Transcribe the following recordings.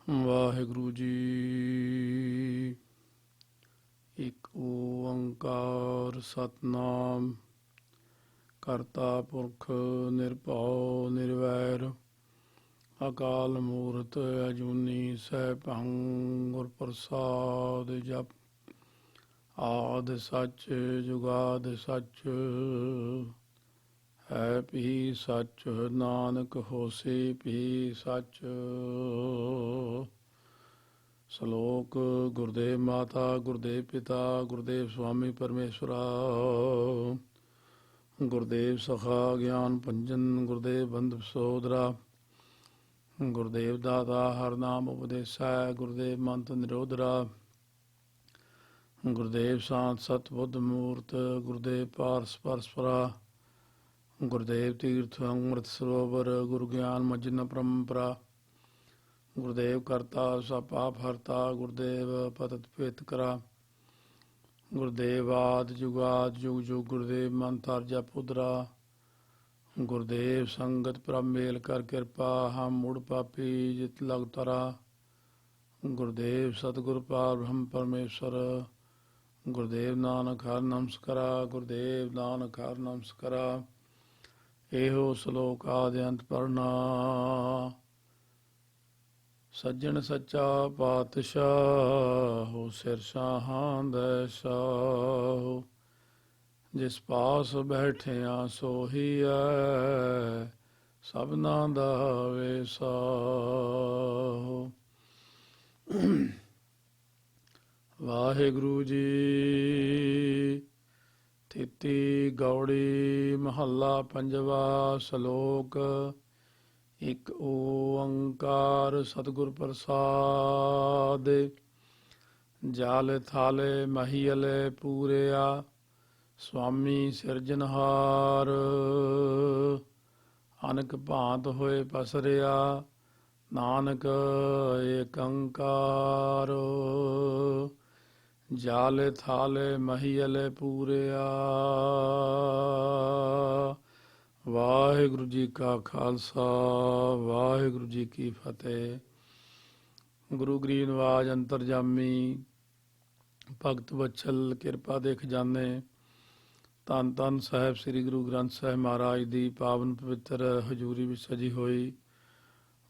ਵਾਹਿਗੁਰੂ ਜੀ। ਇੱਕ ਓੰਕਾਰ ਸਤਨਾਮ ਕਰਤਾ ਪੁਰਖ ਨਿਰਭਉ ਨਿਰਵੈਰ ਅਕਾਲ ਮੂਰਤ ਅਜੂਨੀ ਸੈਭੰ ਗੁਰ ਪ੍ਰਸਾਦ ਜਪ। ਆਦਿ ਸੱਚ ਜੁਗਾਦਿ ਸੱਚ ਹੈ ਵੀ ਸੱਚ ਨਾਨਕ ਹੋਸੀ ਵੀ ਸੱਚ। ਸ਼ਲੋਕ। ਗੁਰਦੇਵ ਮਾਤਾ ਗੁਰਦੇਵ ਪਿਤਾ ਗੁਰਦੇਵ ਸੁਆਮੀ ਪਰਮੇਸ਼ਵਰਾ। ਗੁਰਦੇਵ ਸਖਾ ਗਿਆਨ ਭੰਜਨ ਗੁਰਦੇਵ ਬੰਧੁ ਸੋਦਰਾ। ਗੁਰਦੇਵ ਦਾਤਾ ਹਰ ਨਾਮ ਉਪਦੇਸੈ ਗੁਰਦੇਵ ਮੰਤ ਨਿਰੋਧਰਾ। ਗੁਰਦੇਵ ਸ਼ਾਂਤ ਸਤ ਬੁੱਧ ਮੂਰਤ ਗੁਰਦੇਵ ਪਾਰਸ ਪਰਸਪਰਾ। ਗੁਰਦੇਵ ਤੀਰਥ ਅੰਮ੍ਰਿਤ ਸਰੋਵਰ ਗੁਰੂ ਗਿਆਨ ਮਜਨ ਪਰੰਪਰਾ। ਗੁਰਦੇਵ ਕਰਤਾ ਸਭ ਪਾਪ ਹਰਤਾ ਗੁਰਦੇਵ ਪਤਿਤ ਪੇਤ ਕਰਾ। ਗੁਰਦੇਵ ਆਦ ਜੁਗਾਦ ਜੁਗ ਜੁਗ ਗੁਰਦੇਵ ਮੰਤਰ ਜਪ ਉਦਰਾ। ਗੁਰਦੇਵ ਸੰਗਤ ਪ੍ਰਭ ਮੇਲ ਕਰ ਕਿਰਪਾ ਹਮ ਮੁੜ ਪਾਪੀ ਜਿਤ ਲਗ ਤਰਾ। ਗੁਰਦੇਵ ਸਤਿਗੁਰ ਪਾਰ ਬ੍ਰਹਮ ਪਰਮੇਸ਼ਰ। ਗੁਰਦੇਵ ਨਾਨਕ ਹਰਿ ਨਮਸਕਾਰਾ ਗੁਰਦੇਵ ਨਾਨਕ ਹਰਿ ਨਮਸਕਾਰਾ। ਇਹੋ ਸ਼ਲੋਕ ਆਦਿ ਅੰਤ ਪੜ੍ਹਨਾ। ਸੱਜਣ ਸੱਚਾ ਪਾਤਸ਼ਾਹ ਸਿਰ ਸ਼ਾਹਾਂ ਦਾ ਸ਼ਾਹ। ਜਿਸ ਪਾਸ ਬੈਠਿਆ ਸੋਹੀਐ ਸਭਨਾ ਦਾ ਵੇਸਾਹ। ਵਾਹਿਗੁਰੂ ਜੀ। ਥਿਤੀ ਗੌੜੀ ਮਹੱਲਾ ਪੰਜਵਾ। ਸ਼ਲੋਕ। ਇੱਕ ਓੰਕਾਰ ਸਤਿਗੁਰ ਪ੍ਰਸਾਦ। ਜਲ ਥਾਲੇ ਮਹੀਅਲੇ ਪੂਰਿਆ ਸੁਆਮੀ ਸਿਰਜਨਹਾਰ। ਅਨਕ ਭਾਂਤ ਹੋਏ ਪਸਰਿਆ ਨਾਨਕ ਏਕ ਓੰਕਾਰ। ਜਲ ਥਾਲੇ ਮਹੀਅਲੇ ਪੂਰਿਆ। ਵਾਹਿਗੁਰੂ ਜੀ ਕਾ ਖਾਲਸਾ ਵਾਹਿਗੁਰੂ ਜੀ ਕੀ ਫਤਿਹ। ਗੁਰੂ ਗਰੀਬ ਨਵਾਜ ਅੰਤਰਜਾਮੀ ਭਗਤ ਵਛਲ ਕਿਰਪਾ ਦੇ ਖਜ਼ਾਨੇ ਧੰਨ ਧੰਨ ਸਾਹਿਬ ਸ੍ਰੀ ਗੁਰੂ ਗ੍ਰੰਥ ਸਾਹਿਬ ਮਹਾਰਾਜ ਦੀ ਪਾਵਨ ਪਵਿੱਤਰ ਹਜ਼ੂਰੀ ਵਿੱਚ ਸਜੀ ਹੋਈ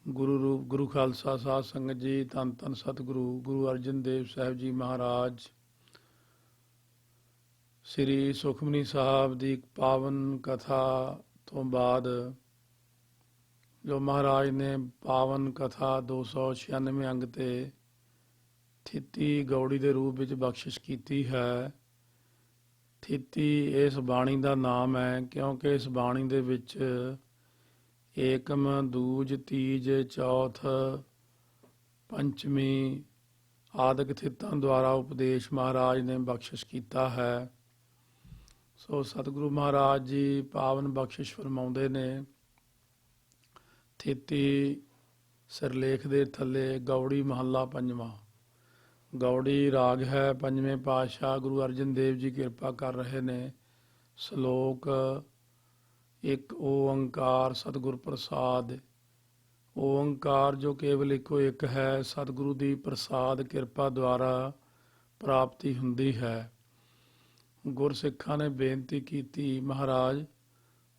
ਗੁਰੂ ਰੂਪ ਗੁਰੂ ਖਾਲਸਾ ਸਾਧ ਸੰਗਤ ਜੀ। ਧੰਨ ਧੰਨ ਸਤਿਗੁਰੂ ਗੁਰੂ ਅਰਜਨ ਦੇਵ ਸਾਹਿਬ ਜੀ ਮਹਾਰਾਜ। ਸ੍ਰੀ ਸੁਖਮਨੀ ਸਾਹਿਬ ਦੀ ਪਾਵਨ ਕਥਾ ਤੋਂ ਬਾਅਦ ਜੋ ਮਹਾਰਾਜ ਨੇ ਪਾਵਨ ਕਥਾ 296 ਅੰਗ ਤੇ ਥਿਤੀ ਗੌੜੀ ਦੇ ਰੂਪ ਵਿੱਚ ਬਖਸ਼ਿਸ਼ ਕੀਤੀ ਹੈ। ਥਿਤੀ ਇਸ ਬਾਣੀ ਦਾ ਨਾਮ ਹੈ ਕਿਉਂਕਿ ਇਸ ਬਾਣੀ ਦੇ ਵਿੱਚ ਏਕਮ ਦੂਜ ਤੀਜ ਚੌਥ ਪੰਚਮੀ ਆਦਿਕ ਥਿੱਤਾਂ ਦੁਆਰਾ ਉਪਦੇਸ਼ ਮਹਾਰਾਜ ਨੇ ਬਖਸ਼ਿਸ਼ ਕੀਤਾ ਹੈ। ਸੋ ਸਤਿਗੁਰੂ ਮਹਾਰਾਜ ਜੀ ਪਾਵਨ ਬਖਸ਼ਿਸ਼ ਫਰਮਾਉਂਦੇ ਨੇ। ਥਿਤੀ ਸਿਰਲੇਖ ਦੇ ਥੱਲੇ ਗੌੜੀ ਮਹੱਲਾ ਪੰਜਵਾਂ। ਗੌੜੀ ਰਾਗ ਹੈ। ਪੰਜਵੇਂ ਪਾਤਸ਼ਾਹ ਗੁਰੂ ਅਰਜਨ ਦੇਵ ਜੀ ਕਿਰਪਾ ਕਰ ਰਹੇ ਨੇ। ਸ਼ਲੋਕ। ਇੱਕ ਓੰਕਾਰ ਸਤਿਗੁਰ ਪ੍ਰਸਾਦ। ਓੰਕਾਰ ਜੋ ਕੇਵਲ ਇੱਕੋ ਇੱਕ ਹੈ ਸਤਿਗੁਰੂ ਦੀ ਪ੍ਰਸਾਦ ਕਿਰਪਾ ਦੁਆਰਾ ਪ੍ਰਾਪਤੀ ਹੁੰਦੀ ਹੈ। ਗੁਰਸਿੱਖਾਂ ਨੇ ਬੇਨਤੀ ਕੀਤੀ ਮਹਾਰਾਜ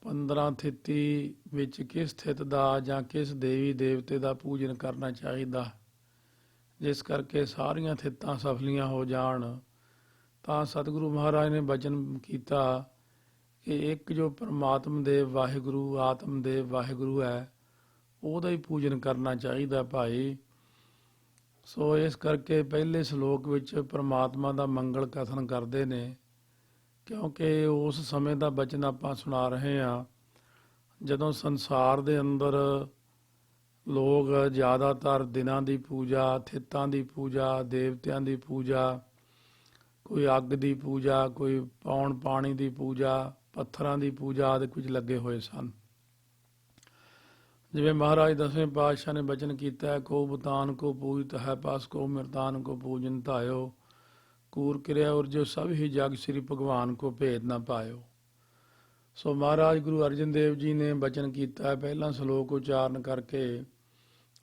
15 ਥਿਤੀ ਵਿੱਚ ਕਿਸ ਥਿਤ ਦਾ ਜਾਂ ਕਿਸ ਦੇਵੀ ਦੇਵਤੇ ਦਾ ਪੂਜਨ ਕਰਨਾ ਚਾਹੀਦਾ ਜਿਸ ਕਰਕੇ ਸਾਰੀਆਂ ਥਿੱਤਾਂ ਸਫਲੀਆਂ ਹੋ ਜਾਣ। ਤਾਂ ਸਤਿਗੁਰੂ ਮਹਾਰਾਜ ਨੇ ਬਚਨ ਕੀਤਾ ਕਿ ਇੱਕ ਜੋ ਪਰਮਾਤਮ ਦੇਵ ਵਾਹਿਗੁਰੂ ਆਤਮਦੇਵ ਵਾਹਿਗੁਰੂ ਹੈ ਉਹਦਾ ਹੀ ਪੂਜਨ ਕਰਨਾ ਚਾਹੀਦਾ ਭਾਈ। ਸੋ ਇਸ ਕਰਕੇ ਪਹਿਲੇ ਸ਼ਲੋਕ ਵਿੱਚ ਪਰਮਾਤਮਾ ਦਾ ਮੰਗਲ ਕਥਨ ਕਰਦੇ ਨੇ ਕਿਉਂਕਿ ਉਸ ਸਮੇਂ ਦਾ ਬਚਨ ਆਪਾਂ ਸੁਣਾ ਰਹੇ ਹਾਂ ਜਦੋਂ ਸੰਸਾਰ ਦੇ ਅੰਦਰ ਲੋਕ ਜ਼ਿਆਦਾਤਰ ਦਿਨਾਂ ਦੀ ਪੂਜਾ ਥਿੱਤਾਂ ਦੀ ਪੂਜਾ ਦੇਵਤਿਆਂ ਦੀ ਪੂਜਾ ਕੋਈ ਅੱਗ ਦੀ ਪੂਜਾ ਕੋਈ ਪੌਣ ਪਾਣੀ ਦੀ ਪੂਜਾ ਪੱਥਰਾਂ ਦੀ ਪੂਜਾ ਆਦਿ ਕੁਝ ਲੱਗੇ ਹੋਏ ਸਨ। ਜਿਵੇਂ ਮਹਾਰਾਜ ਦਸਵੇਂ ਪਾਤਸ਼ਾਹ ਨੇ ਬਚਨ ਕੀਤਾ ਕੋ ਬਤਾਨ ਕੋ ਪੂਜਤ ਹੈ ਪਾਸ ਕੋ ਮਿਰਤਾਨ ਕੋ ਪੂਜਨ ਧਾਇਓ ਕੂਰ ਕਿਰਿਆ ਔਰ ਜੋ ਸਭ ਹੀ ਜਗ ਸ੍ਰੀ ਭਗਵਾਨ ਕੋ ਭੇਦ ਨਾ ਪਾਇਓ। ਸੋ ਮਹਾਰਾਜ ਗੁਰੂ ਅਰਜਨ ਦੇਵ ਜੀ ਨੇ ਬਚਨ ਕੀਤਾ ਪਹਿਲਾ ਸ਼ਲੋਕ ਉਚਾਰਨ ਕਰਕੇ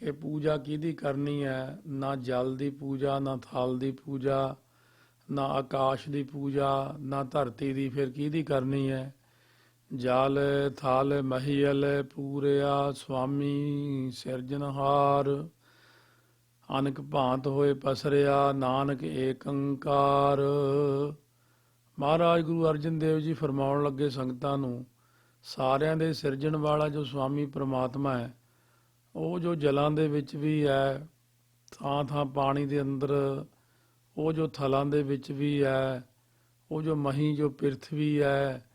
ਕਿ ਪੂਜਾ ਕਿਹਦੀ ਕਰਨੀ ਹੈ। ਨਾ ਜਲ ਦੀ ਪੂਜਾ, ਨਾ ਥਲ ਦੀ ਪੂਜਾ, ਨਾ ਆਕਾਸ਼ ਦੀ ਪੂਜਾ, ਨਾ ਧਰਤੀ ਦੀ, ਫਿਰ ਕਿਹਦੀ ਕਰਨੀ ਹੈ। ਜਲ ਥਲ ਮਹੀਲ ਪੂਰਿਆ ਸੁਆਮੀ ਸਿਰਜਣਹਾਰ, ਅਨਕ ਭਾਂਤ ਹੋਏ ਪਸਰਿਆ ਨਾਨਕ ਏਕ ਓੰਕਾਰ। ਮਹਾਰਾਜ ਗੁਰੂ ਅਰਜਨ ਦੇਵ ਜੀ ਫਰਮਾਉਣ ਲੱਗੇ ਸੰਗਤਾਂ ਨੂੰ, ਸਾਰਿਆਂ ਦੇ ਸਿਰਜਣ ਵਾਲਾ ਜੋ ਸੁਆਮੀ ਪ੍ਰਮਾਤਮਾ ਹੈ, ਉਹ ਜੋ ਜਲਾਂ ਦੇ ਵਿੱਚ ਵੀ ਹੈ, ਥਾਂ ਥਾਂ ਪਾਣੀ ਦੇ ਅੰਦਰ, ਉਹ ਜੋ ਥਲਾਂ ਦੇ ਵਿੱਚ ਵੀ ਹੈ, ਉਹ ਜੋ ਮਹੀ ਜੋ ਪਿਰਥਵੀ ਹੈ,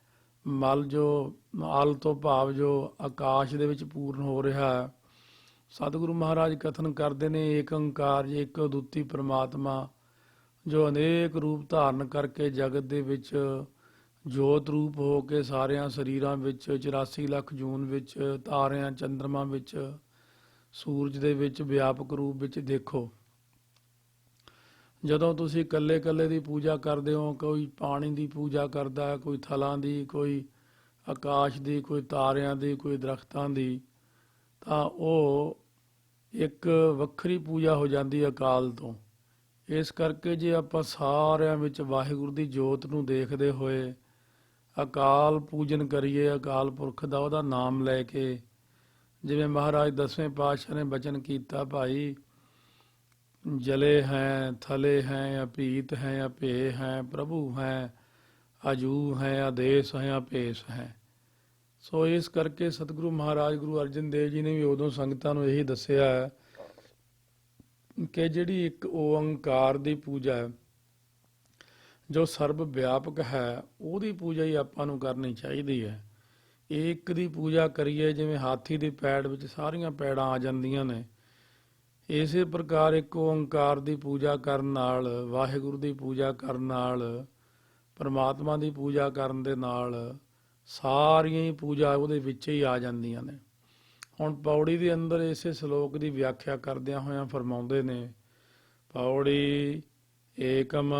ਮਲ ਜੋ ਅਲ ਤੋਂ ਭਾਵ ਜੋ ਆਕਾਸ਼ ਦੇ ਵਿੱਚ ਪੂਰਨ ਹੋ ਰਿਹਾ ਹੈ। ਸਤਿਗੁਰੂ ਮਹਾਰਾਜ ਕਥਨ ਕਰਦੇ ਨੇ, ਏਕ ਓੰਕਾਰ, ਇੱਕ ਅਦੁੱਤੀ ਪ੍ਰਮਾਤਮਾ ਜੋ ਅਨੇਕ ਰੂਪ ਧਾਰਨ ਕਰਕੇ ਜਗਤ ਦੇ ਵਿੱਚ ਜੋਤ ਰੂਪ ਹੋ ਕੇ ਸਾਰਿਆਂ ਸਰੀਰਾਂ ਵਿੱਚ, 84 ਲੱਖ ਜੂਨ ਵਿੱਚ, ਤਾਰਿਆਂ ਚੰਦਰਮਾ ਵਿੱਚ, ਸੂਰਜ ਦੇ ਵਿੱਚ ਵਿਆਪਕ ਰੂਪ ਵਿੱਚ ਦੇਖੋ। ਜਦੋਂ ਤੁਸੀਂ ਇਕੱਲੇ ਇਕੱਲੇ ਦੀ ਪੂਜਾ ਕਰਦੇ ਹੋ, ਕੋਈ ਪਾਣੀ ਦੀ ਪੂਜਾ ਕਰਦਾ ਹੈ, ਕੋਈ ਥਲਾਂ ਦੀ, ਕੋਈ ਆਕਾਸ਼ ਦੀ, ਕੋਈ ਤਾਰਿਆਂ ਦੀ, ਕੋਈ ਦਰਖਤਾਂ ਦੀ, ਤਾਂ ਉਹ ਇੱਕ ਵੱਖਰੀ ਪੂਜਾ ਹੋ ਜਾਂਦੀ ਹੈ ਅਕਾਲ ਤੋਂ। ਇਸ ਕਰਕੇ ਜੇ ਆਪਾਂ ਸਾਰਿਆਂ ਵਿੱਚ ਵਾਹਿਗੁਰੂ ਦੀ ਜੋਤ ਨੂੰ ਦੇਖਦੇ ਹੋਏ ਅਕਾਲ ਪੂਜਨ ਕਰੀਏ, ਅਕਾਲ ਪੁਰਖ ਦਾ ਉਹਦਾ ਨਾਮ ਲੈ ਕੇ, ਜਿਵੇਂ ਮਹਾਰਾਜ 10ਵੇਂ ਪਾਤਸ਼ਾਹ ਨੇ ਬਚਨ ਕੀਤਾ, ਭਾਈ ਜਲੇ ਹੈ ਥਲੇ ਹੈ ਅਭੀਤ ਹੈ ਅਭੇ ਹੈ ਪ੍ਰਭੂ ਹੈ ਅਜੂ ਹੈ ਆਦੇਸ਼ ਹੈ ਅਭੇਸ ਹੈ। ਸੋ ਇਸ ਕਰਕੇ ਸਤਿਗੁਰੂ ਮਹਾਰਾਜ ਗੁਰੂ ਅਰਜਨ ਦੇਵ ਜੀ ਨੇ ਵੀ ਉਦੋਂ ਸੰਗਤਾਂ ਨੂੰ ਇਹੀ ਦੱਸਿਆ ਹੈ ਕਿ ਜਿਹੜੀ ਇੱਕ ਓੰਕਾਰ ਦੀ ਪੂਜਾ ਹੈ, ਜੋ ਸਰਬ ਵਿਆਪਕ ਹੈ, ਉਹਦੀ ਪੂਜਾ ਹੀ ਆਪਾਂ ਨੂੰ ਕਰਨੀ ਚਾਹੀਦੀ ਹੈ। ਇੱਕ ਦੀ ਪੂਜਾ ਕਰੀਏ, ਜਿਵੇਂ ਹਾਥੀ ਦੀ ਪੈੜ ਵਿੱਚ ਸਾਰੀਆਂ ਪੈੜਾਂ ਆ ਜਾਂਦੀਆਂ ਨੇ, ਇਸੇ ਪ੍ਰਕਾਰ ਇੱਕ ਓੰਕਾਰ ਦੀ ਪੂਜਾ ਕਰਨ ਨਾਲ, ਵਾਹਿਗੁਰੂ ਦੀ ਪੂਜਾ ਕਰਨ ਨਾਲ, ਪਰਮਾਤਮਾ ਦੀ ਪੂਜਾ ਕਰਨ ਦੇ ਨਾਲ ਸਾਰੀਆਂ ਹੀ ਪੂਜਾ ਉਹਦੇ ਵਿੱਚ ਹੀ ਆ ਜਾਂਦੀਆਂ ਨੇ। ਹੁਣ ਪੌੜੀ ਦੇ ਅੰਦਰ ਇਸੇ ਸ਼ਲੋਕ ਦੀ ਵਿਆਖਿਆ ਕਰਦਿਆਂ ਹੋਇਆਂ ਫਰਮਾਉਂਦੇ ਨੇ, ਪੌੜੀ ਏਕਮ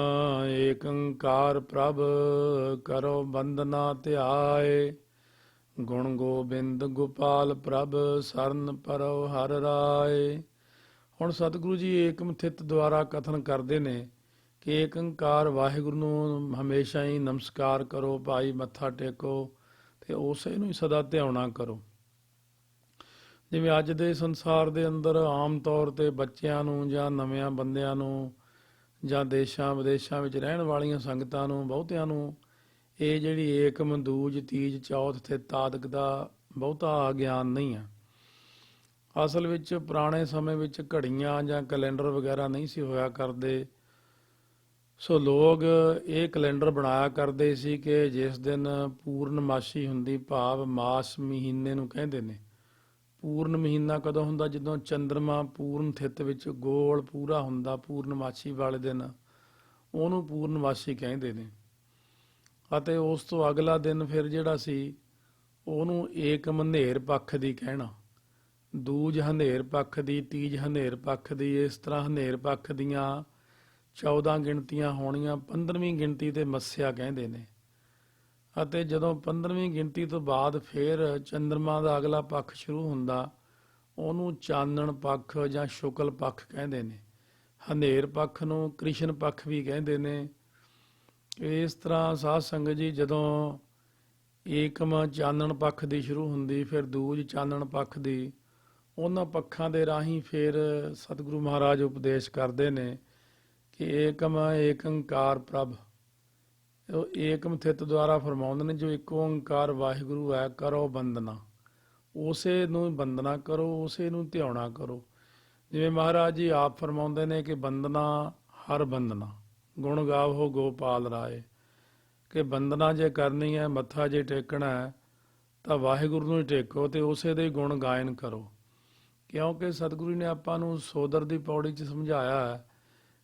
ਏਕ ਓੰਕਾਰ ਪ੍ਰਭ ਕਰੋ ਬੰਦਨਾ ਧਿਆਏ, ਗੁਣ ਗੋਬਿੰਦ ਗੋਪਾਲ ਪ੍ਰਭ ਸਰਨ ਪਰੋ ਹਰ ਰਾਏ। ਹੁਣ ਸਤਿਗੁਰੂ ਜੀ ਏਕਮ ਥਿਤ ਦੁਆਰਾ ਕਥਨ ਕਰਦੇ ਨੇ ਕਿ ਏਕ ਓੰਕਾਰ ਵਾਹਿਗੁਰੂ ਨੂੰ ਹਮੇਸ਼ਾ ਹੀ ਨਮਸਕਾਰ ਕਰੋ, ਭਾਈ ਮੱਥਾ ਟੇਕੋ ਤੇ ਉਸੇ ਨੂੰ ਹੀ ਸਦਾ ਧਿਆਉਣਾ ਕਰੋ। ਜਿਵੇਂ ਅੱਜ ਦੇ ਸੰਸਾਰ ਦੇ ਅੰਦਰ ਆਮ ਤੌਰ ਤੇ ਬੱਚਿਆਂ ਨੂੰ ਜਾਂ ਨਵਿਆਂ ਬੰਦਿਆਂ ਨੂੰ ਜਾਂ ਦੇਸ਼ਾਂ ਵਿਦੇਸ਼ਾਂ ਵਿੱਚ ਰਹਿਣ ਵਾਲੀਆਂ ਸੰਗਤਾਂ ਨੂੰ, ਬਹੁਤਿਆਂ ਨੂੰ ਇਹ ਜਿਹੜੀ ਏਕਮ ਦੂਜ ਤੀਜ ਚੌਥ ਥਿਤ ਆਦਿਕ ਦਾ ਬਹੁਤਾ ਗਿਆਨ ਨਹੀਂ ਹੈ। ਅਸਲ ਵਿੱਚ ਪੁਰਾਣੇ ਸਮੇਂ ਵਿੱਚ ਘੜੀਆਂ ਜਾਂ ਕੈਲੰਡਰ ਵਗੈਰਾ ਨਹੀਂ ਸੀ ਹੋਇਆ ਕਰਦੇ, ਸੋ ਲੋਕ ਇਹ ਕੈਲੰਡਰ ਬਣਾਇਆ ਕਰਦੇ ਸੀ ਕਿ ਜਿਸ ਦਿਨ ਪੂਰਨਮਾਸ਼ੀ ਹੁੰਦੀ, ਭਾਵ ਮਾਸ ਮਹੀਨੇ ਨੂੰ ਕਹਿੰਦੇ ਨੇ। ਪੂਰਨ ਮਹੀਨਾ ਕਦੋਂ ਹੁੰਦਾ? ਜਦੋਂ ਚੰਦਰਮਾ ਪੂਰਨ ਥਿਤ ਵਿੱਚ ਗੋਲ ਪੂਰਾ ਹੁੰਦਾ, ਪੂਰਨਮਾਸ਼ੀ ਵਾਲੇ ਦਿਨ ਉਹਨੂੰ ਪੂਰਨਮਾਸ਼ੀ ਕਹਿੰਦੇ ਨੇ। ਅਤੇ ਉਸ ਤੋਂ ਅਗਲਾ ਦਿਨ ਫਿਰ ਜਿਹੜਾ ਸੀ ਉਹਨੂੰ ਏਕਮ ਹਨੇਰ ਪੱਖ ਦੀ ਕਹਿਣਾ, ਦੂਜ ਹਨੇਰ ਪੱਖ ਦੀ, ਤੀਜ ਹਨੇਰ ਪੱਖ ਦੀ। ਇਸ ਤਰ੍ਹਾਂ ਹਨੇਰ ਪੱਖ ਦੀਆਂ 14 ਗਿਣਤੀਆਂ ਹੋਣੀਆਂ, 15ਵੀਂ ਗਿਣਤੀ ਤੇ ਮੱਸਿਆ ਕਹਿੰਦੇ ਨੇ। ਅਤੇ ਜਦੋਂ 15ਵੀਂ ਗਿਣਤੀ ਤੋਂ ਬਾਅਦ ਫਿਰ ਚੰਦਰਮਾ ਦਾ ਅਗਲਾ ਪੱਖ ਸ਼ੁਰੂ ਹੁੰਦਾ, ਉਹਨੂੰ ਚਾਨਣ ਪੱਖ ਜਾਂ ਸ਼ੁਕਲ ਪੱਖ ਕਹਿੰਦੇ ਨੇ। ਹਨੇਰ ਪੱਖ ਨੂੰ ਕ੍ਰਿਸ਼ਨ ਪੱਖ ਵੀ ਕਹਿੰਦੇ ਨੇ। ਇਸ ਤਰ੍ਹਾਂ ਸਾਧ ਸੰਗਤ ਜੀ, ਜਦੋਂ ਏਕਮ ਚਾਨਣ ਪੱਖ ਦੀ ਸ਼ੁਰੂ ਹੁੰਦੀ, ਫਿਰ ਦੂਜ ਚਾਨਣ ਪੱਖ ਦੀ, ਉਹਨਾਂ ਪੱਖਾਂ ਦੇ ਰਾਹੀਂ ਫਿਰ ਸਤਿਗੁਰੂ ਮਹਾਰਾਜ ਉਪਦੇਸ਼ ਕਰਦੇ ਨੇ ਕਿ ਏਕਮ ਏਕ ਓੰਕਾਰ ਪ੍ਰਭ। ਉਹ ਏਕਮ ਥਿਤ ਦੁਆਰਾ ਫਰਮਾਉਂਦੇ ਨੇ, ਜੋ ਇੱਕ ਓੰਕਾਰ ਵਾਹਿਗੁਰੂ ਹੈ, ਕਰੋ ਬੰਦਨਾ, ਉਸੇ ਨੂੰ ਬੰਦਨਾ ਕਰੋ, ਉਸੇ ਨੂੰ ਧਿਆਉਣਾ ਕਰੋ। ਜਿਵੇਂ ਮਹਾਰਾਜ ਜੀ ਆਪ ਫਰਮਾਉਂਦੇ ਨੇ ਕਿ ਬੰਦਨਾ ਹਰ ਬੰਦਨਾ, ਗੁਣ ਗਾਵੋ ਗੋਪਾਲ ਰਾਏ, ਕਿ ਬੰਦਨਾ ਜੇ ਕਰਨੀ ਹੈ, ਮੱਥਾ ਜੇ ਟੇਕਣਾ ਹੈ, ਤਾਂ ਵਾਹਿਗੁਰੂ ਨੂੰ ਹੀ ਟੇਕੋ ਤੇ ਉਸੇ ਦੇ ਗੁਣ ਗਾਇਨ ਕਰੋ। ਕਿਉਂਕਿ ਸਤਿਗੁਰੂ ਨੇ ਆਪਾਂ ਨੂੰ ਸੋਦਰ ਦੀ ਪੌੜੀ 'ਚ ਸਮਝਾਇਆ ਹੈ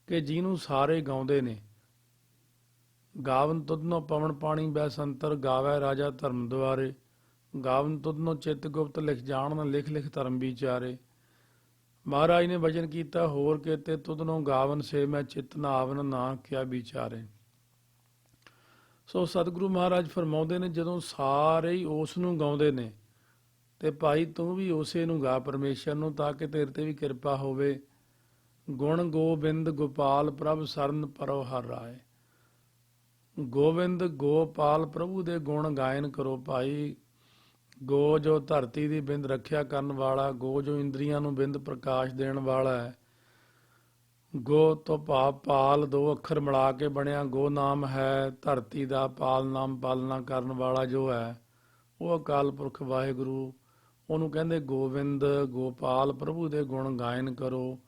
ਕਿ ਜਿਹਨੂੰ ਸਾਰੇ ਗਾਉਂਦੇ ਨੇ, ਗਾਵਨ ਤੁਧਨੋ ਪਵਨ ਪਾਣੀ ਬੈਸੰਤਰ, ਗਾਵੈ ਰਾਜਾ ਧਰਮ ਦੁਆਰੇ, ਗਾਵਨ ਤੁਧਨੋ ਚਿੱਤ ਗੁਪਤ ਲਿਖ ਜਾਣਨ, ਲਿਖ ਲਿਖ ਧਰਮ ਵਿਚਾਰੇ। ਮਹਾਰਾਜ ਨੇ ਵਚਨ ਕੀਤਾ ਹੋਰ ਕੇਤੇ, ਤੁਧਨੋ ਗਾਵਨ ਸੇ ਮੈਂ ਚਿੱਤ ਨਾ ਆਵਨ, ਨਾ ਕਿਆ ਵਿਚਾਰੇ। ਸੋ ਸਤਿਗੁਰੂ ਮਹਾਰਾਜ ਫਰਮਾਉਂਦੇ ਨੇ, ਜਦੋਂ ਸਾਰੇ ਹੀ ਉਸ ਨੂੰ ਗਾਉਂਦੇ ਨੇ ਤੇ ਭਾਈ ਤੂੰ ਵੀ ਉਸੇ ਨੂੰ ਗਾ ਪਰਮੇਸ਼ਰ ਨੂੰ, ਤਾਂ ਕਿ ਤੇਰੇ ਤੇ ਵੀ ਕਿਰਪਾ ਹੋਵੇ। ਗੁਣ ਗੋਬਿੰਦ ਗੋਪਾਲ ਪ੍ਰਭ ਸਰਨ ਪਰੋ ਹਰ ਰਾਏ। ਗੋਬਿੰਦ ਗੋਪਾਲ ਪ੍ਰਭੂ ਦੇ ਗੁਣ ਗਾਇਨ ਕਰੋ ਭਾਈ। ਗੋ ਜੋ ਧਰਤੀ ਦੀ ਬਿੰਦ ਰੱਖਿਆ ਕਰਨ ਵਾਲਾ, ਗੋ ਜੋ ਇੰਦਰੀਆਂ ਨੂੰ ਬਿੰਦ ਪ੍ਰਕਾਸ਼ ਦੇਣ ਵਾਲਾ ਹੈ। ਗੋ ਤੋਂ ਭਾਵ ਪਾਲ ਦੋ ਅੱਖਰ ਮਿਲਾ ਕੇ ਬਣਿਆ ਗੋ ਨਾਮ ਹੈ। ਧਰਤੀ ਦਾ ਪਾਲ ਨਾਮ ਪਾਲਣਾ ਕਰਨ ਵਾਲਾ ਜੋ ਹੈ ਉਹ ਅਕਾਲ ਪੁਰਖ ਵਾਹਿਗੁਰੂ। ਉਹਨੂੰ ਕਹਿੰਦੇ ਗੋਬਿੰਦ ਗੋਪਾਲ ਪ੍ਰਭੂ ਦੇ ਗੁਣ ਗਾਇਨ ਕਰੋ।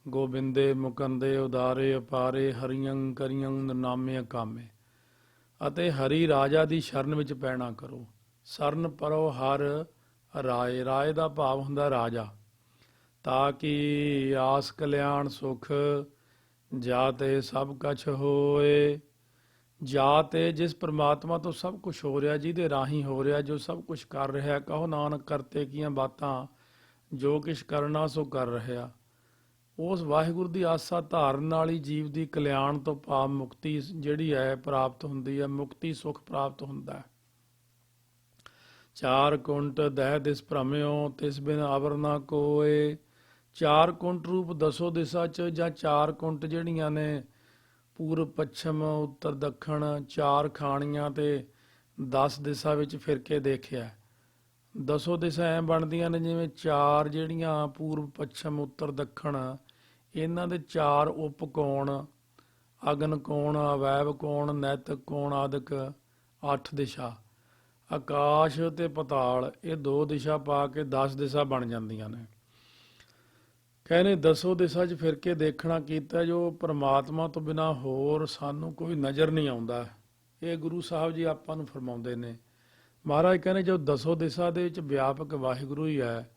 ਗੋਬਿੰਦੇ ਮੁਕੰਦੇ ਉਦਾਰੇ ਅਪਾਰੇ ਹਰੀਅੰ ਕਰੀਅੰ ਨਿਰਨਾਮੇ ਕਾਮੇ। ਅਤੇ ਹਰੀ ਰਾਜਾ ਦੀ ਸ਼ਰਨ ਵਿੱਚ ਪੈਣਾ ਕਰੋ। ਸਰਨ ਪਰੋ ਹਰ ਰਾਏ। ਰਾਏ ਦਾ ਭਾਵ ਹੁੰਦਾ ਰਾਜਾ। ਤਾਂ ਕਿ ਆਸ ਕਲਿਆਣ ਸੁਖ ਜਾਤੇ ਸਭ ਕੁਛ ਹੋਏ। ਜਾਤੇ ਜਿਸ ਪ੍ਰਮਾਤਮਾ ਤੋਂ ਸਭ ਕੁਝ ਹੋ ਰਿਹਾ, ਜਿਹਦੇ ਰਾਹੀਂ ਹੋ ਰਿਹਾ, ਜੋ ਸਭ ਕੁਝ ਕਰ ਰਿਹਾ। ਕਹੋ ਨਾਨਕ ਕਰਤੇ ਕੀਆਂ ਬਾਤਾਂ, ਜੋ ਕਿਛ ਕਰਨਾ ਸੋ ਕਰ ਰਿਹਾ। ਉਸ ਵਾਹਿਗੁਰੂ ਦੀ ਆਸਾ ਧਾਰਨ ਨਾਲ ਹੀ ਜੀਵ ਦੀ ਕਲਿਆਣ ਤੋਂ ਭਾਵ ਮੁਕਤੀ ਜਿਹੜੀ ਹੈ ਪ੍ਰਾਪਤ ਹੁੰਦੀ ਹੈ। ਮੁਕਤੀ ਸੁਖ ਪ੍ਰਾਪਤ ਹੁੰਦਾ ਹੈ। ਚਾਰ ਕੁੰਟ ਦਹਿ ਦਿਸ ਭ੍ਰਮਿਓ, ਤਿਸ ਬਿਨ ਅਵਰ ਨਾ ਕੋਏ। ਚਾਰ ਕੁੰਟ ਰੂਪ ਦਸੋ ਦਿਸ਼ਾ 'ਚ, ਜਾਂ ਚਾਰ ਕੁੰਟ ਜਿਹੜੀਆਂ ਨੇ ਪੂਰਬ ਪੱਛਮ ਉੱਤਰ ਦੱਖਣ, ਚਾਰ ਖਾਣੀਆਂ ਤੇ 10 ਦਿਸ਼ਾ ਵਿੱਚ ਫਿਰ ਕੇ ਦੇਖਿਆ। ਦਸੋ ਦਿਸ਼ਾ ਐਂ ਬਣਦੀਆਂ ਨੇ ਜਿਵੇਂ ਚਾਰ ਜਿਹੜੀਆਂ ਪੂਰਬ ਪੱਛਮ ਉੱਤਰ ਦੱਖਣ, ਇਹਨਾਂ ਦੇ ਚਾਰ ਉਪ ਕੋਣ, ਅਗਨ ਕੋਣ, ਅਵੈਬ ਕੋਣ, ਨੈਤਿਕ ਕੋਣ ਆਦਿਕ 8 ਦਿਸ਼ਾ। ਆਕਾਸ਼ ਤੇ ਪਤਾਲ ਇਹ 2 ਦਿਸ਼ਾ ਪਾ ਕੇ 10 ਦਿਸ਼ਾ ਬਣ ਜਾਂਦੀਆਂ ਨੇ। ਕਹਿੰਦੇ ਦਸੋ ਦਿਸ਼ਾ 'ਚ ਫਿਰ ਕੇ ਦੇਖਣਾ ਕੀਤਾ, ਜੋ ਪਰਮਾਤਮਾ ਤੋਂ ਬਿਨਾਂ ਹੋਰ ਸਾਨੂੰ ਕੋਈ ਨਜ਼ਰ ਨਹੀਂ ਆਉਂਦਾ। ਇਹ ਗੁਰੂ ਸਾਹਿਬ ਜੀ ਆਪਾਂ ਨੂੰ ਫਰਮਾਉਂਦੇ ਨੇ। ਮਹਾਰਾਜ ਕਹਿੰਦੇ ਜੋ ਦਸੋ ਦਿਸ਼ਾ ਦੇ ਵਿੱਚ ਵਿਆਪਕ ਵਾਹਿਗੁਰੂ ਹੀ ਹੈ,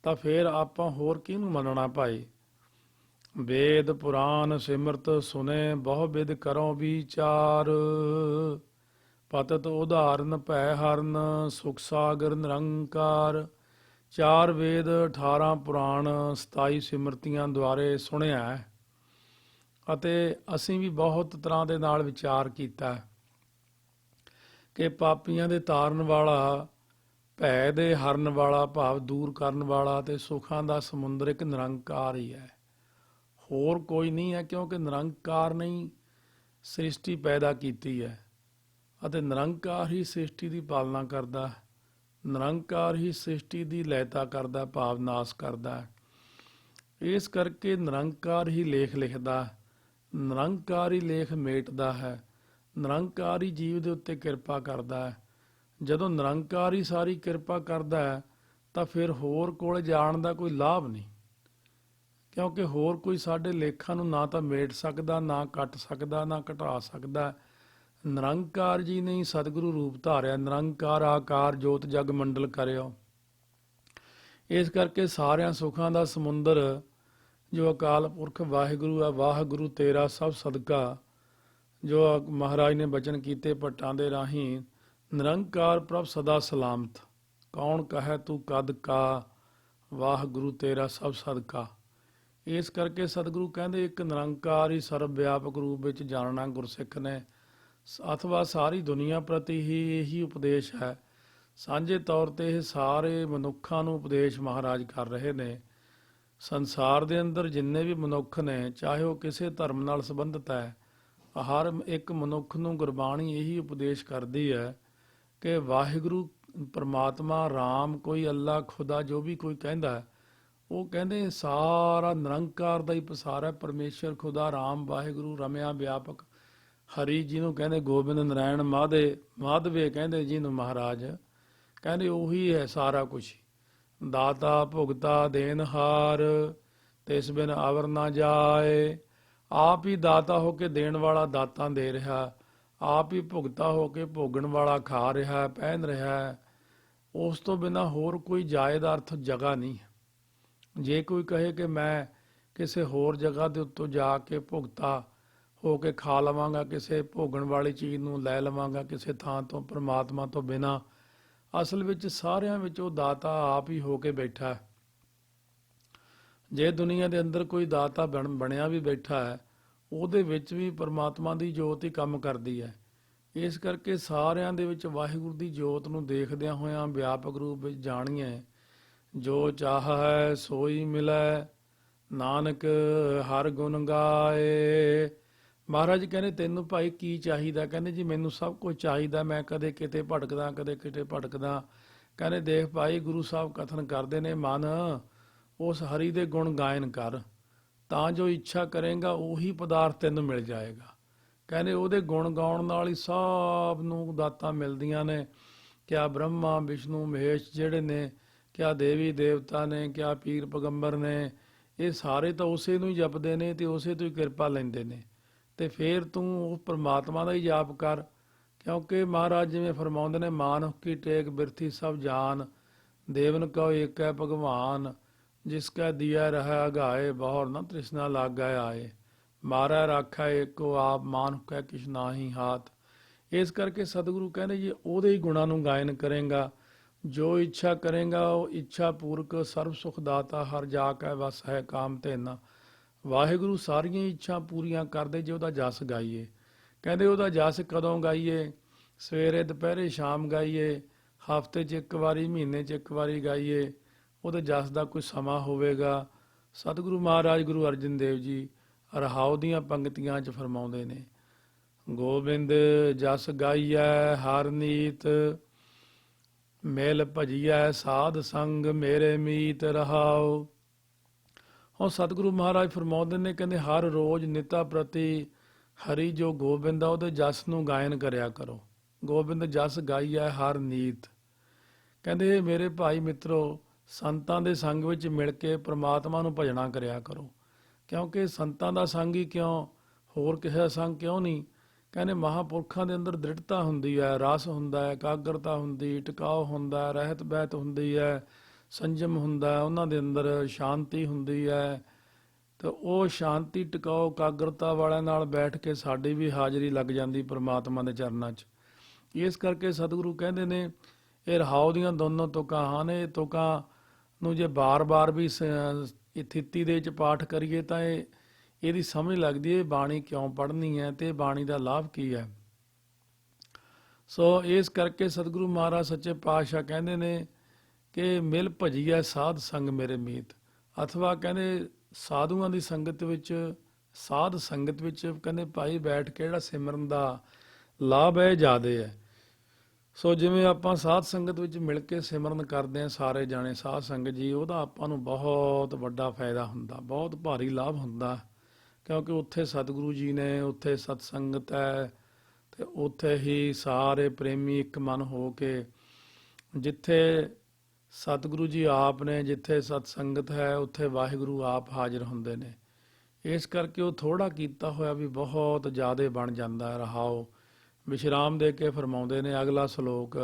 ਤਾਂ ਫਿਰ ਆਪਾਂ ਹੋਰ ਕਿਹਨੂੰ ਮੰਨਣਾ ਭਾਈ। ਵੇਦ ਪੁਰਾਨ ਸਿਮਰਤ ਸੁਨੇ, ਬਹੁ ਬਿਦ ਕਰੋ ਵਿਚਾਰ। ਪਤਤ ਉਦਾਹਰਨ ਭੈ ਹਰਨ, ਸੁਖ ਸਾਗਰ ਨਿਰੰਕਾਰ। 4 ਵੇਦ 18 ਪੁਰਾਣ 27 ਸਿਮਰਤੀਆਂ ਦੁਆਰੇ ਸੁਣਿਆ ਹੈ। ਅਤੇ ਅਸੀਂ ਵੀ ਬਹੁਤ ਤਰ੍ਹਾਂ ਦੇ ਨਾਲ ਵਿਚਾਰ ਕੀਤਾ ਕਿ ਪਾਪੀਆਂ ਦੇ ਤਾਰਨ ਵਾਲਾ, ਭੈ ਦੇ ਹਰਨ ਵਾਲਾ ਭਾਵ ਦੂਰ ਕਰਨ ਵਾਲਾ, ਤੇ ਸੁੱਖਾਂ ਦਾ ਸਮੁੰਦਰ ਇੱਕ ਨਿਰੰਕਾਰ ਹੀ ਹੈ, ਹੋਰ ਕੋਈ ਨਹੀਂ ਹੈ। ਕਿਉਂਕਿ ਨਿਰੰਕਾਰ ਨੇ ਹੀ ਸ੍ਰਿਸ਼ਟੀ ਪੈਦਾ ਕੀਤੀ ਹੈ ਅਤੇ ਨਿਰੰਕਾਰ ਹੀ ਸ੍ਰਿਸ਼ਟੀ ਦੀ ਪਾਲਣਾ ਕਰਦਾ, ਨਿਰੰਕਾਰ ਹੀ ਸ੍ਰਿਸ਼ਟੀ ਦੀ ਲੈਤਾ ਕਰਦਾ ਭਾਵ ਨਾਸ ਕਰਦਾ। ਇਸ ਕਰਕੇ ਨਿਰੰਕਾਰ ਹੀ ਲੇਖ ਲਿਖਦਾ, ਨਿਰੰਕਾਰ ਹੀ ਲੇਖ ਮੇਟਦਾ ਹੈ, ਨਿਰੰਕਾਰ ਹੀ ਜੀਵ ਦੇ ਉੱਤੇ ਕਿਰਪਾ ਕਰਦਾ ਹੈ। ਜਦੋਂ ਨਿਰੰਕਾਰ ਹੀ ਸਾਰੀ ਕਿਰਪਾ ਕਰਦਾ ਹੈ ਤਾਂ ਫਿਰ ਹੋਰ ਕੋਲ ਜਾਣ ਦਾ ਕੋਈ ਲਾਭ ਨਹੀਂ। ਕਿਉਂਕਿ ਹੋਰ ਕੋਈ ਸਾਡੇ ਲੇਖਾਂ ਨੂੰ ਨਾ ਤਾਂ ਮੇਟ ਸਕਦਾ, ਨਾ ਕੱਟ ਸਕਦਾ, ਨਾ ਘਟਾ ਸਕਦਾ। ਨਿਰੰਕਾਰ ਜੀ ਨੇ ਹੀ ਸਤਿਗੁਰੂ ਰੂਪ ਧਾਰਿਆ। ਨਿਰੰਕਾਰ ਆਕਾਰ ਜੋਤ ਜਗ ਮੰਡਲ ਕਰਿਓ। ਇਸ ਕਰਕੇ ਸਾਰਿਆਂ ਸੁੱਖਾਂ ਦਾ ਸਮੁੰਦਰ ਜੋ ਅਕਾਲ ਪੁਰਖ ਵਾਹਿਗੁਰੂ ਹੈ, ਵਾਹਿਗੁਰੂ ਤੇਰਾ ਸਭ ਸਦਕਾ, ਜੋ ਮਹਾਰਾਜ ਨੇ ਬਚਨ ਕੀਤੇ ਭੱਟਾਂ ਦੇ ਰਾਹੀਂ, ਨਿਰੰਕਾਰ ਪ੍ਰਭ ਸਦਾ ਸਲਾਮਤ। ਕੌਣ ਕਹੈ ਤੂੰ ਕਦ ਕਾ, ਵਾਹਿਗੁਰੂ ਤੇਰਾ ਸਭ ਸਦਕਾ। ਇਸ ਕਰਕੇ ਸਤਿਗੁਰੂ ਕਹਿੰਦੇ ਇੱਕ ਨਿਰੰਕਾਰ ਹੀ ਸਰਬ ਵਿਆਪਕ ਰੂਪ ਵਿੱਚ ਜਾਣਨਾ ਗੁਰਸਿੱਖ ਨੇ, ਅਥਵਾ ਸਾਰੀ ਦੁਨੀਆ ਪ੍ਰਤੀ ਹੀ ਇਹੀ ਉਪਦੇਸ਼ ਹੈ। ਸਾਂਝੇ ਤੌਰ ਤੇ ਇਹ ਸਾਰੇ ਮਨੁੱਖਾਂ ਨੂੰ ਉਪਦੇਸ਼ ਮਹਾਰਾਜ ਕਰ ਰਹੇ ਨੇ। ਸੰਸਾਰ ਦੇ ਅੰਦਰ ਜਿੰਨੇ ਵੀ ਮਨੁੱਖ ਨੇ, ਚਾਹੇ ਉਹ ਕਿਸੇ ਧਰਮ ਨਾਲ ਸੰਬੰਧਿਤ ਹੈ, ਹਰ ਇੱਕ ਮਨੁੱਖ ਨੂੰ ਗੁਰਬਾਣੀ ਇਹੀ ਉਪਦੇਸ਼ ਕਰਦੀ ਹੈ ਕਿ ਵਾਹਿਗੁਰੂ ਪਰਮਾਤਮਾ ਰਾਮ, ਕੋਈ ਅੱਲਾ, ਖੁਦਾ, ਜੋ ਵੀ ਕੋਈ ਕਹਿੰਦਾ, ਉਹ ਕਹਿੰਦੇ ਸਾਰਾ ਨਿਰੰਕਾਰ ਦਾ ਹੀ ਪਸਾਰ ਹੈ। ਪਰਮੇਸ਼ਰ, ਖੁਦਾ, ਰਾਮ, ਵਾਹਿਗੁਰੂ, ਰਮਿਆ ਵਿਆਪਕ, ਹਰੀ ਜਿਹਨੂੰ ਕਹਿੰਦੇ, ਗੋਬਿੰਦ, ਨਰਾਇਣ, ਮਾਧਵੇ ਕਹਿੰਦੇ ਜਿਹਨੂੰ ਮਹਾਰਾਜ, ਕਹਿੰਦੇ ਉਹੀ ਹੈ ਸਾਰਾ ਕੁਛ। ਦਾਤਾ ਭੁਗਤਾ ਦੇਨਹਾਰ, ਤਿਸ ਬਿਨ ਅਵਰ ਨਾ ਜਾਏ। ਆਪ ਹੀ ਦਾਤਾ ਹੋ ਕੇ ਦੇਣ ਵਾਲਾ ਦਾਤਾਂ ਦੇ ਰਿਹਾ, ਆਪ ਹੀ ਭੁਗਤਾ ਹੋ ਕੇ ਭੋਗਣ ਵਾਲਾ ਖਾ ਰਿਹਾ, ਪਹਿਨ ਰਿਹਾ। ਉਸ ਤੋਂ ਬਿਨਾਂ ਹੋਰ ਕੋਈ ਜਾਇਦ ਅਰਥ ਜਗ੍ਹਾ ਨਹੀਂ ਹੈ। ਜੇ ਕੋਈ ਕਹੇ ਕਿ ਮੈਂ ਕਿਸੇ ਹੋਰ ਜਗ੍ਹਾ ਦੇ ਉੱਤੋਂ ਜਾ ਕੇ ਭੁਗਤਾ ਹੋ ਕੇ ਖਾ ਲਵਾਂਗਾ, ਕਿਸੇ ਭੋਗਣ ਵਾਲੀ ਚੀਜ਼ ਨੂੰ ਲੈ ਲਵਾਂਗਾ ਕਿਸੇ ਥਾਂ ਤੋਂ ਪਰਮਾਤਮਾ ਤੋਂ ਬਿਨਾਂ, ਅਸਲ ਵਿੱਚ ਸਾਰਿਆਂ ਵਿੱਚ ਉਹ ਦਾਤਾ ਆਪ ਹੀ ਹੋ ਕੇ ਬੈਠਾ ਹੈ। ਜੇ ਦੁਨੀਆ ਦੇ ਅੰਦਰ ਕੋਈ ਦਾਤਾ ਬਣਿਆ ਵੀ ਬੈਠਾ ਹੈ, ਉਹਦੇ ਵਿੱਚ ਵੀ ਪਰਮਾਤਮਾ ਦੀ ਜੋਤ ਹੀ ਕੰਮ ਕਰਦੀ ਹੈ। ਇਸ ਕਰਕੇ ਸਾਰਿਆਂ ਦੇ ਵਿੱਚ ਵਾਹਿਗੁਰੂ ਦੀ ਜੋਤ ਨੂੰ ਦੇਖਦਿਆਂ ਹੋਇਆਂ ਵਿਆਪਕ ਰੂਪ ਵਿੱਚ ਜਾਣੀਏ। ਜੋ ਚਾਹ ਹੈ ਸੋਈ ਮਿਲੈ, ਨਾਨਕ ਹਰ ਗੁਣ ਗਾਏ। ਮਹਾਰਾਜ ਕਹਿੰਦੇ ਤੈਨੂੰ ਭਾਈ ਕੀ ਚਾਹੀਦਾ? ਕਹਿੰਦੇ ਜੀ ਮੈਨੂੰ ਸਭ ਕੁਝ ਚਾਹੀਦਾ, ਮੈਂ ਕਦੇ ਕਿਤੇ ਭਟਕਦਾ ਕਦੇ ਕਿਤੇ ਭਟਕਦਾ। ਕਹਿੰਦੇ ਦੇਖ ਭਾਈ, ਗੁਰੂ ਸਾਹਿਬ ਕਥਨ ਕਰਦੇ ਨੇ, ਮਨ ਉਸ ਹਰੀ ਦੇ ਗੁਣ ਗਾਇਨ ਕਰ, ਤਾਂ ਜੋ ਇੱਛਾ ਕਰੇਗਾ ਉਹੀ ਪਦਾਰਥ ਤੈਨੂੰ ਮਿਲ ਜਾਏਗਾ। ਕਹਿੰਦੇ ਉਹਦੇ ਗੁਣ ਗਾਉਣ ਨਾਲ ਹੀ ਸਭ ਨੂੰ ਦਾਤਾਂ ਮਿਲਦੀਆਂ ਨੇ। ਕਿਆ ਬ੍ਰਹਮਾ ਵਿਸ਼ਨੂੰ ਮਹੇਸ਼ ਜਿਹੜੇ ਨੇ, ਕਿਆ ਦੇਵੀ ਦੇਵਤਾ ਨੇ, ਕਿਆ ਪੀਰ ਪੈਗੰਬਰ ਨੇ, ਇਹ ਸਾਰੇ ਤਾਂ ਉਸੇ ਨੂੰ ਹੀ ਜਪਦੇ ਨੇ ਤੇ ਉਸੇ ਤੋਂ ਹੀ ਕਿਰਪਾ ਲੈਂਦੇ ਨੇ। ਤੇ ਫਿਰ ਤੂੰ ਉਹ ਪ੍ਰਮਾਤਮਾ ਦਾ ਹੀ ਜਾਪ ਕਰ, ਕਿਉਂਕਿ ਮਹਾਰਾਜ ਜਿਵੇਂ ਫਰਮਾਉਂਦੇ ਨੇ, ਮਾਨੁਖ ਕੀ ਟੇਕ ਬਿਰਥੀ ਸਭ ਜਾਨ, ਦੇਵਨ ਕਉ ਏਕੈ ਭਗਵਾਨ, ਜਿਸ ਕੈ ਦੀਆ ਰਹਿ ਅਗਾਏ, ਬਹੁਰ ਨ ਤ੍ਰਿਸ਼ਨਾ ਲਾਗੈ ਆਏ, ਮਾਰੈ ਰਾਖੈ ਏਕੋ ਆਪ, ਮਾਨੁਖ ਕੈ ਕਿਛ ਨਾਹੀ ਹਾਥ। ਇਸ ਕਰਕੇ ਸਤਿਗੁਰੂ ਕਹਿੰਦੇ ਜੀ ਉਹਦੇ ਹੀ ਗੁਣਾਂ ਨੂੰ ਗਾਇਨ ਕਰੇਗਾ, ਜੋ ਇੱਛਾ ਕਰੇਗਾ ਉਹ ਇੱਛਾ ਪੂਰਕ ਸਰਬ ਸੁਖ ਦਾਤਾ, ਹਰ ਜਾ ਕੈ ਵਸ ਹੈ ਕਾਮ ਧੇਨਾ। ਵਾਹਿਗੁਰੂ ਸਾਰੀਆਂ ਇੱਛਾ ਪੂਰੀਆਂ ਕਰਦੇ ਜੇ ਉਹਦਾ ਜਸ ਗਾਈਏ। ਕਹਿੰਦੇ ਉਹਦਾ ਜਸ ਕਦੋਂ ਗਾਈਏ? ਸਵੇਰੇ ਦੁਪਹਿਰੇ ਸ਼ਾਮ ਗਾਈਏ, ਹਫ਼ਤੇ 'ਚ ਇੱਕ ਵਾਰੀ, ਮਹੀਨੇ 'ਚ ਇੱਕ ਵਾਰੀ ਗਾਈਏ। ਉਹਦੇ ਜਸ ਦਾ ਕੋਈ ਸਮਾਂ ਹੋਵੇਗਾ। ਸਤਿਗੁਰੂ ਮਹਾਰਾਜ ਗੁਰੂ ਅਰਜਨ ਦੇਵ ਜੀ ਰਹਾਉ ਦੀਆਂ ਪੰਕਤੀਆਂ 'ਚ ਫਰਮਾਉਂਦੇ ਨੇ, ਗੋਬਿੰਦ ਜਸ ਗਾਈਐ ਹਰ ਨੀਤ, ਮਿਲ ਭਜੀਐ ਸਾਧ ਸੰਗ ਮੇਰੇ ਮੀਤ ਰਹਾਉ। ਹੁਣ ਸਤਿਗੁਰੂ ਮਹਾਰਾਜ ਫਰਮਾਉਂਦੇ ਨੇ, ਕਹਿੰਦੇ ਹਰ ਰੋਜ਼ ਨਿਤਾ ਪ੍ਰਤੀ ਹਰੀ ਜੋ ਗੋਬਿੰਦ ਆ ਉਹਦੇ ਜਸ ਨੂੰ ਗਾਇਨ ਕਰਿਆ ਕਰੋ। ਗੋਬਿੰਦ ਜਸ ਗਾਈਐ ਹਰ ਨੀਤ। ਕਹਿੰਦੇ ਮੇਰੇ ਭਾਈ ਮਿੱਤਰੋ, ਸੰਤਾਂ ਦੇ ਸੰਗ ਵਿੱਚ ਮਿਲ ਕੇ ਪ੍ਰਮਾਤਮਾ ਨੂੰ ਭਜਣਾ ਕਰਿਆ ਕਰੋ, ਕਿਉਂਕਿ ਸੰਤਾਂ ਦਾ ਸੰਗ ਹੀ ਕਿਉਂ, ਹੋਰ ਕਿਸੇ ਦਾ ਸੰਗ ਕਿਉਂ ਨਹੀਂ। ਕਹਿੰਦੇ ਮਹਾਂਪੁਰਖਾਂ ਦੇ ਅੰਦਰ ਦ੍ਰਿੜਤਾ ਹੁੰਦੀ ਹੈ, ਰਸ ਹੁੰਦਾ ਹੈ, ਇਕਾਗਰਤਾ ਹੁੰਦੀ, ਟਿਕਾਓ ਹੁੰਦਾ, ਰਹਿਤ ਬਹਿਤ ਹੁੰਦੀ ਹੈ, ਸੰਜਮ ਹੁੰਦਾ, ਉਹਨਾਂ ਦੇ ਅੰਦਰ ਸ਼ਾਂਤੀ ਹੁੰਦੀ ਹੈ। ਤੇ ਉਹ ਸ਼ਾਂਤੀ ਟਿਕਾਓ ਇਕਾਗਰਤਾ ਵਾਲਿਆਂ ਨਾਲ ਬੈਠ ਕੇ ਸਾਡੀ ਵੀ ਹਾਜ਼ਰੀ ਲੱਗ ਜਾਂਦੀ ਪ੍ਰਮਾਤਮਾ ਦੇ ਚਰਨਾਂ 'ਚ। ਇਸ ਕਰਕੇ ਸਤਿਗੁਰੂ ਕਹਿੰਦੇ ਨੇ ਇਹ ਰਹਾਉ ਦੀਆਂ ਦੋਨੋਂ ਤੁਕਾਂ ਹਨ। ਇਹ ਤੁਕਾਂ ਨੂੰ ਜੇ ਬਾਰ-ਬਾਰ ਵੀ ਥਿੱਤੀ ਦੇ ਵਿੱਚ ਪਾਠ ਕਰੀਏ ਤਾਂ ਇਹਦੀ ਸਮਝ ਲੱਗਦੀ ਹੈ ਬਾਣੀ ਕਿਉਂ ਪੜ੍ਹਨੀ ਹੈ ਤੇ ਬਾਣੀ ਦਾ ਲਾਭ ਕੀ ਹੈ। ਸੋ ਇਸ ਕਰਕੇ ਸਤਿਗੁਰੂ ਮਹਾਰਾਜ ਸੱਚੇ ਪਾਤਸ਼ਾਹ ਕਹਿੰਦੇ ਨੇ ਕਿ ਮਿਲ ਭਜੀਐ ਸਾਧ ਸੰਗ ਮੇਰੇ ਮੀਤ, ਅਥਵਾ ਕਹਿੰਦੇ ਸਾਧੂਆਂ ਦੀ ਸੰਗਤ ਵਿੱਚ, ਸਾਧ ਸੰਗਤ ਵਿੱਚ ਕਹਿੰਦੇ ਭਾਈ ਬੈਠ ਕੇ ਜਿਹੜਾ ਸਿਮਰਨ ਦਾ ਲਾਭ ਹੈ ਜ਼ਿਆਦੇ ਹੈ। ਸੋ ਜਿਵੇਂ ਆਪਾਂ ਸਾਧ ਸੰਗਤ ਵਿੱਚ ਮਿਲ ਕੇ ਸਿਮਰਨ ਕਰਦੇ ਹਾਂ ਸਾਰੇ ਜਾਣੇ ਸਾਧ ਸੰਗਤ ਜੀ, ਉਹਦਾ ਆਪਾਂ ਨੂੰ ਬਹੁਤ ਵੱਡਾ ਫਾਇਦਾ ਹੁੰਦਾ, ਬਹੁਤ ਭਾਰੀ ਲਾਭ ਹੁੰਦਾ, ਕਿਉਂਕਿ ਉੱਥੇ ਸਤਿਗੁਰੂ ਜੀ ਨੇ, ਉੱਥੇ ਸਤ ਸੰਗਤ ਹੈ ਤੇ ਉੱਥੇ ਹੀ ਸਾਰੇ ਪ੍ਰੇਮੀ ਇੱਕ ਮਨ ਹੋ ਕੇ, ਜਿੱਥੇ ਸਤਿਗੁਰੂ ਜੀ ਆਪ ਨੇ, ਜਿੱਥੇ ਸਤ ਸੰਗਤ ਹੈ ਉੱਥੇ ਵਾਹਿਗੁਰੂ ਆਪ ਹਾਜ਼ਰ ਹੁੰਦੇ ਨੇ। ਇਸ ਕਰਕੇ ਉਹ ਥੋੜ੍ਹਾ ਕੀਤਾ ਹੋਇਆ ਵੀ ਬਹੁਤ ਜ਼ਿਆਦਾ ਬਣ ਜਾਂਦਾ ਹੈ। ਰਹਾਓ ਵਿਸ਼ਰਾਮ ਦੇ ਕੇ ਫਰਮਾਉਂਦੇ ਨੇ ਅਗਲਾ ਸ਼ਲੋਕ,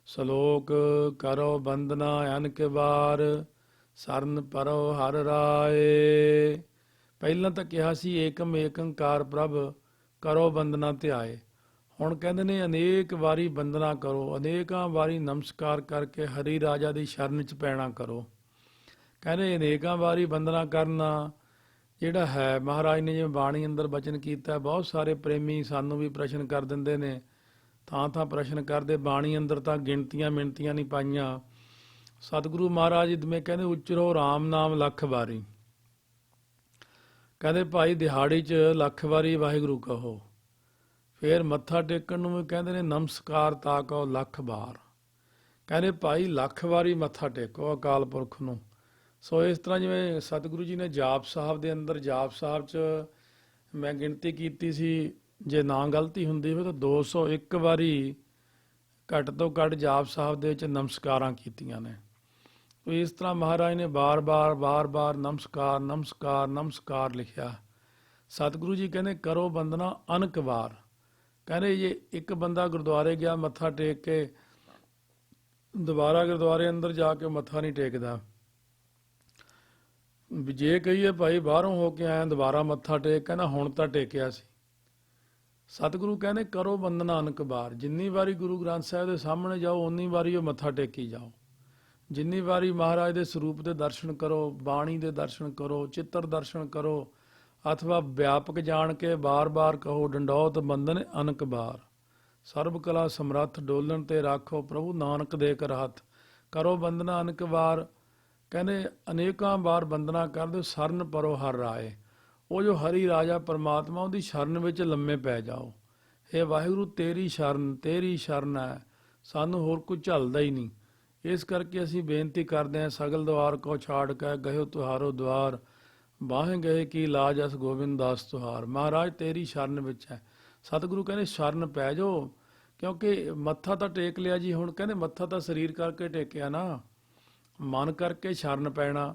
ਸ਼ਲੋਕ ਕਰੋ ਬੰਦਨਾ ਅਨਕ ਵਾਰ, ਸਰਨ ਪਰੋ ਹਰ ਰਾਏ। ਪਹਿਲਾਂ ਤਾਂ ਕਿਹਾ ਸੀ ਏਕਮ ਏਕੰਕਾਰ ਪ੍ਰਭ, ਕਰੋ ਬੰਦਨਾ ਧਿਆਏ। ਹੁਣ ਕਹਿੰਦੇ ਨੇ ਅਨੇਕ ਵਾਰੀ ਬੰਦਨਾ ਕਰੋ, ਅਨੇਕਾਂ ਵਾਰੀ ਨਮਸਕਾਰ ਕਰਕੇ ਹਰੀ ਰਾਜਾ ਦੀ ਸ਼ਰਨ 'ਚ ਪੈਣਾ ਕਰੋ। ਕਹਿੰਦੇ ਅਨੇਕਾਂ ਵਾਰੀ ਬੰਦਨਾ ਕਰਨਾ ਜਿਹੜਾ ਹੈ, ਮਹਾਰਾਜ ਨੇ ਜਿਵੇਂ ਬਾਣੀ ਅੰਦਰ ਬਚਨ ਕੀਤਾ, ਬਹੁਤ ਸਾਰੇ ਪ੍ਰੇਮੀ ਸਾਨੂੰ ਵੀ ਪ੍ਰਸ਼ਨ ਕਰ ਦਿੰਦੇ ਨੇ, ਥਾਂ ਥਾਂ ਪ੍ਰਸ਼ਨ ਕਰਦੇ, ਬਾਣੀ ਅੰਦਰ ਤਾਂ ਗਿਣਤੀਆਂ ਮਿਣਤੀਆਂ ਨਹੀਂ ਪਾਈਆਂ। ਸਤਿਗੁਰੂ ਮਹਾਰਾਜ ਜਿਵੇਂ ਕਹਿੰਦੇ ਉਚਰੋ ਰਾਮ ਨਾਮ ਲੱਖ ਵਾਰੀ। ਕਹਿੰਦੇ ਭਾਈ ਦਿਹਾੜੀ 'ਚ ਲੱਖ ਵਾਰੀ ਵਾਹਿਗੁਰੂ ਕਹੋ। ਫਿਰ ਮੱਥਾ ਟੇਕਣ ਨੂੰ ਵੀ ਕਹਿੰਦੇ ਨੇ ਨਮਸਕਾਰ ਤਾ ਕਹੋ ਲੱਖ ਵਾਰ। ਕਹਿੰਦੇ ਭਾਈ ਲੱਖ ਵਾਰੀ ਮੱਥਾ ਟੇਕੋ ਅਕਾਲ ਪੁਰਖ ਨੂੰ। ਸੋ ਇਸ ਤਰ੍ਹਾਂ ਜਿਵੇਂ ਸਤਿਗੁਰੂ ਜੀ ਨੇ ਜਾਪ ਸਾਹਿਬ ਦੇ ਅੰਦਰ, ਜਾਪ ਸਾਹਿਬ 'ਚ ਮੈਂ ਗਿਣਤੀ ਕੀਤੀ ਸੀ, ਜੇ ਨਾ ਗਲਤੀ ਹੁੰਦੀ ਹੋਵੇ ਤਾਂ 201 ਵਾਰੀ ਘੱਟ ਤੋਂ ਘੱਟ ਜਾਪ ਸਾਹਿਬ ਦੇ ਵਿੱਚ ਨਮਸਕਾਰਾਂ ਕੀਤੀਆਂ ਨੇ। ਇਸ ਤਰ੍ਹਾਂ ਮਹਾਰਾਜ ਨੇ ਬਾਰ-ਬਾਰ ਨਮਸਕਾਰ ਨਮਸਕਾਰ ਨਮਸਕਾਰ ਲਿਖਿਆ। ਸਤਿਗੁਰੂ ਜੀ ਕਹਿੰਦੇ ਕਰੋ ਬੰਦਨਾ ਅਨਕ ਵਾਰ। ਕਹਿੰਦੇ ਜੇ ਇੱਕ ਬੰਦਾ ਗੁਰਦੁਆਰੇ ਗਿਆ ਮੱਥਾ ਟੇਕ ਕੇ, ਦੁਬਾਰਾ ਗੁਰਦੁਆਰੇ ਅੰਦਰ ਜਾ ਕੇ ਮੱਥਾ ਨਹੀਂ ਟੇਕਦਾ। ਜੇ ਕਹੀਏ ਭਾਈ ਬਾਹਰੋਂ ਹੋ ਕੇ ਆਇਆ ਦੁਬਾਰਾ ਮੱਥਾ ਟੇਕ, ਕਹਿੰਦਾ ਹੁਣ ਤਾਂ ਟੇਕਿਆ ਸੀ। ਸਤਿਗੁਰੂ ਕਹਿੰਦੇ ਕਰੋ ਬੰਦਨਾ ਅਨਕ ਵਾਰ। ਜਿੰਨੀ ਵਾਰੀ ਗੁਰੂ ਗ੍ਰੰਥ ਸਾਹਿਬ ਦੇ ਸਾਹਮਣੇ ਜਾਓ ਉਨੀ ਵਾਰੀ ਉਹ ਮੱਥਾ ਟੇਕੀ ਜਾਓ। ਜਿੰਨੀ ਵਾਰੀ ਮਹਾਰਾਜ ਦੇ ਸਰੂਪ ਦੇ ਦਰਸ਼ਨ ਕਰੋ, ਬਾਣੀ ਦੇ ਦਰਸ਼ਨ ਕਰੋ, ਚਿੱਤਰ ਦਰਸ਼ਨ ਕਰੋ, ਅਥਵਾ ਵਿਆਪਕ ਜਾਣ ਕੇ ਬਾਰ-ਬਾਰ ਕਹੋ ਡੰਡੌਤ ਬੰਦਨ ਅਨਕ ਵਾਰ। ਸਰਬ ਕਲਾ ਸਮਰੱਥ ਡੋਲਣ ਤੇ ਰਾਖੋ ਪ੍ਰਭੂ ਨਾਨਕ ਦੇ ਕਰ ਹੱਥ। ਕਰੋ ਬੰਦਨਾ ਅਨੇਕ ਵਾਰ, ਕਹਿੰਦੇ ਅਨੇਕਾਂ ਵਾਰ ਬੰਦਨਾ ਕਰਦੇ ਸਰਨ ਪਰੋ ਹਰ ਰਾਏ। ਉਹ ਜੋ ਹਰੀ ਰਾਜਾ ਪਰਮਾਤਮਾ ਉਹਦੀ ਸ਼ਰਨ ਵਿੱਚ ਲੰਮੇ ਪੈ ਜਾਓ। ਇਹ ਵਾਹਿਗੁਰੂ ਤੇਰੀ ਸ਼ਰਨ ਹੈ, ਸਾਨੂੰ ਹੋਰ ਕੋਈ ਝੱਲਦਾ ਹੀ ਨਹੀਂ। ਇਸ ਕਰਕੇ ਅਸੀਂ ਬੇਨਤੀ ਕਰਦੇ ਹਾਂ, ਸਗਲ ਦੁਆਰ ਕੋ ਛਾੜ ਕੇ ਗਇਓ ਤੁਹਾਰੋ ਦੁਆਰ, ਬਾਹੇ ਗਏ ਕੀ ਲਾਜ ਅਸ ਗੋਬਿੰਦ ਦਾਸ ਤੁਹਾਰ। ਮਹਾਰਾਜ ਤੇਰੀ ਸ਼ਰਨ ਵਿੱਚ ਹੈ। ਸਤਿਗੁਰੂ ਕਹਿੰਦੇ ਸ਼ਰਨ ਪੈ ਜਾਓ, ਕਿਉਂਕਿ ਮੱਥਾ ਤਾਂ ਟੇਕ ਲਿਆ ਜੀ। ਹੁਣ ਕਹਿੰਦੇ ਮੱਥਾ ਤਾਂ ਸਰੀਰ ਕਰਕੇ ਟੇਕਿਆ ਨਾ, ਮਨ ਕਰਕੇ ਸ਼ਰਨ ਪੈਣਾ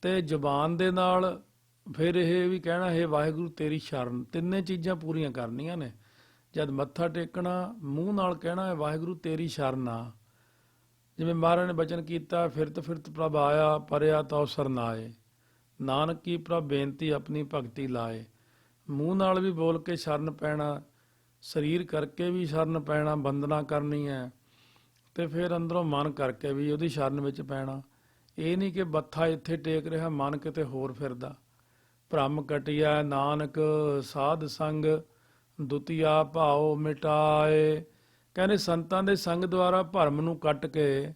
ਤੇ ਜ਼ੁਬਾਨ ਦੇ ਨਾਲ ਫਿਰ ਇਹ ਵੀ ਕਹਿਣਾ ਹੈ ਵਾਹਿਗੁਰੂ ਤੇਰੀ ਸ਼ਰਨ। ਤਿੰਨੇ ਚੀਜ਼ਾਂ ਪੂਰੀਆਂ ਕਰਨੀਆਂ ਨੇ। ਜਦ ਮੱਥਾ ਟੇਕਣਾ, ਮੂੰਹ ਨਾਲ ਕਹਿਣਾ ਹੈ ਵਾਹਿਗੁਰੂ ਤੇਰੀ ਸ਼ਰਨ ਆ। ਜਿਵੇਂ ਮਹਾਰਾਜ ਨੇ ਬਚਨ ਕੀਤਾ, ਫਿਰਤ ਫਿਰਤ ਪ੍ਰਭ ਆਇਆ ਪਰਿਆ ਤਉ ਸਰਨਾਏ, ਨਾਨਕ ਕੀ ਪ੍ਰਭ ਬੇਨਤੀ ਆਪਣੀ ਭਗਤੀ ਲਾਏ। ਮੂੰਹ ਨਾਲ ਵੀ ਬੋਲ ਕੇ ਸ਼ਰਨ ਪੈਣਾ, ਸਰੀਰ ਕਰਕੇ ਵੀ ਸ਼ਰਨ ਪੈਣਾ, ਬੰਦਨਾ ਕਰਨੀ ਹੈ, ਤੇ ਫਿਰ ਅੰਦਰੋਂ ਮਨ ਕਰਕੇ ਵੀ ਉਹਦੀ ਸ਼ਰਨ ਵਿੱਚ ਪੈਣਾ। ਇਹ ਨਹੀਂ ਕਿ ਮੱਥਾ ਇੱਥੇ ਟੇਕ ਰਿਹਾ, ਮਨ ਕਿਤੇ ਹੋਰ ਫਿਰਦਾ। ਭ੍ਰਮ ਕਟਿਆ ਨਾਨਕ ਸਾਧ ਸੰਗ, ਦੁਤੀਆ ਭਾਉ ਮਿਟਾਏ। ਕਹਿੰਦੇ ਸੰਤਾਂ ਦੇ ਸੰਗ ਦੁਆਰਾ ਭਰਮ ਨੂੰ ਕੱਟ ਕੇ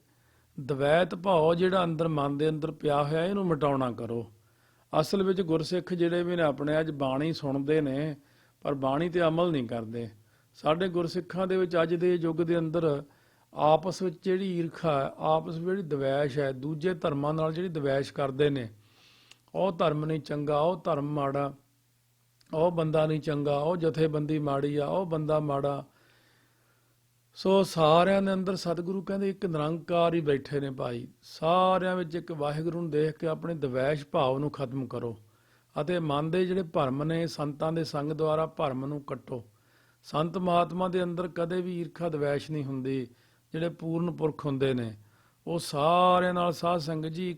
ਦਵੈਤ ਭਾਉ ਜਿਹੜਾ ਅੰਦਰ ਮਨ ਦੇ ਅੰਦਰ ਪਿਆ ਹੋਇਆ ਇਹਨੂੰ ਮਿਟਾਉਣਾ ਕਰੋ। ਅਸਲ ਵਿੱਚ ਗੁਰਸਿੱਖ ਜਿਹੜੇ ਵੀ ਨੇ ਆਪਣੇ ਅੱਜ ਬਾਣੀ ਸੁਣਦੇ ਨੇ ਪਰ ਬਾਣੀ ਤੇ ਅਮਲ ਨਹੀਂ ਕਰਦੇ। ਸਾਡੇ ਗੁਰਸਿੱਖਾਂ ਦੇ ਵਿੱਚ ਅੱਜ ਦੇ ਯੁੱਗ ਦੇ ਅੰਦਰ ਆਪਸ ਵਿੱਚ ਜਿਹੜੀ ਈਰਖਾ ਹੈ, ਆਪਸ ਵਿੱਚ ਜਿਹੜੀ ਦਵੈਸ਼ ਹੈ, ਦੂਜੇ ਧਰਮਾਂ ਨਾਲ ਜਿਹੜੀ ਦਵੈਸ਼ ਕਰਦੇ ਨੇ, ਉਹ ਧਰਮ ਨਹੀਂ ਚੰਗਾ, ਉਹ ਧਰਮ ਮਾੜਾ, ਉਹ ਬੰਦਾ ਨਹੀਂ ਚੰਗਾ, ਉਹ ਜਥੇਬੰਦੀ ਮਾੜੀ ਆ, ਉਹ ਬੰਦਾ ਮਾੜਾ। ਸੋ ਸਾਰਿਆਂ ਦੇ ਅੰਦਰ ਸਤਿਗੁਰੂ ਕਹਿੰਦੇ ਇੱਕ ਨਿਰੰਕਾਰ ਹੀ ਬੈਠੇ ਨੇ ਭਾਈ। ਸਾਰਿਆਂ ਵਿੱਚ ਇੱਕ ਵਾਹਿਗੁਰੂ ਨੂੰ ਦੇਖ ਕੇ ਆਪਣੇ ਦਵੈਸ਼ ਭਾਵ ਨੂੰ ਖਤਮ ਕਰੋ ਅਤੇ ਮਨ ਦੇ ਜਿਹੜੇ ਭਰਮ ਨੇ ਸੰਤਾਂ ਦੇ ਸੰਗ ਦੁਆਰਾ ਭਰਮ ਨੂੰ ਕੱਟੋ। ਸੰਤ ਮਹਾਤਮਾ ਦੇ ਅੰਦਰ ਕਦੇ ਵੀ ਈਰਖਾ ਦਵੈਸ਼ ਨਹੀਂ ਹੁੰਦੀ। ਜਿਹੜੇ ਪੂਰਨ ਪੁਰਖ ਹੁੰਦੇ ਨੇ ਉਹ ਸਾਰਿਆਂ ਨਾਲ ਸਾਧ ਸੰਗਤ ਜੀ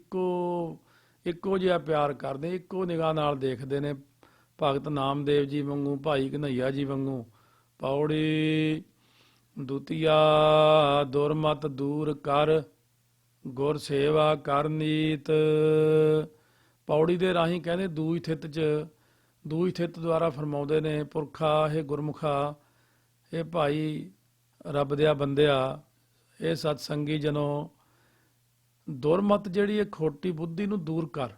ਇੱਕੋ ਜਿਹਾ ਪਿਆਰ ਕਰਦੇ, ਇੱਕੋ ਨਿਗਾਹ ਨਾਲ ਦੇਖਦੇ ਨੇ। ਭਗਤ ਨਾਮਦੇਵ ਜੀ ਵਾਂਗੂ, ਭਾਈ ਕਨ੍ਹਈਆ ਜੀ ਵਾਂਗੂ। ਪੌੜੀ ਦੁਤੀਆ ਦੁਰਮਤ ਦੂਰ ਕਰ, ਗੁਰ ਸੇਵਾ ਕਰ ਨੀਤ। ਪੌੜੀ ਦੇ ਰਾਹੀਂ ਕਹਿੰਦੇ ਦੂਜ ਥਿੱਤ ਦੁਆਰਾ ਫਰਮਾਉਂਦੇ ਨੇ ਪੁਰਖਾ, ਇਹ ਗੁਰਮੁਖਾ, ਇਹ ਭਾਈ ਰੱਬ ਦਿਆ ਬੰਦਿਆ, ਇਹ ਸਤਸੰਗੀ ਜਨੋ, ਦੁਰਮਤ ਜਿਹੜੀ ਇਹ ਖੋਟੀ ਬੁੱਧੀ ਨੂੰ ਦੂਰ ਕਰ।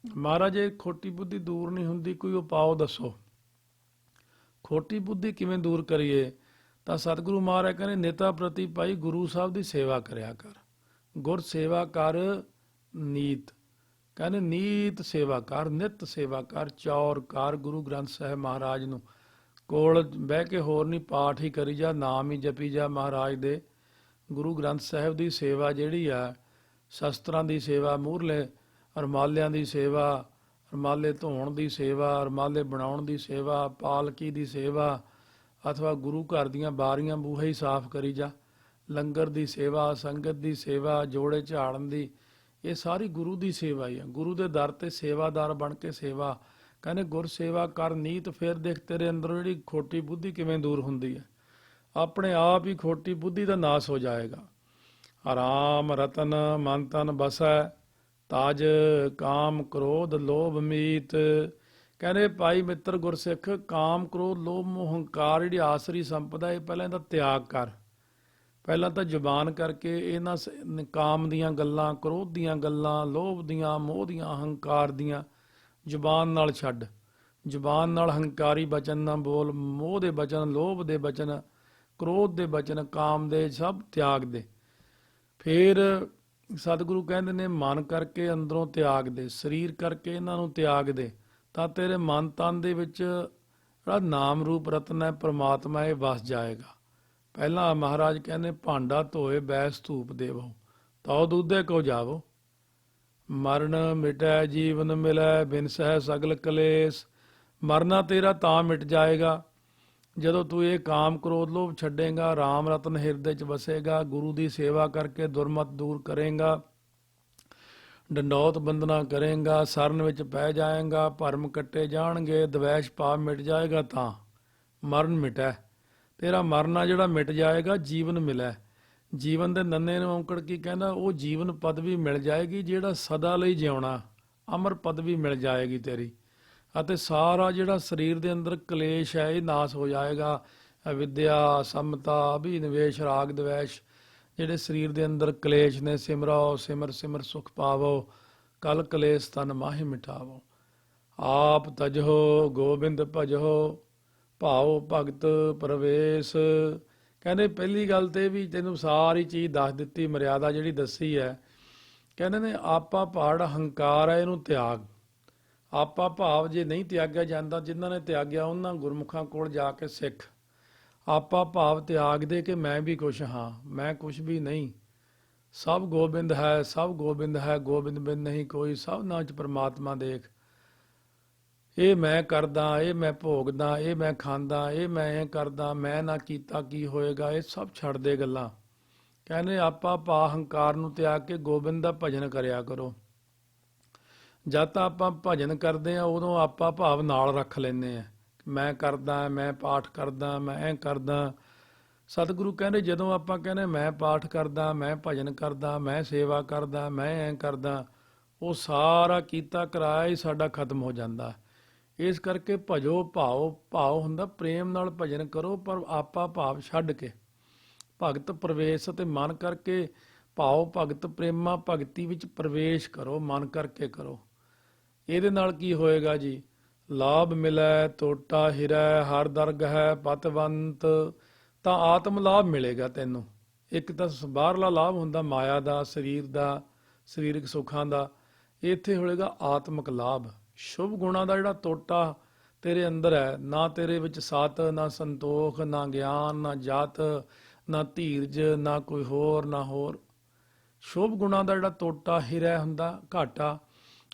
ਮਹਾਰਾਜ ਇਹ ਖੋਟੀ ਬੁੱਧੀ ਦੂਰ ਨਹੀਂ ਹੁੰਦੀ, ਕੋਈ ਉਪਾਅ ਦੱਸੋ। ਖੋਟੀ ਬੁੱਧੀ ਕਿਵੇਂ ਦੂਰ ਕਰੀਏ? ਤਾਂ ਸਤਿਗੁਰੂ ਮਹਾਰਾਜ ਕਹਿੰਦੇ ਨਿਤਾ ਪ੍ਰਤੀ ਭਾਈ ਗੁਰੂ ਸਾਹਿਬ ਦੀ ਸੇਵਾ ਕਰਿਆ ਕਰ। ਗੁਰ ਸੇਵਾ ਕਰ ਨੀਤ, ਕਹਿੰਦੇ ਨੀਤ ਸੇਵਾ ਕਰ, ਨਿਤ ਸੇਵਾ ਕਰ, ਚੌਰ ਕਰ। ਗੁਰੂ ਗ੍ਰੰਥ ਸਾਹਿਬ ਮਹਾਰਾਜ ਨੂੰ ਕੋਲ ਬਹਿ ਕੇ ਹੋਰ ਨਹੀਂ, ਪਾਠ ਹੀ ਕਰੀ ਜਾ, ਨਾਮ ਹੀ ਜਪੀ ਜਾ ਮਹਾਰਾਜ ਦੇ। ਗੁਰੂ ਗ੍ਰੰਥ ਸਾਹਿਬ ਦੀ ਸੇਵਾ ਜਿਹੜੀ ਆ, ਸ਼ਸਤਰਾਂ ਦੀ ਸੇਵਾ, ਮੂਹਰਲੇ ਰੁਮਾਲਿਆਂ ਦੀ ਸੇਵਾ, ਰੁਮਾਲੇ ਧੋਣ ਦੀ ਸੇਵਾ, ਰੁਮਾਲੇ ਬਣਾਉਣ ਦੀ ਸੇਵਾ, ਪਾਲਕੀ ਦੀ ਸੇਵਾ, ਅਥਵਾ ਗੁਰੂ ਘਰ ਦੀਆਂ ਬਾਰੀਆਂ ਬੂਹੇ ਹੀ ਸਾਫ਼ ਕਰੀ ਜਾ, ਲੰਗਰ ਦੀ ਸੇਵਾ, ਸੰਗਤ ਦੀ ਸੇਵਾ, ਜੋੜੇ ਝਾੜਨ ਦੀ, ਇਹ ਸਾਰੀ ਗੁਰੂ ਦੀ ਸੇਵਾ ਹੀ ਆ। ਗੁਰੂ ਦੇ ਦਰ ਤੇ ਸੇਵਾਦਾਰ ਬਣ ਕੇ ਸੇਵਾ। ਕਹਿੰਦੇ ਗੁਰ ਸੇਵਾ ਕਰ ਨੀਤ। ਫਿਰ ਦੇਖ ਤੇਰੇ ਅੰਦਰੋਂ ਜਿਹੜੀ ਖੋਟੀ ਬੁੱਧੀ ਕਿਵੇਂ ਦੂਰ ਹੁੰਦੀ ਹੈ। ਆਪਣੇ ਆਪ ਹੀ ਖੋਟੀ ਬੁੱਧੀ ਦਾ ਨਾਸ ਹੋ ਜਾਏਗਾ। ਆਰਾਮ ਰਤਨ ਮਨ ਤਨ ਬਸੈ, ਤਾਜ ਕਾਮ ਕ੍ਰੋਧ ਲੋਭ ਮੀਤ। ਕਹਿੰਦੇ ਭਾਈ ਮਿੱਤਰ ਗੁਰਸਿੱਖ, ਕਾਮ ਕ੍ਰੋਧ ਲੋਭ ਮੋਹ ਹੰਕਾਰ ਜਿਹੜੀ ਆਸਰੀ ਸੰਪਦਾ, ਇਹ ਪਹਿਲਾਂ ਇਹਦਾ ਤਿਆਗ ਕਰ। ਪਹਿਲਾਂ ਤਾਂ ਜ਼ੁਬਾਨ ਕਰਕੇ ਇਹਨਾਂ ਕਾਮ ਦੀਆਂ ਗੱਲਾਂ, ਕ੍ਰੋਧ ਦੀਆਂ ਗੱਲਾਂ, ਲੋਭ ਦੀਆਂ, ਮੋਹ ਦੀਆਂ, ਹੰਕਾਰ ਦੀਆਂ ਜ਼ੁਬਾਨ ਨਾਲ ਛੱਡ। ਜ਼ੁਬਾਨ ਨਾਲ ਹੰਕਾਰੀ ਬਚਨ ਨਾ ਬੋਲ, ਮੋਹ ਦੇ ਬਚਨ, ਲੋਭ ਦੇ ਬਚਨ, ਕ੍ਰੋਧ ਦੇ ਬਚਨ, ਕਾਮ ਦੇ ਸਭ ਤਿਆਗ ਦੇ। ਫਿਰ ਸਤਿਗੁਰੂ ਕਹਿੰਦੇ ਨੇ ਮਨ ਕਰਕੇ ਅੰਦਰੋਂ ਤਿਆਗ ਦੇ, ਸਰੀਰ ਕਰਕੇ ਇਹਨਾਂ ਨੂੰ ਤਿਆਗ ਦੇ, ਤਾਂ ਤੇਰੇ ਮਨ ਤਨ ਦੇ ਵਿੱਚ ਜਿਹੜਾ ਨਾਮ ਰੂਪ ਰਤਨ ਹੈ ਪ੍ਰਮਾਤਮਾ, ਇਹ ਵਸ ਜਾਏਗਾ। ਪਹਿਲਾਂ ਮਹਾਰਾਜ ਕਹਿੰਦੇ ਭਾਂਡਾ ਧੋਏ ਬੈਸ ਧੂਪ ਦੇਵੋ, ਤਉ ਦੂਧੇ ਕੋ ਜਾਵੋ। ਮਰਨ ਮਿਟੈ ਜੀਵਨ ਮਿਲੈ, ਬਿਨ ਸਹਿ ਸਗਲ ਕਲੇਸ਼। ਮਰਨਾ ਤੇਰਾ ਤਾਂ ਮਿਟ ਜਾਏਗਾ ਜਦੋਂ ਤੂੰ ਇਹ ਕਾਮ ਕ੍ਰੋਧ ਲੋਭ ਛੱਡੇਗਾ, ਰਾਮ ਰਤਨ ਹਿਰਦੇ 'ਚ ਵਸੇਗਾ, ਗੁਰੂ ਦੀ ਸੇਵਾ ਕਰਕੇ ਦੁਰਮਤ ਦੂਰ ਕਰੇਗਾ, ਡੰਡੌਤ ਬੰਦਨਾ ਕਰੇਗਾ, ਸਰਨ ਵਿੱਚ ਪੈ ਜਾਏਗਾ, ਭਰਮ ਕੱਟੇ ਜਾਣਗੇ, ਦਵੈਸ਼ ਪਾਪ ਮਿਟ ਜਾਏਗਾ, ਤਾਂ ਮਰਨ ਮਿਟੈ। ਤੇਰਾ ਮਰਨਾ ਜਿਹੜਾ ਮਿਟ ਜਾਏਗਾ, ਜੀਵਨ ਮਿਲੈ। ਜੀਵਨ ਦੇ ਨੰਨੇ ਨੂੰ ਔਂਕੜ ਕੀ ਕਹਿੰਦਾ? ਉਹ ਜੀਵਨ ਪਦਵੀ ਮਿਲ ਜਾਏਗੀ ਜਿਹੜਾ ਸਦਾ ਲਈ ਜਿਉਣਾ, ਅਮਰ ਪਦਵੀ ਮਿਲ ਜਾਏਗੀ ਤੇਰੀ। ਅਤੇ ਸਾਰਾ ਜਿਹੜਾ ਸਰੀਰ ਦੇ ਅੰਦਰ ਕਲੇਸ਼ ਹੈ ਇਹ ਨਾਸ ਹੋ ਜਾਏਗਾ। ਅਵਿਦਿਆ, ਸਮਤਾ, ਅਭਿਨਿਵੇਸ਼, ਰਾਗ ਦਵੈਸ਼, ਜਿਹੜੇ ਸਰੀਰ ਦੇ ਅੰਦਰ ਕਲੇਸ਼ ਨੇ, ਸਿਮਰੋ ਸਿਮਰ ਸਿਮਰ ਸੁਖ ਪਾਵੋ, ਕਲ ਕਲੇਸ਼ ਤਨ ਮਾਹਿ ਮਿਟਾਵੋ। ਆਪ ਤਜੋ ਗੋਬਿੰਦ ਭਜੋ, ਭਾਉ ਭਗਤ ਪ੍ਰਵੇਸ਼। ਕਹਿੰਦੇ ਪਹਿਲੀ ਗੱਲ ਤੇ ਵੀ ਤੈਨੂੰ ਸਾਰੀ ਚੀਜ਼ ਦੱਸ ਦਿੱਤੀ, ਮਰਿਆਦਾ ਜਿਹੜੀ ਦੱਸੀ ਹੈ। ਕਹਿੰਦੇ ਨੇ ਆਪਾ ਪਹਾੜ ਹੰਕਾਰ ਹੈ, ਇਹਨੂੰ ਤਿਆਗ। ਆਪਾ ਭਾਵ ਜੇ ਨਹੀਂ ਤਿਆਗਿਆ ਜਾਂਦਾ, ਜਿਨ੍ਹਾਂ ਨੇ ਤਿਆਗਿਆ ਉਹਨਾਂ ਗੁਰਮੁਖਾਂ ਕੋਲ ਜਾ ਕੇ ਸਿੱਖ। ਆਪਾ ਭਾਵ ਤਿਆਗ ਦੇ ਕਿ ਮੈਂ ਵੀ ਕੁਛ ਹਾਂ, ਮੈਂ ਕੁਛ ਵੀ ਨਹੀਂ, ਸਭ ਗੋਬਿੰਦ ਹੈ, ਸਭ ਗੋਬਿੰਦ ਹੈ, ਗੋਬਿੰਦ ਬਿਨ ਨਹੀਂ ਕੋਈ, ਸਭਨਾਂ 'ਚ ਪ੍ਰਮਾਤਮਾ ਦੇਖ। ਇਹ ਮੈਂ ਕਰਦਾ, ਇਹ ਮੈਂ ਭੋਗਦਾ, ਇਹ ਮੈਂ ਖਾਂਦਾ, ਇਹ ਮੈਂ ਇਹ ਕਰਦਾ, ਮੈਂ ਨਾ ਕੀਤਾ ਕੀ ਹੋਏਗਾ, ਇਹ ਸਭ ਛੱਡ ਦੇ ਗੱਲਾਂ। ਕਹਿੰਦੇ ਆਪਾ ਭਾ ਹੰਕਾਰ ਨੂੰ ਤਿਆਗ ਕੇ ਗੋਬਿੰਦ ਦਾ ਭਜਨ ਕਰਿਆ ਕਰੋ। ਜਦ ਤਾਂ ਆਪਾਂ ਭਜਨ ਕਰਦੇ ਆ ਉਦੋਂ ਆਪਾ ਭਾਵ ਨਾਲ ਰੱਖ ਲੈਂਦੇ ਆ, ਮੈਂ ਕਰਦਾ, ਮੈਂ ਪਾਠ ਕਰਦਾ, ਮੈਂ ਐਂ ਕਰਦਾ। ਸਤਿਗੁਰੂ ਕਹਿੰਦੇ ਜਦੋਂ ਆਪਾਂ ਕਹਿੰਦੇ ਮੈਂ ਪਾਠ ਕਰਦਾ, ਮੈਂ ਭਜਨ ਕਰਦਾ, ਮੈਂ ਸੇਵਾ ਕਰਦਾ, ਮੈਂ ਐਂ ਕਰਦਾ, ਉਹ ਸਾਰਾ ਕੀਤਾ ਕਰਾਇਆ ਹੀ ਸਾਡਾ ਖਤਮ ਹੋ ਜਾਂਦਾ। ਇਸ ਕਰਕੇ ਭਜੋ ਭਾਉ, ਭਾਉ ਹੁੰਦਾ ਪ੍ਰੇਮ ਨਾਲ ਭਜਨ ਕਰੋ, ਪਰ ਆਪਾ ਭਾਵ ਛੱਡ ਕੇ ਭਗਤ ਪ੍ਰਵੇਸ਼ ਅਤੇ ਮਨ ਕਰਕੇ। ਭਾਉ ਭਗਤ ਪ੍ਰੇਮਾ ਭਗਤੀ ਵਿੱਚ ਪ੍ਰਵੇਸ਼ ਕਰੋ, ਮਨ ਕਰਕੇ ਕਰੋ। ਇਹਦੇ ਨਾਲ ਕੀ ਹੋਏਗਾ ਜੀ? ਲਾਭ ਮਿਲੈ ਤੋਟਾ ਹਿਰੈ, ਹਰ ਦਰਗ ਹੈ ਪਤਵੰਤ। ਤਾਂ ਆਤਮ ਲਾਭ ਮਿਲੇਗਾ ਤੈਨੂੰ। ਇੱਕ ਤਾਂ ਬਾਹਰਲਾ ਲਾਭ ਹੁੰਦਾ ਮਾਇਆ ਦਾ, ਸਰੀਰ ਦਾ, ਸਰੀਰਕ ਸੁੱਖਾਂ ਦਾ। ਇੱਥੇ ਹੋਏਗਾ ਆਤਮਿਕ ਲਾਭ। ਸ਼ੁਭ ਗੁਣਾਂ ਦਾ ਜਿਹੜਾ ਤੋਟਾ ਤੇਰੇ ਅੰਦਰ ਹੈ, ਨਾ ਤੇਰੇ ਵਿੱਚ ਸਤ, ਨਾ ਸੰਤੋਖ, ਨਾ ਗਿਆਨ, ਨਾ ਜਾਤ, ਨਾ ਧੀਰਜ, ਨਾ ਕੋਈ ਹੋਰ ਨਾ ਹੋਰ। ਸ਼ੁਭ ਗੁਣਾਂ ਦਾ ਜਿਹੜਾ ਤੋਟਾ ਹਿਰੈ ਹੁੰਦਾ, ਘਾਟਾ,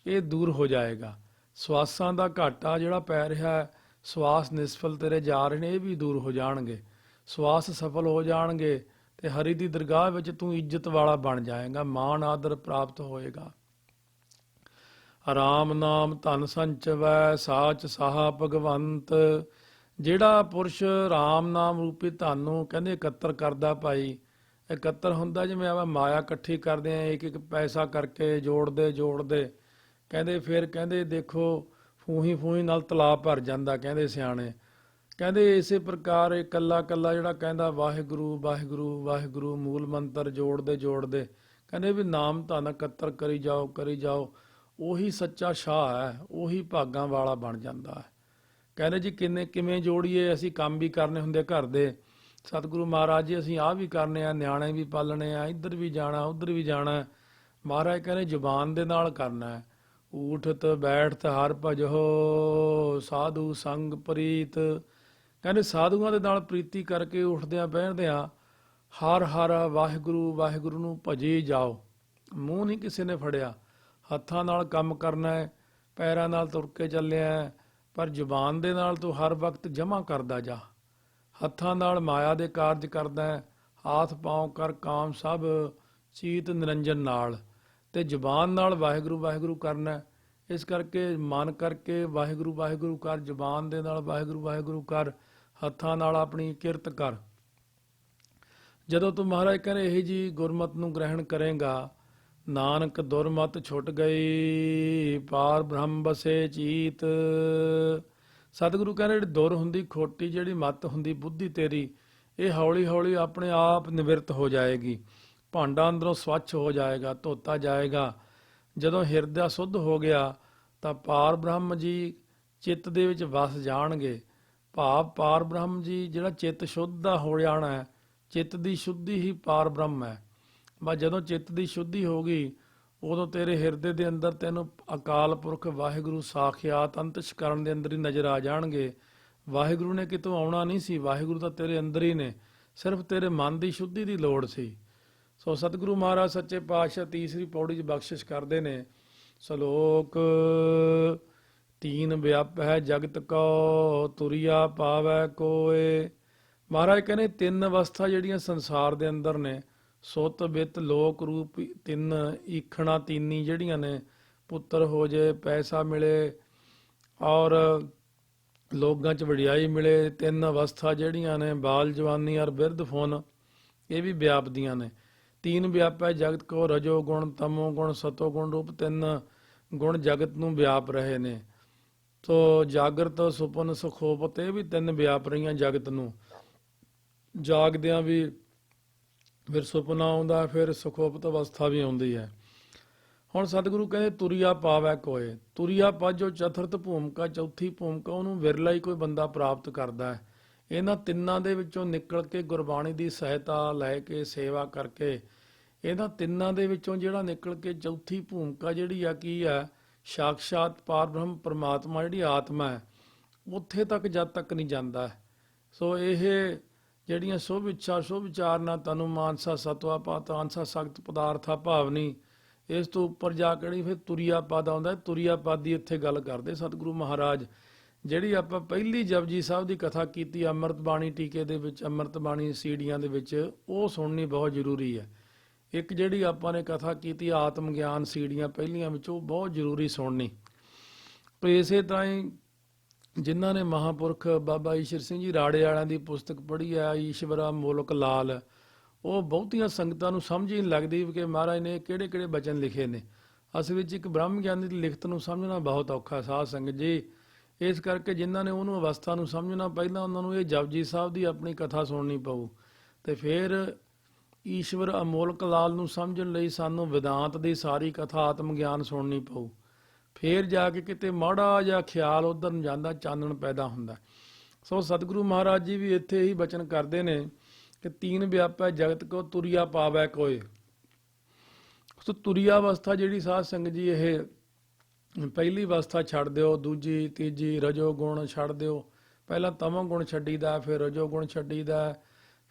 ਇਹ ਦੂਰ ਹੋ ਜਾਏਗਾ। ਸਵਾਸਾਂ ਦਾ ਘਾਟਾ ਜਿਹੜਾ ਪੈ ਰਿਹਾ ਹੈ, ਸਵਾਸ ਨਿਸਫਲ ਤੇਰੇ ਜਾ ਰਹੇ ਨੇ, ਇਹ ਵੀ ਦੂਰ ਹੋ ਜਾਣਗੇ। ਸਵਾਸ ਸਫਲ ਹੋ ਜਾਣਗੇ ਤੇ ਹਰੀ ਦੀ ਦਰਗਾਹ ਵਿੱਚ ਤੂੰ ਇੱਜ਼ਤ ਵਾਲਾ ਬਣ ਜਾਏਗਾ, ਮਾਣ ਆਦਰ ਪ੍ਰਾਪਤ ਹੋਏਗਾ। ਰਾਮ ਨਾਮ ਧਨ ਸੰਚਵੈ, ਸਾਚ ਸਾਹਾ ਭਗਵੰਤ। ਜਿਹੜਾ ਪੁਰਸ਼ ਰਾਮ ਨਾਮ ਰੂਪੀ ਧਨ ਨੂੰ ਕਹਿੰਦੇ ਇਕੱਤਰ ਕਰਦਾ, ਭਾਈ ਇਕੱਤਰ ਹੁੰਦਾ ਜਿਵੇਂ ਆਪਾਂ ਮਾਇਆ ਇਕੱਠੀ ਕਰਦੇ ਆ, ਇੱਕ ਇੱਕ ਪੈਸਾ ਕਰਕੇ ਜੋੜਦੇ ਕਹਿੰਦੇ ਫਿਰ ਕਹਿੰਦੇ ਦੇਖੋ ਫੂਹੀ ਫੂਹੀ ਨਾਲ ਤਲਾਬ ਭਰ ਜਾਂਦਾ, ਕਹਿੰਦੇ ਸਿਆਣੇ। ਕਹਿੰਦੇ ਇਸੇ ਪ੍ਰਕਾਰ ਇਕੱਲਾ ਇਕੱਲਾ ਜਿਹੜਾ ਕਹਿੰਦਾ ਵਾਹਿਗੁਰੂ ਵਾਹਿਗੁਰੂ ਵਾਹਿਗੁਰੂ ਮੂਲ ਮੰਤਰ ਜੋੜਦੇ ਕਹਿੰਦੇ ਵੀ ਨਾਮ ਧਨ ਇਕੱਤਰ ਕਰੀ ਜਾਓ, ਉਹੀ ਸੱਚਾ ਸ਼ਾਹ ਹੈ, ਉਹੀ ਭਾਗਾਂ ਵਾਲਾ ਬਣ ਜਾਂਦਾ ਹੈ। ਕਹਿੰਦੇ ਜੀ ਕਿਵੇਂ ਜੋੜੀਏ? ਅਸੀਂ ਕੰਮ ਵੀ ਕਰਨੇ ਹੁੰਦੇ ਘਰ ਦੇ। ਸਤਿਗੁਰੂ ਮਹਾਰਾਜ ਜੀ ਅਸੀਂ ਆਹ ਵੀ ਕਰਨੇ ਆ, ਨਿਆਣੇ ਵੀ ਪਾਲਣੇ ਆ, ਇੱਧਰ ਵੀ ਜਾਣਾ ਉੱਧਰ ਵੀ ਜਾਣਾ। ਮਹਾਰਾਜ ਕਹਿੰਦੇ ਜ਼ੁਬਾਨ ਦੇ ਨਾਲ ਕਰਨਾ ਹੈ। ਊਠਤ ਬੈਠਤ ਹਰ ਭਜੋ, ਸਾਧੂ ਸੰਗ ਪ੍ਰੀਤ। ਕਹਿੰਦੇ ਸਾਧੂਆਂ ਦੇ ਨਾਲ ਪ੍ਰੀਤੀ ਕਰਕੇ ਉੱਠਦਿਆਂ ਬਹਿੰਦਿਆਂ ਹਰ ਹਰ ਵਾਹਿਗੁਰੂ ਵਾਹਿਗੁਰੂ ਨੂੰ ਭਜੀ ਜਾਓ। ਮੂੰਹ ਨਹੀਂ ਕਿਸੇ ਨੇ ਫੜਿਆ, ਹੱਥਾਂ ਨਾਲ ਕੰਮ ਕਰਨਾ ਹੈ, ਪੈਰਾਂ ਨਾਲ ਤੁਰ ਕੇ ਚੱਲਿਆ, ਪਰ ਜ਼ੁਬਾਨ ਦੇ ਨਾਲ ਤੂੰ ਹਰ ਵਕਤ ਜਮ੍ਹਾਂ ਕਰਦਾ ਜਾ। ਹੱਥਾਂ ਨਾਲ ਮਾਇਆ ਦੇ ਕਾਰਜ ਕਰਦਾ ਹੈ, ਹਾਥ ਪਾਉ ਕਰ ਕਾਮ ਸਭ ਚੀਤ ਨਿਰੰਜਨ ਨਾਲ, ਤੇ ਜ਼ੁਬਾਨ ਨਾਲ ਵਾਹਿਗੁਰੂ ਵਾਹਿਗੁਰੂ ਕਰਨਾ। ਇਸ ਕਰਕੇ ਮਨ ਕਰਕੇ ਵਾਹਿਗੁਰੂ ਵਾਹਿਗੁਰੂ ਕਰ, ਜ਼ੁਬਾਨ ਦੇ ਨਾਲ ਵਾਹਿਗੁਰੂ ਵਾਹਿਗੁਰੂ ਕਰ, ਹੱਥਾਂ ਨਾਲ ਆਪਣੀ ਕਿਰਤ ਕਰ। ਜਦੋਂ ਤੂੰ ਮਹਾਰਾਜ ਕਹਿੰਦੇ ਇਹ ਜੀ ਗੁਰਮਤਿ ਨੂੰ ਗ੍ਰਹਿਣ ਕਰੇਗਾ, ਨਾਨਕ ਦੁਰਮਤ ਛੁੱਟ ਗਈ, ਪਾਰ ਬ੍ਰਹਮ ਬਸੇ ਚੀਤ। ਸਤਿਗੁਰੂ ਕਹਿੰਦੇ ਜਿਹੜੀ ਦੁਰ ਹੁੰਦੀ, ਖੋਟੀ ਜਿਹੜੀ ਮੱਤ ਹੁੰਦੀ, ਬੁੱਧੀ ਤੇਰੀ, ਇਹ ਹੌਲੀ ਹੌਲੀ ਆਪਣੇ ਆਪ ਨਿਵਰਤ ਹੋ ਜਾਏਗੀ। ਭਾਂਡਾ ਅੰਦਰੋਂ ਸਵੱਛ ਹੋ ਜਾਏਗਾ, ਧੋਤਾ ਜਾਏਗਾ। ਜਦੋਂ ਹਿਰਦਾ ਸੁੱਧ ਹੋ ਗਿਆ ਤਾਂ ਪਾਰ ਬ੍ਰਹਮ ਜੀ ਚਿੱਤ ਦੇ ਵਿੱਚ ਵਸ ਜਾਣਗੇ। ਭਾਵ ਪਾਰ ਬ੍ਰਹਮ ਜੀ ਜਿਹੜਾ ਚਿੱਤ ਸ਼ੁੱਧ ਦਾ ਹੋ ਜਾਣਾ ਹੈ, ਚਿੱਤ ਦੀ ਸ਼ੁੱਧੀ ਹੀ ਪਾਰ ਬ੍ਰਹਮ ਹੈ। ਬਸ ਜਦੋਂ ਚਿੱਤ ਦੀ ਸ਼ੁੱਧੀ ਹੋ ਗਈ, ਉਦੋਂ ਤੇਰੇ ਹਿਰਦੇ ਦੇ ਅੰਦਰ ਤੈਨੂੰ ਅਕਾਲ ਪੁਰਖ ਵਾਹਿਗੁਰੂ ਸਾਖਿਆਤ ਅੰਤਸ਼ਕਰਨ ਦੇ ਅੰਦਰ ਹੀ ਨਜ਼ਰ ਆ ਜਾਣਗੇ। ਵਾਹਿਗੁਰੂ ਨੇ ਕਿਤੋਂ ਆਉਣਾ ਨਹੀਂ ਸੀ, ਵਾਹਿਗੁਰੂ ਤਾਂ ਤੇਰੇ ਅੰਦਰ ਹੀ ਨੇ, ਸਿਰਫ ਤੇਰੇ ਮਨ ਦੀ ਸ਼ੁੱਧੀ ਦੀ ਲੋੜ ਸੀ। ਸੋ ਸਤਿਗੁਰੂ ਮਹਾਰਾਜ ਸੱਚੇ ਪਾਤਸ਼ਾਹ ਤੀਸਰੀ ਪੌੜੀ 'ਚ ਬਖਸ਼ਿਸ਼ ਕਰਦੇ ਨੇ, ਸ਼ਲੋਕ ਤੀਨ ਵਿਆਪੈ ਜਗਤ ਕੋ, ਤੁਰਿਆ ਪਾਵੈ ਕੋਏ। ਮਹਾਰਾਜ ਕਹਿੰਦੇ ਤਿੰਨ ਅਵਸਥਾ ਜਿਹੜੀਆਂ ਸੰਸਾਰ ਦੇ ਅੰਦਰ ਨੇ, ਸੁੱਤ ਬਿੱਤ ਲੋਕ ਰੂਪ ਤਿੰਨ ਈਖਣਾ ਤੀਨੀ ਜਿਹੜੀਆਂ ਨੇ, ਪੁੱਤਰ ਹੋ ਜੇ, ਪੈਸਾ ਮਿਲੇ ਔਰ ਲੋਕਾਂ 'ਚ ਵਡਿਆਈ ਮਿਲੇ, ਤਿੰਨ ਅਵਸਥਾ ਜਿਹੜੀਆਂ ਨੇ ਬਾਲ ਜਵਾਨੀ ਔਰ ਬਿਰਧ ਫੁਨ, ਇਹ ਵੀ ਵਿਆਪਦੀਆਂ ਨੇ। ਤੀਨ ਵਿਆਪੈ ਜਗਤ ਕੋ, ਰਜੋ ਗੁਣ ਤਮੋ ਗੁਣ ਸਤੋ ਗੁਣ ਰੂਪ ਤਿੰਨ ਗੁਣ ਜਗਤ ਨੂੰ ਵਿਆਪ ਰਹੇ ਨੇ। ਸੋ ਜਾਗਰਤ ਸੁਪਨ ਸੁਖੋਪਤ ਇਹ ਵੀ ਤਿੰਨ ਵਿਆਪ ਰਹੀਆਂ ਜਗਤ ਨੂੰ। ਜਾਗਦਿਆਂ ਵੀ ਫਿਰ ਸੁਪਨਾ ਆਉਂਦਾ, ਫਿਰ ਸੁਖੋਪਤ ਅਵਸਥਾ ਵੀ ਆਉਂਦੀ ਹੈ। ਹੁਣ ਸਤਿਗੁਰੂ ਕਹਿੰਦੇ ਤੁਰਿਆ ਪਾਵੈ ਕੋਏ, ਤੁਰਿਆ ਪਾਜੋ ਚਤੁਰਥ ਭੂਮਿਕਾ, ਚੌਥੀ ਭੂਮਿਕਾ ਉਹਨੂੰ ਵਿਰਲਾ ਹੀ ਕੋਈ ਬੰਦਾ ਪ੍ਰਾਪਤ ਕਰਦਾ ਹੈ। ਇਹਨਾਂ ਤਿੰਨਾਂ ਦੇ ਵਿੱਚੋਂ ਨਿਕਲ ਕੇ ਗੁਰਬਾਣੀ ਦੀ ਸਹਾਇਤਾ ਲੈ ਕੇ ਸੇਵਾ ਕਰਕੇ, ਇਹਨਾਂ ਤਿੰਨਾਂ ਦੇ ਵਿੱਚੋਂ ਜਿਹੜਾ ਨਿਕਲ ਕੇ ਚੌਥੀ ਭੂਮਿਕਾ ਜਿਹੜੀ ਆ ਕੀ ਆ, ਸਾਖਸ਼ਾਤ ਪਾਰ ਬ੍ਰਹਮ ਪਰਮਾਤਮਾ ਜਿਹੜੀ ਆਤਮਾ ਹੈ, ਉੱਥੇ ਤੱਕ ਜਦ ਤੱਕ ਨਹੀਂ ਜਾਂਦਾ। ਸੋ ਇਹ ਜਿਹੜੀਆਂ ਸ਼ੁਭ ਇੱਛਾ ਸ਼ੁਭ ਵਿਚਾਰਨਾ ਤਨੁ ਮਾਨਸਾ ਸਤਵਾ ਪਾਤਾਂਸਾ ਸਖਤ ਪਦਾਰਥਾ ਭਾਵਨੀ, ਇਸ ਤੋਂ ਉੱਪਰ ਜਾ ਕੇ ਫਿਰ ਤੁਰਿਆ ਪਦ ਆਉਂਦਾ। ਤੁਰਿਆ ਪਦ ਦੀ ਇੱਥੇ ਗੱਲ ਕਰਦੇ ਸਤਿਗੁਰੂ ਮਹਾਰਾਜ। ਜਿਹੜੀ ਆਪਾਂ ਪਹਿਲੀ ਜਪਜੀ ਸਾਹਿਬ ਦੀ ਕਥਾ ਕੀਤੀ ਅੰਮ੍ਰਿਤ ਬਾਣੀ ਟੀਕੇ ਦੇ ਵਿੱਚ, ਅੰਮ੍ਰਿਤ ਬਾਣੀ ਸੀੜੀਆਂ ਦੇ ਵਿੱਚ, ਉਹ ਸੁਣਨੀ ਬਹੁਤ ਜ਼ਰੂਰੀ ਹੈ। ਇੱਕ ਜਿਹੜੀ ਆਪਾਂ ਨੇ ਕਥਾ ਕੀਤੀ ਆਤਮ ਗਿਆਨ ਸੀੜੀਆਂ ਪਹਿਲੀਆਂ ਵਿੱਚ, ਉਹ ਬਹੁਤ ਜ਼ਰੂਰੀ ਸੁਣਨੀ। ਤੇ ਇਸੇ ਤਰ੍ਹਾਂ ਹੀ ਜਿਨ੍ਹਾਂ ਨੇ ਮਹਾਂਪੁਰਖ ਬਾਬਾ ਈਸ਼ਰ ਸਿੰਘ ਜੀ ਰਾੜੇ ਵਾਲਿਆਂ ਦੀ ਪੁਸਤਕ ਪੜ੍ਹੀ ਹੈ ਈਸ਼ਵਰਾ ਮੋਲਕ ਲਾਲ, ਉਹ ਬਹੁਤੀਆਂ ਸੰਗਤਾਂ ਨੂੰ ਸਮਝ ਹੀ ਨਹੀਂ ਲੱਗਦੀ ਕਿ ਮਹਾਰਾਜ ਨੇ ਕਿਹੜੇ ਕਿਹੜੇ ਬਚਨ ਲਿਖੇ ਨੇ। ਅਸਲ ਵਿੱਚ ਇੱਕ ਬ੍ਰਹਮ ਗਿਆਨੀ ਦੀ ਲਿਖਤ ਨੂੰ ਸਮਝਣਾ ਬਹੁਤ ਔਖਾ ਸਾਧ ਸੰਗਤ ਜੀ। ਇਸ ਕਰਕੇ ਜਿਨ੍ਹਾਂ ਨੇ ਉਹਨੂੰ ਅਵਸਥਾ ਨੂੰ ਸਮਝਣਾ, ਪਹਿਲਾਂ ਉਹਨਾਂ ਨੂੰ ਇਹ ਜਪਜੀ ਸਾਹਿਬ ਦੀ ਆਪਣੀ ਕਥਾ ਸੁਣਨੀ ਪਊ, ਤੇ ਫਿਰ ਈਸ਼ਵਰ ਅਮੋਲਕ ਲਾਲ ਨੂੰ ਸਮਝਣ ਲਈ ਸਾਨੂੰ ਵਿਦਾਂਤ ਦੀ ਸਾਰੀ ਕਥਾ ਆਤਮ ਗਿਆਨ ਸੁਣਨੀ ਪਊ। ਫੇਰ ਜਾ ਕੇ ਕਿਤੇ ਮਾੜਾ ਜਿਹਾ ਖਿਆਲ ਉਧਰ ਨੂੰ ਜਾਂਦਾ, ਚਾਨਣ ਪੈਦਾ ਹੁੰਦਾ। ਸੋ ਸਤਿਗੁਰੂ ਮਹਾਰਾਜ ਜੀ ਵੀ ਇੱਥੇ ਹੀ ਬਚਨ ਕਰਦੇ ਨੇ ਕਿ ਤੀਨ ਵਿਆਪੈ ਜਗਤ ਕੋ ਤੁਰਿਆ ਪਾਵੈ ਕੋਏ। ਸੋ ਤੁਰਿਆ ਅਵਸਥਾ ਜਿਹੜੀ ਸਾਧ ਸੰਗਤ ਜੀ, ਇਹ ਪਹਿਲੀ ਅਵਸਥਾ ਛੱਡ ਦਿਓ, ਦੂਜੀ ਤੀਜੀ ਰਜੋ ਗੁਣ ਛੱਡ ਦਿਓ। ਪਹਿਲਾਂ ਤਮੋ ਗੁਣ ਛੱਡੀਦਾ, ਫਿਰ ਰਜੋ ਗੁਣ ਛੱਡੀਦਾ,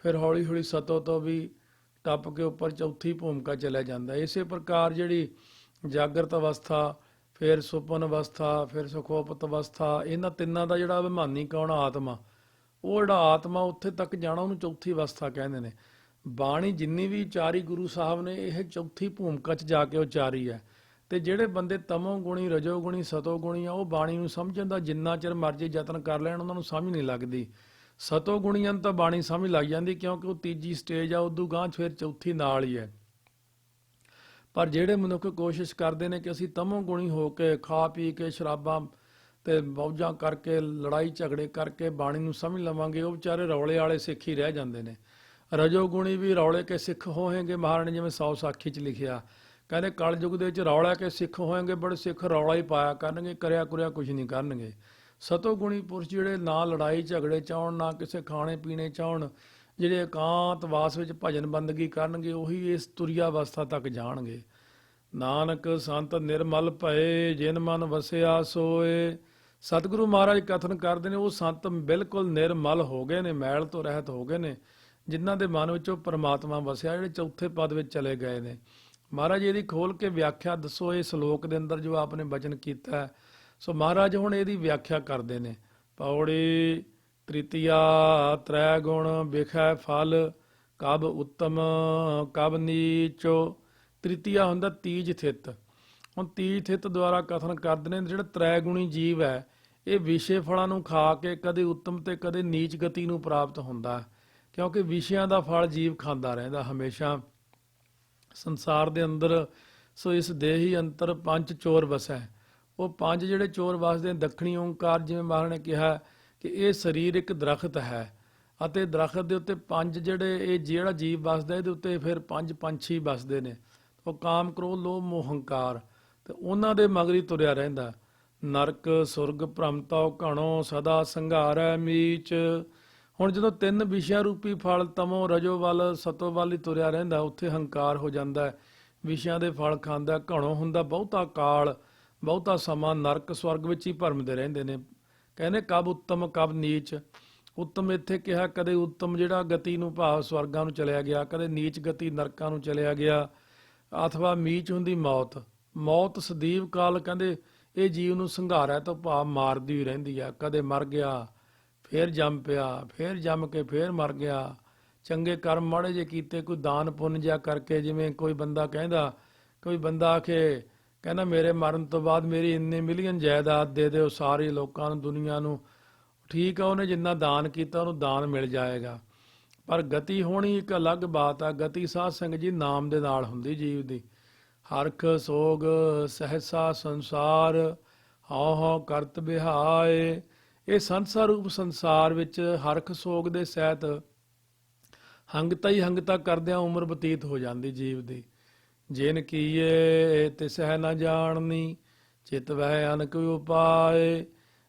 ਫਿਰ ਹੌਲੀ ਹੌਲੀ ਸਤੋ ਤੋਂ ਵੀ ਟੱਪ ਕੇ ਉੱਪਰ ਚੌਥੀ ਭੂਮਿਕਾ ਚਲਿਆ ਜਾਂਦਾ। ਇਸੇ ਪ੍ਰਕਾਰ ਜਿਹੜੀ ਜਾਗਰਤ ਅਵਸਥਾ, ਫਿਰ ਸੁਪਨ ਅਵਸਥਾ, ਫਿਰ ਸੁਖੋਪਤ ਅਵਸਥਾ, ਇਹਨਾਂ ਤਿੰਨਾਂ ਦਾ ਜਿਹੜਾ ਅਭਿਮਾਨੀ ਕੌਣ ਆਤਮਾ, ਉਹ ਜਿਹੜਾ ਆਤਮਾ ਉੱਥੇ ਤੱਕ ਜਾਣਾ ਉਹਨੂੰ ਚੌਥੀ ਅਵਸਥਾ ਕਹਿੰਦੇ ਨੇ। ਬਾਣੀ ਜਿੰਨੀ ਵੀ ਉਚਾਰੀ ਗੁਰੂ ਸਾਹਿਬ ਨੇ ਇਹ ਚੌਥੀ ਭੂਮਿਕਾ 'ਚ ਜਾ ਕੇ ਉਚਾਰੀ ਹੈ। ਤੇ ਜਿਹੜੇ ਬੰਦੇ ਤਮੋ ਗੁਣੀ ਰਜੋ ਗੁਣੀ ਸਤੋ ਗੁਣੀ ਆ, ਉਹ ਬਾਣੀ ਨੂੰ ਸਮਝਣ ਦਾ ਜਿੰਨਾ ਚਿਰ ਮਰਜ਼ੀ ਯਤਨ ਕਰ ਲੈਣ ਉਹਨਾਂ ਨੂੰ ਸਮਝ ਨਹੀਂ ਲੱਗਦੀ। ਸਤੋ ਗੁਣੀਆਂ ਨੂੰ ਤਾਂ ਬਾਣੀ ਸਮਝ ਲੱਗ ਜਾਂਦੀ, ਕਿਉਂਕਿ ਉਹ ਤੀਜੀ ਸਟੇਜ ਆ, ਉਦੋਂ ਗਾਂਹ ਫਿਰ ਚੌਥੀ ਨਾਲ ਹੀ ਹੈ। ਪਰ ਜਿਹੜੇ ਮਨੁੱਖ ਕੋਸ਼ਿਸ਼ ਕਰਦੇ ਨੇ ਕਿ ਅਸੀਂ ਤਮੋ ਗੁਣੀ ਹੋ ਕੇ ਖਾ ਪੀ ਕੇ ਸ਼ਰਾਬਾਂ ਤੇ ਮੌਜਾਂ ਕਰਕੇ ਲੜਾਈ ਝਗੜੇ ਕਰਕੇ ਬਾਣੀ ਨੂੰ ਸਮਝ ਲਵਾਂਗੇ, ਉਹ ਵਿਚਾਰੇ ਰੌਲੇ ਵਾਲੇ ਸਿੱਖ ਹੀ ਰਹਿ ਜਾਂਦੇ ਨੇ। ਰਜੋ ਗੁਣੀ ਵੀ ਰੌਲੇ ਕੇ ਸਿੱਖ ਹੋਏਗੇ। ਮਹਾਰਾਜ ਨੇ ਜਿਵੇਂ 100 ਸਾਖੀ 'ਚ ਲਿਖਿਆ, ਕਹਿੰਦੇ ਕਲਯੁਗ ਦੇ ਵਿੱਚ ਰੌਲਾ ਕੇ ਸਿੱਖ ਹੋਏਗੇ, ਬੜੇ ਸਿੱਖ ਰੌਲਾ ਹੀ ਪਾਇਆ ਕਰਨਗੇ, ਕਰਿਆ ਕੁਰਿਆ ਕੁਝ ਨਹੀਂ ਕਰਨਗੇ। ਸਤੋ ਗੁਣੀ ਪੁਰਸ਼ ਜਿਹੜੇ ਨਾ ਲੜਾਈ ਝਗੜੇ ਚਾਹੁਣ, ਨਾ ਕਿਸੇ ਖਾਣੇ ਪੀਣੇ ਚਾਹੁਣ, ਜਿਹੜੇ ਇਕਾਂਤ ਵਾਸ ਵਿੱਚ ਭਜਨ ਬੰਦਗੀ ਕਰਨਗੇ, ਉਹੀ ਇਸ ਤੁਰਿਆ ਅਵਸਥਾ ਤੱਕ ਜਾਣਗੇ। ਨਾਨਕ ਸੰਤ ਨਿਰਮਲ ਭਏ, ਜਿਨ ਮਨ ਵਸਿਆ ਸੋਏ। ਸਤਿਗੁਰੂ ਮਹਾਰਾਜ ਕਥਨ ਕਰਦੇ ਨੇ ਉਹ ਸੰਤ ਬਿਲਕੁਲ ਨਿਰਮਲ ਹੋ ਗਏ ਨੇ, ਮੈਲ ਤੋਂ ਰਹਿਤ ਹੋ ਗਏ ਨੇ, ਜਿਨ੍ਹਾਂ ਦੇ ਮਨ ਵਿੱਚੋਂ ਪਰਮਾਤਮਾ ਵਸਿਆ, ਜਿਹੜੇ ਚੌਥੇ ਪਦ ਵਿੱਚ ਚਲੇ ਗਏ ਨੇ। ਮਹਾਰਾਜ ਇਹਦੀ ਖੋਲ ਕੇ ਵਿਆਖਿਆ ਦੱਸੋ ਇਸ ਸ਼ਲੋਕ ਦੇ ਅੰਦਰ ਜੋ ਆਪਨੇ ਬਚਨ ਕੀਤਾ। ਸੋ ਮਹਾਰਾਜ ਹੁਣ ਇਹਦੀ ਵਿਆਖਿਆ ਕਰਦੇ ਨੇ। ਪੌੜੀ ਤ੍ਰਿਤੀਆ ਤ੍ਰੈ ਗੁਣ ਵਿਖੈ ਫਲ, ਕਬ ਉੱਤਮ ਕਬ ਨੀਚੋ। ਤ੍ਰਿਤੀਆ ਹੁੰਦਾ ਤੀਜ ਥਿਤ। ਹੁਣ ਤੀਜ ਥਿਤ ਦੁਆਰਾ ਕਥਨ ਕਰਦੇ ਨੇ ਜਿਹੜਾ ਤ੍ਰੈ ਗੁਣੀ ਜੀਵ ਹੈ, ਇਹ ਵਿਸ਼ੇ ਫਲਾਂ ਨੂੰ ਖਾ ਕੇ ਕਦੇ ਉੱਤਮ ਤੇ ਕਦੇ ਨੀਚ ਗਤੀ ਨੂੰ ਪ੍ਰਾਪਤ ਹੁੰਦਾ, ਕਿਉਂਕਿ ਵਿਸ਼ਿਆਂ ਦਾ ਫਲ ਜੀਵ ਖਾਂਦਾ ਰਹਿੰਦਾ ਹਮੇਸ਼ਾ ਸੰਸਾਰ ਦੇ ਅੰਦਰ। ਸੋ ਇਸ ਦੇਹੀ ਅੰਤਰ ਪੰਜ ਚੋਰ ਵਸੈ। ਉਹ ਪੰਜ ਜਿਹੜੇ ਚੋਰ ਵਸਦੇ, ਦੱਖਣੀ ਓਂਕਾਰ, ਜਿਵੇਂ ਮਹਾਰਾਜ ਨੇ ਕਿਹਾ ਕਿ ਇਹ ਸਰੀਰ ਇੱਕ ਦਰਖਤ ਹੈ, ਅਤੇ ਦਰਖਤ ਦੇ ਉੱਤੇ ਪੰਜ ਜਿਹੜੇ ਇਹ ਜਿਹੜਾ ਜੀਵ ਵਸਦਾ, ਇਹਦੇ ਉੱਤੇ ਫਿਰ ਪੰਜ ਪੰਛੀ ਵਸਦੇ ਨੇ। ਉਹ ਕਾਮ ਕ੍ਰੋਧ ਲੋਭ ਮੋਹ ਹੰਕਾਰ, ਤੇ ਉਹਨਾਂ ਦੇ ਮਗਰੀ ਤੁਰਿਆ ਰਹਿੰਦਾ। ਨਰਕ ਸੁਰਗ ਭ੍ਰਮਤਉ ਘਣੋ, ਸਦਾ ਸੰਘਾਰੈ ਮੀਚ। ਹੁਣ ਜਦੋਂ ਤਿੰਨ ਵਿਸ਼ਿਆਂ ਰੂਪੀ ਫਲ ਤਮੋ ਰਜੋ ਵੱਲ ਸਤੋ ਵੱਲ ਹੀ ਤੁਰਿਆ ਰਹਿੰਦਾ, ਉੱਥੇ ਹੰਕਾਰ ਹੋ ਜਾਂਦਾ, ਵਿਸ਼ਿਆਂ ਦੇ ਫਲ ਖਾਂਦਾ, ਘਣੋ ਹੁੰਦਾ ਬਹੁਤਾ ਕਾਲ, ਬਹੁਤਾ ਸਮਾਂ ਨਰਕ ਸਵਰਗ ਵਿੱਚ ਹੀ ਭਰਮਦੇ ਰਹਿੰਦੇ ਨੇ। ਕਹਿੰਦੇ ਕਬ ਉੱਤਮ ਕਬ ਨੀਚ। ਉੱਤਮ ਇੱਥੇ ਕਿਹਾ ਕਦੇ ਉੱਤਮ ਜਿਹੜਾ ਗਤੀ ਨੂੰ ਭਾਵ ਸਵਰਗਾਂ ਨੂੰ ਚਲਿਆ ਗਿਆ, ਕਦੇ ਨੀਚ ਗਤੀ ਨਰਕਾਂ ਨੂੰ ਚਲਿਆ ਗਿਆ, ਅਥਵਾ ਮੀਚ ਹੁੰਦੀ ਮੌਤ। ਮੌਤ ਸਦੀਵ ਕਾਲ ਕਹਿੰਦੇ ਇਹ ਜੀਵ ਨੂੰ ਸੰਘਾਰਿਆ ਤੋਂ ਭਾਵ ਮਾਰਦੀ ਹੀ ਰਹਿੰਦੀ ਆ। ਕਦੇ ਮਰ ਗਿਆ, ਫੇਰ ਜੰਮ ਪਿਆ, ਫੇਰ ਜੰਮ ਕੇ ਫੇਰ ਮਰ ਗਿਆ। ਚੰਗੇ ਕਰਮ ਮਾੜੇ ਜੇ ਕੀਤੇ, ਕੋਈ ਦਾਨ ਪੁੰਨ ਜਿਹਾ ਕਰਕੇ, ਜਿਵੇਂ ਕੋਈ ਬੰਦਾ ਆ ਕੇ ਕਹਿੰਦਾ ਮੇਰੇ ਮਰਨ ਤੋਂ ਬਾਅਦ ਮੇਰੀ ਇੰਨੇ ਮਿਲੀਅਨ ਜਾਇਦਾਦ ਦੇ ਦਿਓ ਸਾਰੇ ਲੋਕਾਂ ਨੂੰ, ਦੁਨੀਆ ਨੂੰ। ਠੀਕ ਆ, ਉਹਨੇ ਜਿੰਨਾ ਦਾਨ ਕੀਤਾ ਉਹਨੂੰ ਦਾਨ ਮਿਲ ਜਾਏਗਾ, ਪਰ ਗਤੀ ਹੋਣੀ ਇੱਕ ਅਲੱਗ ਬਾਤ ਆ। ਗਤੀ ਸਾਧ ਸੰਗਤ ਜੀ ਨਾਮ ਦੇ ਨਾਲ ਹੁੰਦੀ ਜੀਵ ਦੀ। ਹਰਖ ਸੋਗ ਸਹਸਾ ਸੰਸਾਰ, ਹਉ ਹਉ ਕਰਤ ਬਿਹਾਏ। ਇਹ ਸੰਸਾਰ ਰੂਪ ਸੰਸਾਰ ਵਿੱਚ ਹਰਖ ਸੋਗ ਦੇ ਸਹਿਤ ਹੰਗਤਾ ਹੀ ਹੰਗਤਾ ਕਰਦਿਆਂ ਉਮਰ ਬਤੀਤ ਹੋ ਜਾਂਦੀ ਜੀਵ ਦੀ। ਜਿਨ ਕੀਏ ਤਿਸ ਹੈ ਨਾ ਜਾਣਨੀ, ਚਿਤ ਵਹਿ ਅਨਕ ਉਪਾਏ।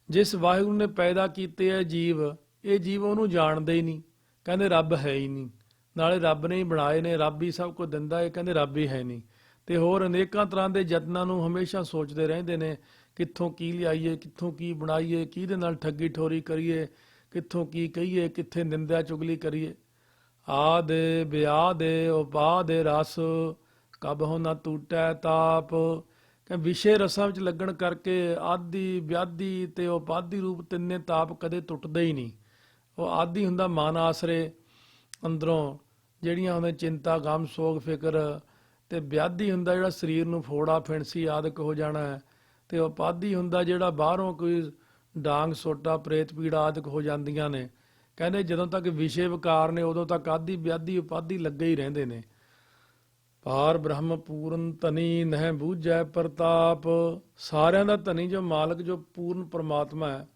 ਜਿਸ ਵਾਹਿਗੁਰੂ ਨੇ ਪੈਦਾ ਕੀਤੇ ਹੈ ਜੀਵ, ਇਹ ਜੀਵ ਉਹਨੂੰ ਜਾਣਦੇ ਹੀ ਨਹੀਂ, ਕਹਿੰਦੇ ਰੱਬ ਹੈ ਹੀ ਨਹੀਂ। ਨਾਲੇ ਰੱਬ ਨੇ ਹੀ ਬਣਾਏ ਨੇ, ਰੱਬ ਹੀ ਸਭ ਕੁਝ ਦਿੰਦਾ, ਇਹ ਕਹਿੰਦੇ ਰੱਬ ਹੀ ਹੈ ਨਹੀਂ। ਤੇ ਹੋਰ ਅਨੇਕਾਂ ਤਰ੍ਹਾਂ ਦੇ ਯਤਨਾਂ ਨੂੰ ਹਮੇਸ਼ਾ ਸੋਚਦੇ ਰਹਿੰਦੇ ਨੇ, ਕਿੱਥੋਂ ਕੀ ਲਿਆਈਏ, ਕਿੱਥੋਂ ਕੀ ਬਣਾਈਏ, ਕਿਹਦੇ ਨਾਲ ਠੱਗੀ ਠੋਰੀ ਕਰੀਏ, ਕਿੱਥੋਂ ਕੀ ਕਹੀਏ, ਕਿੱਥੇ ਨਿੰਦਿਆ ਚੁਗਲੀ ਕਰੀਏ। ਆਦੇ ਵਿਆਹ ਦੇ ਉਪਾਅ ਦੇ ਰਸ, ਕਬਹੁ ਨਾ ਟੂਟੈ ਤਾਪ। ਕਿ ਵਿਸ਼ੇ ਰਸਾਂ ਵਿੱਚ ਲੱਗਣ ਕਰਕੇ ਆਦੀ ਵਿਆਦੀ ਤੇ ਉਪਾਦੀ ਰੂਪ ਤਿੰਨੇ ਤਾਪ ਕਦੇ ਟੁੱਟਦੇ ਹੀ ਨਹੀਂ। ਉਹ ਆਦੀ ਹੁੰਦਾ ਮਨ ਆਸਰੇ ਅੰਦਰੋਂ ਜਿਹੜੀਆਂ ਹੁੰਦੀਆਂ ਚਿੰਤਾ ਗਮ ਸੋਗ ਫਿਕਰ, ਤੇ ਵਿਆਦੀ ਹੁੰਦਾ ਜਿਹੜਾ ਸਰੀਰ ਨੂੰ ਫੋੜਾ ਫਿਣਸੀ ਆਦਿਕ ਹੋ ਜਾਣਾ ਹੈ, ਤੇ ਉਪਾਦੀ ਹੁੰਦਾ ਜਿਹੜਾ ਬਾਹਰੋਂ ਕੋਈ ਡਾਂਗ ਸੋਟਾ ਪ੍ਰੇਤ ਪੀੜਾ ਆਦਿਕ ਹੋ ਜਾਂਦੀਆਂ ਨੇ। ਕਹਿੰਦੇ ਜਦੋਂ ਤੱਕ ਵਿਸ਼ੇ ਵਿਕਾਰ ਨੇ ਉਦੋਂ ਤੱਕ ਆਦੀ ਵਿਆਦੀ ਉਪਾਦੀ ਲੱਗੇ ਹੀ ਰਹਿੰਦੇ ਨੇ। ਪਾਰ ਬ੍ਰਹਮ ਪੂਰਨ ਧਨੀ ਨਹਿ ਬੂਝੈ ਪ੍ਰਤਾਪ। ਸਾਰਿਆਂ ਦਾ ਧਨੀ ਜੋ ਮਾਲਕ, ਜੋ ਪੂਰਨ ਪਰਮਾਤਮਾ ਹੈ,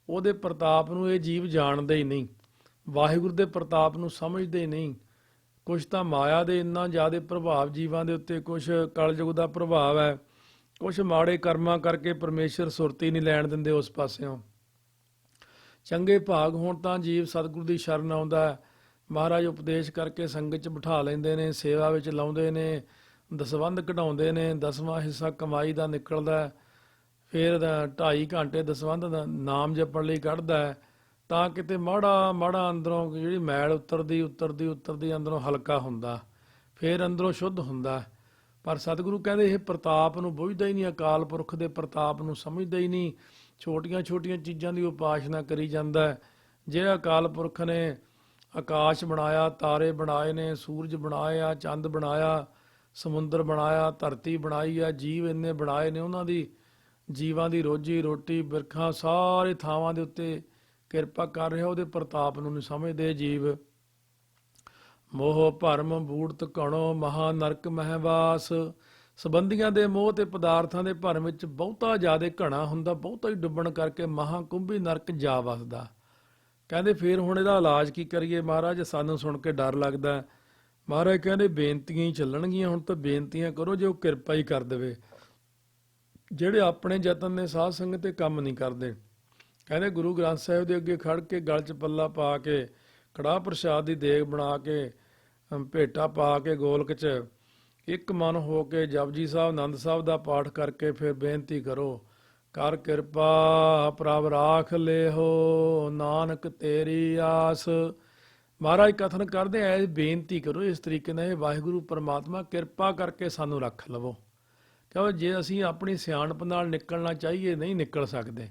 ਉਹਦੇ ਪ੍ਰਤਾਪ ਨੂੰ ਇਹ ਜੀਵ ਜਾਣਦੇ ਹੀ ਨਹੀਂ, ਵਾਹਿਗੁਰੂ ਦੇ ਪ੍ਰਤਾਪ ਨੂੰ ਸਮਝਦੇ ਹੀ ਨਹੀਂ। ਕੁਛ ਤਾਂ ਮਾਇਆ ਦੇ ਇੰਨਾ ਜ਼ਿਆਦਾ ਪ੍ਰਭਾਵ ਜੀਵਾਂ ਦੇ ਉੱਤੇ, ਕੁਛ ਕਲਯੁਗ ਦਾ ਪ੍ਰਭਾਵ ਹੈ, ਕੁਛ ਮਾੜੇ ਕਰਮਾਂ ਕਰਕੇ ਪਰਮੇਸ਼ਰ ਸੁਰਤੀ ਨਹੀਂ ਲੈਣ ਦਿੰਦੇ ਉਸ ਪਾਸਿਓਂ। ਚੰਗੇ ਭਾਗ ਹੋਣ ਤਾਂ ਜੀਵ ਸਤਿਗੁਰੂ ਦੀ ਸ਼ਰਨ ਆਉਂਦਾ ਹੈ, ਮਹਾਰਾਜ ਉਪਦੇਸ਼ ਕਰਕੇ ਸੰਗਤ 'ਚ ਬਿਠਾ ਲੈਂਦੇ ਨੇ, ਸੇਵਾ ਵਿੱਚ ਲਾਉਂਦੇ ਨੇ, ਦਸਵੰਧ ਕਢਾਉਂਦੇ ਨੇ, 10ਵਾਂ ਹਿੱਸਾ ਕਮਾਈ ਦਾ ਨਿਕਲਦਾ, ਫਿਰ 2.5 ਘੰਟੇ ਦਸਵੰਧ ਦਾ ਨਾਮ ਜਪਣ ਲਈ ਕੱਢਦਾ ਹੈ, ਤਾਂ ਕਿਤੇ ਮਾੜਾ ਮਾੜਾ ਅੰਦਰੋਂ ਜਿਹੜੀ ਮੈਲ ਉਤਰਦੀ ਅੰਦਰੋਂ ਹਲਕਾ ਹੁੰਦਾ, ਫਿਰ ਅੰਦਰੋਂ ਸ਼ੁੱਧ ਹੁੰਦਾ। ਪਰ ਸਤਿਗੁਰੂ ਕਹਿੰਦੇ ਇਹ ਪ੍ਰਤਾਪ ਨੂੰ ਬੁੱਝਦਾ ਹੀ ਨਹੀਂ, ਅਕਾਲ ਪੁਰਖ ਦੇ ਪ੍ਰਤਾਪ ਨੂੰ ਸਮਝਦਾ ਹੀ ਨਹੀਂ, ਛੋਟੀਆਂ ਛੋਟੀਆਂ ਚੀਜ਼ਾਂ ਦੀ ਉਪਾਸਨਾ ਕਰੀ ਜਾਂਦਾ ਹੈ। ਜੇ ਅਕਾਲ ਪੁਰਖ ਨੇ ਆਕਾਸ਼ ਬਣਾਇਆ, ਤਾਰੇ ਬਣਾਏ ਨੇ, ਸੂਰਜ ਬਣਾਇਆ, ਚੰਦ ਬਣਾਇਆ, ਸਮੁੰਦਰ ਬਣਾਇਆ, ਧਰਤੀ ਬਣਾਈ ਆ, ਜੀਵ ਇੰਨੇ ਬਣਾਏ ਨੇ, ਉਹਨਾਂ ਦੀ ਜੀਵਾਂ ਦੀ ਰੋਜੀ ਰੋਟੀ ਬਿਰਖਾਂ ਸਾਰੇ ਥਾਵਾਂ ਦੇ ਉੱਤੇ ਕਿਰਪਾ ਕਰ ਰਿਹਾ, ਉਹਦੇ ਪ੍ਰਤਾਪ ਨੂੰ ਨਹੀਂ ਸਮਝਦੇ ਜੀਵ। ਮੋਹ ਭਰਮ ਬੂੜਤ ਘਣੋ ਮਹਾ ਨਰਕ ਮਹਿਵਾਸ। ਸੰਬੰਧੀਆਂ ਦੇ ਮੋਹ ਤੇ ਪਦਾਰਥਾਂ ਦੇ ਭਰਮ ਵਿੱਚ ਬਹੁਤਾ ਜ਼ਿਆਦਾ ਘਣਾ ਹੁੰਦਾ, ਬਹੁਤਾ ਹੀ ਡੁੱਬਣ ਕਰਕੇ ਮਹਾ ਕੁੰਭੀ ਨਰਕ ਜਾ ਵਸਦਾ। ਕਹਿੰਦੇ ਫਿਰ ਹੁਣ ਇਹਦਾ ਇਲਾਜ ਕੀ ਕਰੀਏ ਮਹਾਰਾਜ, ਸਾਨੂੰ ਸੁਣ ਕੇ ਡਰ ਲੱਗਦਾ। ਮਹਾਰਾਜ ਕਹਿੰਦੇ ਬੇਨਤੀਆਂ ਹੀ ਚੱਲਣਗੀਆਂ, ਹੁਣ ਤਾਂ ਬੇਨਤੀਆਂ ਕਰੋ ਜੇ ਉਹ ਕਿਰਪਾ ਹੀ ਕਰ ਦੇਵੇ। ਜਿਹੜੇ ਆਪਣੇ ਯਤਨ ਨੇ ਸਾਧ ਸੰਗਤ ਤੇ ਕੰਮ ਨਹੀਂ ਕਰਦੇ। ਕਹਿੰਦੇ ਗੁਰੂ ਗ੍ਰੰਥ ਸਾਹਿਬ ਦੇ ਅੱਗੇ ਖੜ ਕੇ ਗਲ 'ਚ ਪੱਲਾ ਪਾ ਕੇ, ਕੜਾਹ ਪ੍ਰਸ਼ਾਦ ਦੀ ਦੇਗ ਬਣਾ ਕੇ, ਭੇਟਾ ਪਾ ਕੇ ਗੋਲਕ 'ਚ ਇੱਕ ਮਨ ਹੋ ਕੇ ਜਪਜੀ ਸਾਹਿਬ ਆਨੰਦ ਸਾਹਿਬ ਦਾ ਪਾਠ ਕਰਕੇ ਫਿਰ ਬੇਨਤੀ ਕਰੋ, ਕਰ ਕਿਰਪਾ ਪ੍ਰਭ ਰਾਖ ਲਿਓ ਨਾਨਕ ਤੇਰੀ ਆਸ। ਮਹਾਰਾਜ ਕਥਨ ਕਰਦੇ ਐ, ਬੇਨਤੀ ਕਰੋ ਇਸ ਤਰੀਕੇ ਨਾਲ, ਇਹ ਵਾਹਿਗੁਰੂ ਪਰਮਾਤਮਾ ਕਿਰਪਾ ਕਰਕੇ ਸਾਨੂੰ ਰੱਖ ਲਵੋ। ਕਿਉਂ ਜੇ ਅਸੀਂ ਆਪਣੀ ਸਿਆਣਪ ਨਾਲ ਨਿਕਲਣਾ ਚਾਹੀਏ ਨਹੀਂ ਨਿਕਲ ਸਕਦੇ।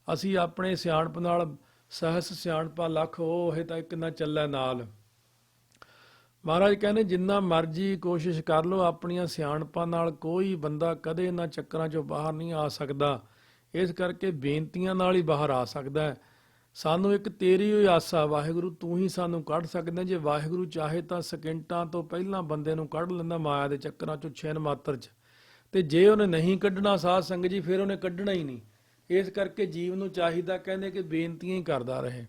ਅਸੀਂ ਆਪਣੇ ਸਿਆਣਪ ਨਾਲ ਸਹਸ ਸਿਆਣਪਾ ਲੱਖ ਉਹ ਇਹ ਤਾਂ ਇੱਕ ਨਾ ਚੱਲੇ ਨਾਲ। ਮਹਾਰਾਜ ਕਹਿੰਦੇ ਜਿੰਨਾ ਮਰਜੀ ਕੋਸ਼ਿਸ਼ ਕਰ ਲਓ, ਆਪਣੀਆਂ ਸਿਆਣਪਾਂ ਨਾਲ ਕੋਈ ਬੰਦਾ ਕਦੇ ਇਹਨਾਂ ਚੱਕਰਾਂ 'ਚੋਂ ਬਾਹਰ ਨਹੀਂ ਆ ਸਕਦਾ। ਇਸ ਕਰਕੇ ਬੇਨਤੀਆਂ ਨਾਲ ਹੀ ਬਾਹਰ ਆ ਸਕਦਾ ਹੈ। ਸਾਨੂੰ ਇੱਕ ਤੇਰੀ ਹੋਈ ਆਸਾ, ਵਾਹਿਗੁਰੂ ਤੂੰ ਹੀ ਸਾਨੂੰ ਕੱਢ ਸਕਦਾ। ਜੇ ਵਾਹਿਗੁਰੂ ਚਾਹੇ ਤਾਂ ਸਕਿੰਟਾਂ ਤੋਂ ਪਹਿਲਾਂ ਬੰਦੇ ਨੂੰ ਕੱਢ ਲੈਂਦਾ ਮਾਇਆ ਦੇ ਚੱਕਰਾਂ 'ਚੋਂ ਛਿਨ ਮਾਤਰ 'ਚ, ਤੇ ਜੇ ਉਹਨੇ ਨਹੀਂ ਕੱਢਣਾ ਸਾਧ ਸੰਗਤ ਜੀ ਫਿਰ ਉਹਨੇ ਕੱਢਣਾ ਹੀ ਨਹੀਂ। ਇਸ ਕਰਕੇ ਜੀਵ ਨੂੰ ਚਾਹੀਦਾ ਕਹਿੰਦੇ ਕਿ ਬੇਨਤੀਆਂ ਹੀ ਕਰਦਾ ਰਹੇ।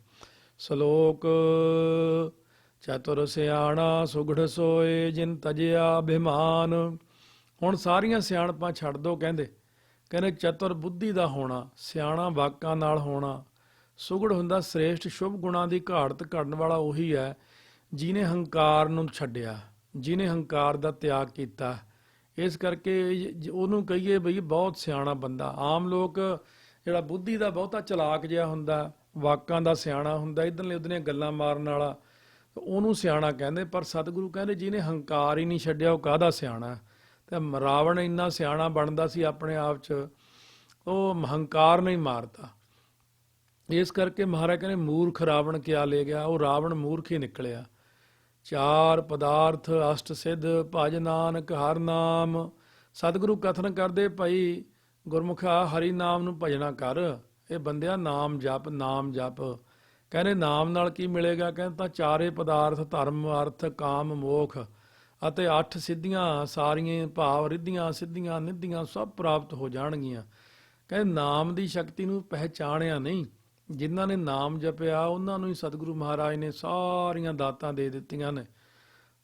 ਸ਼ਲੋਕ ਚਤੁਰ ਸਿਆਣਾ ਸੁਗੜ ਸੋਏ ਜਿਨ ਤਜਿਆ ਅਭਿਮਾਨ। ਹੁਣ ਸਾਰੀਆਂ ਸਿਆਣਪਾਂ ਛੱਡ ਦੋ, ਕਹਿੰਦੇ ਚਤੁਰ ਬੁੱਧੀ ਦਾ ਹੋਣਾ, ਸਿਆਣਾ ਵਾਕਾਂ ਨਾਲ ਹੋਣਾ, ਸੁਗੜ ਹੁੰਦਾ ਸ੍ਰੇਸ਼ਟ ਸ਼ੁਭ ਗੁਣਾਂ ਦੀ ਘਾੜਤ ਘੜਨ ਵਾਲਾ ਉਹੀ ਹੈ ਜਿਹਨੇ ਹੰਕਾਰ ਨੂੰ ਛੱਡਿਆ, ਜਿਹਨੇ ਹੰਕਾਰ ਦਾ ਤਿਆਗ ਕੀਤਾ। ਇਸ ਕਰਕੇ ਉਹਨੂੰ ਕਹੀਏ ਬਈ ਬਹੁਤ ਸਿਆਣਾ ਬੰਦਾ। ਆਮ ਲੋਕ ਜਿਹੜਾ ਬੁੱਧੀ ਦਾ ਬਹੁਤਾ ਚਲਾਕ ਜਿਹਾ ਹੁੰਦਾ, ਵਾਕਾਂ ਦਾ ਸਿਆਣਾ ਹੁੰਦਾ, ਇੱਧਰਲੇ ਉੱਧਰਲੀਆਂ ਗੱਲਾਂ ਮਾਰਨ ਵਾਲਾ, ਉਹਨੂੰ ਸਿਆਣਾ ਕਹਿੰਦੇ। ਪਰ ਸਤਿਗੁਰੂ ਕਹਿੰਦੇ ਜਿਹਨੇ ਹੰਕਾਰ ਹੀ ਨਹੀਂ ਛੱਡਿਆ ਉਹ ਕਾਹਦਾ ਸਿਆਣਾ। ਤੇ ਰਾਵਣ ਇੰਨਾ ਸਿਆਣਾ ਬਣਦਾ ਸੀ ਆਪਣੇ ਆਪ 'ਚ, ਉਹ ਹੰਕਾਰ ਨਹੀਂ ਮਾਰਤਾ। ਇਸ ਕਰਕੇ ਮਹਾਰਾਜ ਕਹਿੰਦੇ ਮੂਰਖ ਰਾਵਣ ਕਿਆ ਲੈ ਗਿਆ, ਉਹ ਰਾਵਣ ਮੂਰਖ ਹੀ ਨਿਕਲਿਆ। ਚਾਰ ਪਦਾਰਥ ਅਸ਼ਟ ਸਿੱਧ ਭਜ ਨਾਨਕ ਹਰ ਨਾਮ। ਸਤਿਗੁਰੂ ਕਥਨ ਕਰਦੇ ਭਾਈ ਗੁਰਮੁਖਾ ਹਰੀ ਨਾਮ ਨੂੰ ਭਜਣਾ ਕਰ। ਇਹ ਬੰਦਿਆ ਨਾਮ ਜਪ, ਨਾਮ ਜਪ। ਕਹਿੰਦੇ ਨਾਮ ਨਾਲ ਕੀ ਮਿਲੇਗਾ? ਕਹਿੰਦੇ ਤਾਂ ਚਾਰੇ ਪਦਾਰਥ ਧਰਮ ਅਰਥ ਕਾਮ ਮੋਖ ਅਤੇ 8 ਸਿੱਧੀਆਂ ਸਾਰੀਆਂ ਭਾਵ ਰਿੱਧੀਆਂ ਸਿੱਧੀਆਂ ਨਿੱਧੀਆਂ ਸਭ ਪ੍ਰਾਪਤ ਹੋ ਜਾਣਗੀਆਂ। ਕਹਿੰਦੇ ਨਾਮ ਦੀ ਸ਼ਕਤੀ ਨੂੰ ਪਹਿਚਾਣਿਆ ਨਹੀਂ, ਜਿਨ੍ਹਾਂ ਨੇ ਨਾਮ ਜਪਿਆ ਉਹਨਾਂ ਨੂੰ ਹੀ ਸਤਿਗੁਰੂ ਮਹਾਰਾਜ ਨੇ ਸਾਰੀਆਂ ਦਾਤਾਂ ਦੇ ਦਿੱਤੀਆਂ ਨੇ।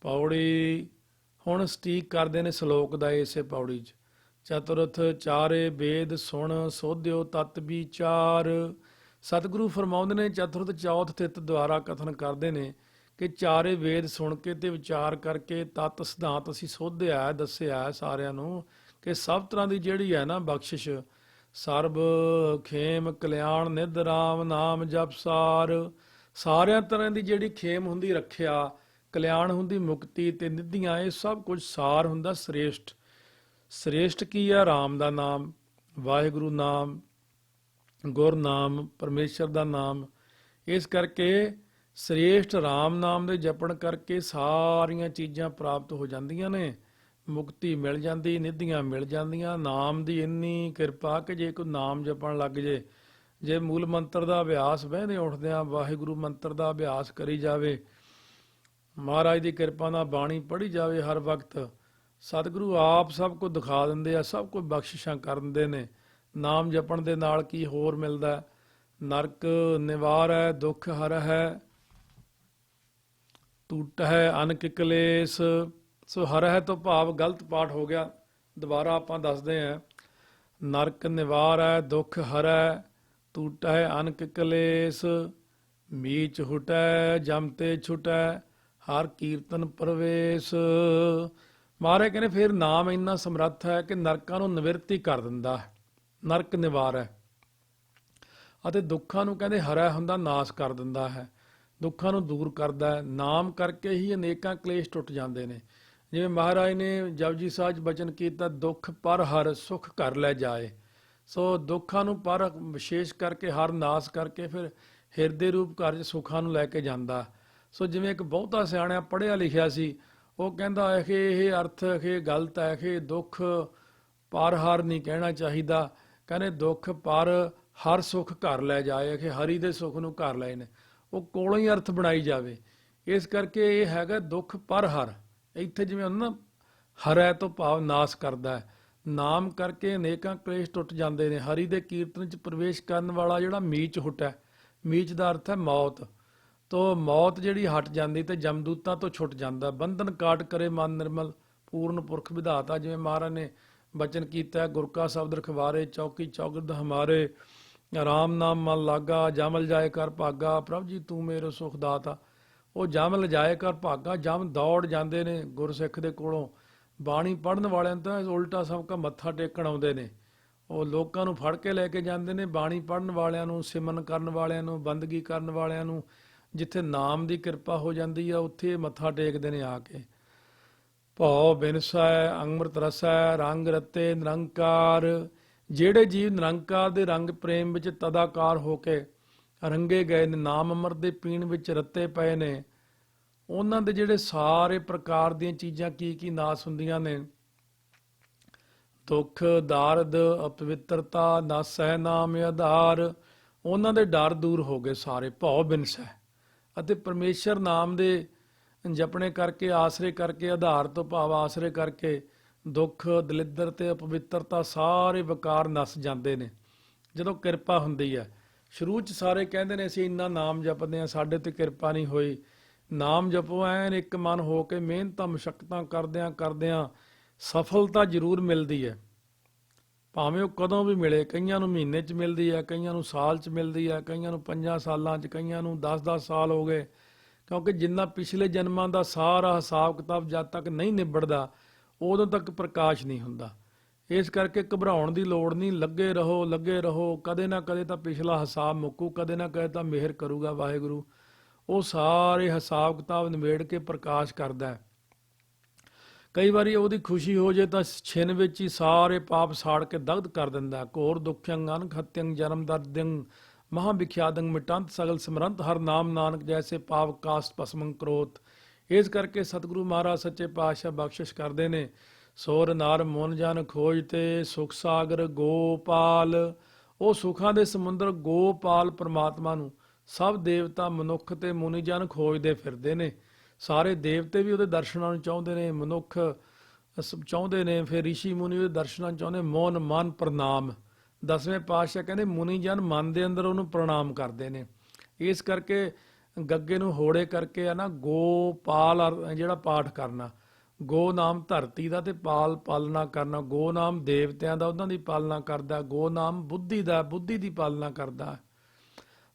ਪੌੜੀ ਹੁਣ ਸਟੀਕ ਕਰਦੇ ਨੇ ਸ਼ਲੋਕ ਦਾ ਇਸੇ ਪੌੜੀ 'ਚ। ਚਤੁਰਥ ਚਾਰੇ ਵੇਦ ਸੁਣ ਸੋਧਿਓ ਤਤ ਵਿਚਾਰ। ਸਤਿਗੁਰੂ ਫਰਮਾਉਂਦੇ ਨੇ ਚਤੁਰਥ ਚੌਥ ਥਿਤ ਦੁਆਰਾ ਕਥਨ ਕਰਦੇ ਨੇ ਕਿ ਚਾਰੇ ਵੇਦ ਸੁਣ ਕੇ ਤੇ ਵਿਚਾਰ ਕਰਕੇ ਤਤ ਸਿਧਾਂਤ ਅਸੀਂ ਸੋਧਿਆ ਦੱਸਿਆ ਸਾਰਿਆਂ ਨੂੰ ਕਿ ਸਭ ਤਰ੍ਹਾਂ ਦੀ ਜਿਹੜੀ ਹੈ ਨਾ ਬਖਸ਼ਿਸ਼, ਸਰਬ ਖੇਮ ਕਲਿਆਣ ਨਿਧ ਰਾਮ ਨਾਮ ਜਪ ਸਾਰ, ਸਾਰਿਆਂ ਤਰ੍ਹਾਂ ਦੀ ਜਿਹੜੀ ਖੇਮ ਹੁੰਦੀ ਰੱਖਿਆ, ਕਲਿਆਣ ਹੁੰਦੀ ਮੁਕਤੀ ਤੇ ਨਿਧੀਆਂ, ਇਹ ਸਭ ਕੁਝ ਸਾਰ ਹੁੰਦਾ ਸ੍ਰੇਸ਼ਟ। ਸ੍ਰੇਸ਼ਟ ਕੀ ਹੈ? ਰਾਮ ਦਾ ਨਾਮ, ਵਾਹਿਗੁਰੂ ਨਾਮ, ਗੁਰ ਨਾਮ, ਪਰਮੇਸ਼ਰ ਦਾ ਨਾਮ। ਇਸ ਕਰਕੇ ਸ੍ਰੇਸ਼ਟ ਰਾਮ ਨਾਮ ਦੇ ਜਪਣ ਕਰਕੇ ਸਾਰੀਆਂ ਚੀਜ਼ਾਂ ਪ੍ਰਾਪਤ ਹੋ ਜਾਂਦੀਆਂ ਨੇ, ਮੁਕਤੀ ਮਿਲ ਜਾਂਦੀ, ਨਿਧੀਆਂ ਮਿਲ ਜਾਂਦੀਆਂ। ਨਾਮ ਦੀ ਇੰਨੀ ਕਿਰਪਾ ਕਿ ਜੇ ਕੋਈ ਨਾਮ ਜਪਣ ਲੱਗ ਜੇ ਮੂਲ ਮੰਤਰ ਦਾ ਅਭਿਆਸ ਬਹਿੰਦੇ ਉੱਠਦਿਆਂ ਵਾਹਿਗੁਰੂ ਮੰਤਰ ਦਾ ਅਭਿਆਸ ਕਰੀ ਜਾਵੇ, ਮਹਾਰਾਜ ਦੀ ਕਿਰਪਾ ਨਾਲ ਬਾਣੀ ਪੜ੍ਹੀ ਜਾਵੇ ਹਰ ਵਕਤ, ਸਤਿਗੁਰੂ ਆਪ ਸਭ ਕੁਝ ਦਿਖਾ ਦਿੰਦੇ ਆ, ਸਭ ਕੁਝ ਬਖਸ਼ਿਸ਼ਾਂ ਕਰ ਦਿੰਦੇ ਨੇ। ਨਾਮ ਜਪਣ ਦੇ ਨਾਲ ਕੀ ਹੋਰ ਮਿਲਦਾ? ਨਰਕ ਨਿਵਾਰੈ ਦੁੱਖ ਹਰਹਿ ਟੂਟਹਿ ਅਨਕ ਕਲੇਸ਼। ਸੋ ਹਰਹਿ ਤੋਂ ਭਾਵ ਗਲਤ ਪਾਠ ਹੋ ਗਿਆ, ਦੁਬਾਰਾ ਆਪਾਂ ਦੱਸਦੇ ਹਾਂ। ਨਰਕ ਨਿਵਾਰੈ ਦੁੱਖ ਹਰੈ ਟੂਟਹਿ ਅਨਕ ਕਲੇਸ਼। ਮੀਚ ਹੁਟੈ ਜਮ ਤੇ ਛੁਟੈ ਹਰ ਕੀਰਤਨ ਪ੍ਰਵੇਸ਼। ਮਹਾਰਾਜ ਕਹਿੰਦੇ ਫਿਰ ਨਾਮ ਇੰਨਾ ਸਮਰੱਥ ਹੈ ਕਿ ਨਰਕਾਂ ਨੂੰ ਨਿਵਰਤੀ ਕਰ ਦਿੰਦਾ ਹੈ, ਨਰਕ ਨਿਵਾਰ ਹੈ, ਅਤੇ ਦੁੱਖਾਂ ਨੂੰ ਕਹਿੰਦੇ ਹਰਾ ਹੁੰਦਾ ਨਾਸ਼ ਕਰ ਦਿੰਦਾ ਹੈ, ਦੁੱਖਾਂ ਨੂੰ ਦੂਰ ਕਰਦਾ ਹੈ। ਨਾਮ ਕਰਕੇ ਹੀ ਅਨੇਕਾਂ ਕਲੇਸ਼ ਟੁੱਟ ਜਾਂਦੇ ਨੇ। ਜਿਵੇਂ ਮਹਾਰਾਜ ਨੇ ਜਪਜੀ ਸਾਹਿਬ 'ਚ ਬਚਨ ਕੀਤਾ, ਦੁੱਖ ਪਰ ਹਰ ਸੁਖ ਘਰ ਲੈ ਜਾਏ। ਸੋ ਦੁੱਖਾਂ ਨੂੰ ਪਰ ਵਿਸ਼ੇਸ਼ ਕਰਕੇ ਹਰ ਨਾਸ਼ ਕਰਕੇ ਫਿਰ ਹਿਰਦੇ ਰੂਪ ਘਰ 'ਚ ਸੁੱਖਾਂ ਨੂੰ ਲੈ ਕੇ ਜਾਂਦਾ। ਸੋ ਜਿਵੇਂ ਇੱਕ ਬਹੁਤਾ ਸਿਆਣਿਆ ਪੜ੍ਹਿਆ ਲਿਖਿਆ ਸੀ, ਉਹ ਕਹਿੰਦਾ ਹੈ ਕਿ ਇਹ ਅਰਥ ਕਿ ਗਲਤ ਹੈ ਕਿ ਦੁੱਖ ਪਰ ਹਰ ਨਹੀਂ ਕਹਿਣਾ ਚਾਹੀਦਾ। ਕਹਿੰਦੇ ਦੁੱਖ ਪਰ ਹਰ ਸੁੱਖ ਘਰ ਲੈ ਜਾਏ, ਕਿ ਹਰੀ ਦੇ ਸੁੱਖ ਨੂੰ ਘਰ ਲਏ ਨੇ, ਉਹ ਕੋਲੋਂ ਹੀ ਅਰਥ ਬਣਾਈ ਜਾਵੇ। ਇਸ ਕਰਕੇ ਇਹ ਹੈਗਾ ਦੁੱਖ ਪਰ ਹਰ। ਇੱਥੇ ਜਿਵੇਂ ਨਾ ਹਰੈ ਤੋਂ ਭਾਵ ਨਾਸ਼ ਕਰਦਾ ਹੈ। ਨਾਮ ਕਰਕੇ ਅਨੇਕਾਂ ਕਲੇਸ਼ ਟੁੱਟ ਜਾਂਦੇ ਨੇ। ਹਰੀ ਦੇ ਕੀਰਤਨ 'ਚ ਪ੍ਰਵੇਸ਼ ਕਰਨ ਵਾਲਾ ਜਿਹੜਾ ਮੀਚ ਹੁਟੈ, ਮੀਚ ਦਾ ਅਰਥ ਹੈ ਮੌਤ, ਤੋ ਮੌਤ ਜਿਹੜੀ ਹਟ ਜਾਂਦੀ ਤੇ ਜਮਦੂਤਾਂ ਤੋਂ ਛੁੱਟ ਜਾਂਦਾ। ਬੰਧਨ ਕਾਟ ਕਰੇ ਮਨ ਨਿਰਮਲ ਪੂਰਨ ਪੁਰਖ ਵਿਧਾਤਾ। ਜਿਵੇਂ ਮਹਾਰਾਜ ਨੇ ਬਚਨ ਕੀਤਾ, ਗੁਰ ਕਾ ਸ਼ਬਦ ਰਖਵਾਰੇ ਚੌਕੀ ਚੌਗਿਰਦ ਹਮਾਰੇ, ਰਾਮ ਨਾਮ ਮਨ ਲਾਗਾ ਜਮ ਲਜਾਏ ਕਰ ਭਾਗਾ, ਪ੍ਰਭ ਜੀ ਤੂੰ ਮੇਰੇ ਸੁਖ ਦਾਤਾ। ਉਹ ਜਮ ਲਜਾਏ ਕਰ ਭਾਗਾ, ਜਮ ਦੌੜ ਜਾਂਦੇ ਨੇ ਗੁਰਸਿੱਖ ਦੇ ਕੋਲੋਂ। ਬਾਣੀ ਪੜ੍ਹਨ ਵਾਲਿਆਂ ਨੂੰ ਤਾਂ ਉਲਟਾ ਸਭ ਕਾ ਮੱਥਾ ਟੇਕਣ ਆਉਂਦੇ ਨੇ, ਉਹ ਲੋਕਾਂ ਨੂੰ ਫੜ ਕੇ ਲੈ ਕੇ ਜਾਂਦੇ ਨੇ। ਬਾਣੀ ਪੜ੍ਹਨ ਵਾਲਿਆਂ ਨੂੰ, ਸਿਮਰਨ ਕਰਨ ਵਾਲਿਆਂ ਨੂੰ, ਬੰਦਗੀ ਕਰਨ ਵਾਲਿਆਂ ਨੂੰ, ਜਿੱਥੇ ਨਾਮ ਦੀ ਕਿਰਪਾ ਹੋ ਜਾਂਦੀ ਆ ਉੱਥੇ ਮੱਥਾ ਟੇਕਦੇ ਨੇ ਆ ਕੇ। ਭਉ ਬਿਨਸੈ ਅੰਮ੍ਰਿਤ ਰਸੈ ਰੰਗ ਰਤੇ ਨਿਰੰਕਾਰ। ਜਿਹੜੇ ਜੀਵ ਨਿਰੰਕਾਰ ਦੇ ਰੰਗ ਪ੍ਰੇਮ ਵਿੱਚ ਤਦਾਕਾਰ ਹੋ ਕੇ ਰੰਗੇ ਗਏ ਨੇ, ਨਾਮ ਅੰਮ੍ਰਿਤ ਦੇ ਪੀਣ ਵਿੱਚ ਰਤੇ ਪਏ ਨੇ, ਉਹਨਾਂ ਦੇ ਜਿਹੜੇ ਸਾਰੇ ਪ੍ਰਕਾਰ ਦੀਆਂ ਚੀਜ਼ਾਂ ਕੀ ਨਾਸ ਹੁੰਦੀਆਂ ਨੇ। ਦੁੱਖ ਦਾਰਦ ਅਪਵਿੱਤਰਤਾ ਨਾਸੈ ਨਾਮ ਆਧਾਰ। ਉਹਨਾਂ ਦੇ ਡਰ ਦੂਰ ਹੋ ਗਏ ਸਾਰੇ। ਭਉ ਬਿਨਸੈ ਅਤੇ ਪਰਮੇਸ਼ਰ ਨਾਮ ਦੇ ਜਪਣੇ ਕਰਕੇ, ਆਸਰੇ ਕਰਕੇ, ਆਧਾਰ ਤੋਂ ਭਾਵ ਆਸਰੇ ਕਰਕੇ ਦੁੱਖ ਦਲਿੱਦਰ ਤੇ ਅਪਵਿੱਤਰਤਾ ਸਾਰੇ ਵਿਕਾਰ ਨਸ ਜਾਂਦੇ ਨੇ ਜਦੋਂ ਕਿਰਪਾ ਹੁੰਦੀ ਹੈ। ਸ਼ੁਰੂ 'ਚ ਸਾਰੇ ਕਹਿੰਦੇ ਨੇ ਅਸੀਂ ਇੰਨਾ ਨਾਮ ਜਪਦੇ ਹਾਂ, ਸਾਡੇ ਤੇ ਕਿਰਪਾ ਨਹੀਂ ਹੋਈ। ਨਾਮ ਜਪੋ ਐਨ ਇੱਕ ਮਨ ਹੋ ਕੇ, ਮਿਹਨਤਾਂ ਮੁਸ਼ੱਕਤਾਂ ਕਰਦਿਆਂ ਸਫਲਤਾ ਜ਼ਰੂਰ ਮਿਲਦੀ ਹੈ, ਭਾਵੇਂ ਉਹ ਕਦੋਂ ਵੀ ਮਿਲੇ। ਕਈਆਂ ਨੂੰ ਮਹੀਨੇ 'ਚ ਮਿਲਦੀ ਹੈ, ਕਈਆਂ ਨੂੰ ਸਾਲ 'ਚ ਮਿਲਦੀ ਹੈ, ਕਈਆਂ ਨੂੰ 5 ਸਾਲਾਂ 'ਚ, ਕਈਆਂ ਨੂੰ 10-10 ਸਾਲ ਹੋ ਗਏ। ਕਿਉਂਕਿ ਜਿੰਨਾ ਪਿਛਲੇ ਜਨਮਾਂ ਦਾ ਸਾਰਾ ਹਿਸਾਬ ਕਿਤਾਬ ਜਦ ਤੱਕ ਨਹੀਂ ਨਿਬੜਦਾ ਉਦੋਂ ਤੱਕ ਪ੍ਰਕਾਸ਼ ਨਹੀਂ ਹੁੰਦਾ। ਇਸ ਕਰਕੇ ਘਬਰਾਉਣ ਦੀ ਲੋੜ ਨਹੀਂ, ਲੱਗੇ ਰਹੋ। ਕਦੇ ਨਾ ਕਦੇ ਤਾਂ ਪਿਛਲਾ ਹਿਸਾਬ ਮੁੱਕੂ, ਕਦੇ ਨਾ ਕਦੇ ਤਾਂ ਮਿਹਰ ਕਰੂਗਾ ਵਾਹਿਗੁਰੂ। ਉਹ ਸਾਰੇ ਹਿਸਾਬ ਕਿਤਾਬ ਨਿਬੇੜ ਕੇ ਪ੍ਰਕਾਸ਼ ਕਰਦਾ ਹੈ। ਕਈ ਵਾਰੀ ਉਹਦੀ ਖੁਸ਼ੀ ਹੋ ਜੇ ਤਾਂ ਛਿਨ ਵਿੱਚ ਹੀ ਸਾਰੇ ਪਾਪ ਸਾੜ ਕੇ ਦਗਧ ਕਰ ਦਿੰਦਾ। ਘੋਰ ਦੁਖਯੰ ਅਨਖ ਹਤਯੰ ਜਨਮ ਦਰਦਯੰ ਮਹਾ ਵਿਖਿਆਦੰ ਮਿਟੰਤ ਸਗਲ ਸਿਮਰੰਤ ਹਰ ਨਾਮ ਨਾਨਕ ਜੈਸੇ ਪਾਪ ਕਾਸਟ ਭਸਮੰ ਕਰੋਤ। ਇਸ ਕਰਕੇ ਸਤਿਗੁਰੂ ਮਹਾਰਾਜ ਸੱਚੇ ਪਾਤਸ਼ਾਹ ਬਖਸ਼ਿਸ਼ ਕਰਦੇ ਨੇ। ਸੋਰ ਨਰ ਮਨ ਜਨ ਖੋਜ ਤੇ ਸੁਖ ਸਾਗਰ ਗੋਪਾਲ। ਉਹ ਸੁਖਾਂ ਦੇ ਸਮੁੰਦਰ ਗੋਪਾਲ ਪਰਮਾਤਮਾ ਨੂੰ ਸਭ ਦੇਵਤਾ ਮਨੁੱਖ ਤੇ ਮੁਨੀ ਜਨ ਖੋਜਦੇ ਫਿਰਦੇ ਨੇ। ਸਾਰੇ ਦੇਵਤੇ ਵੀ ਉਹਦੇ ਦਰਸ਼ਨਾਂ ਨੂੰ ਚਾਹੁੰਦੇ ਨੇ, ਮਨੁੱਖ ਚਾਹੁੰਦੇ ਨੇ, ਫਿਰ ਰਿਸ਼ੀ ਮੁਨੀ ਉਹਦੇ ਦਰਸ਼ਨਾਂ ਨੂੰ ਚਾਹੁੰਦੇ। ਮੋਨ ਮਨ ਪ੍ਰਣਾਮ, ਦਸਵੇਂ ਪਾਤਸ਼ਾਹ ਕਹਿੰਦੇ ਮੁਨੀ ਜਨ ਮਨ ਦੇ ਅੰਦਰ ਉਹਨੂੰ ਪ੍ਰਣਾਮ ਕਰਦੇ ਨੇ। ਇਸ ਕਰਕੇ ਗੱਗੇ ਨੂੰ ਹੋੜੇ ਕਰਕੇ ਆ ਨਾ ਗੋਪਾਲ ਜਿਹੜਾ ਪਾਠ ਕਰਨਾ, ਗੋ ਨਾਮ ਧਰਤੀ ਦਾ ਤੇ ਪਾਲ ਪਾਲਣਾ ਕਰਨਾ, ਗੋ ਨਾਮ ਦੇਵਤਿਆਂ ਦਾ ਉਹਨਾਂ ਦੀ ਪਾਲਣਾ ਕਰਦਾ, ਗੋ ਨਾਮ ਬੁੱਧੀ ਦਾ ਬੁੱਧੀ ਦੀ ਪਾਲਣਾ ਕਰਦਾ।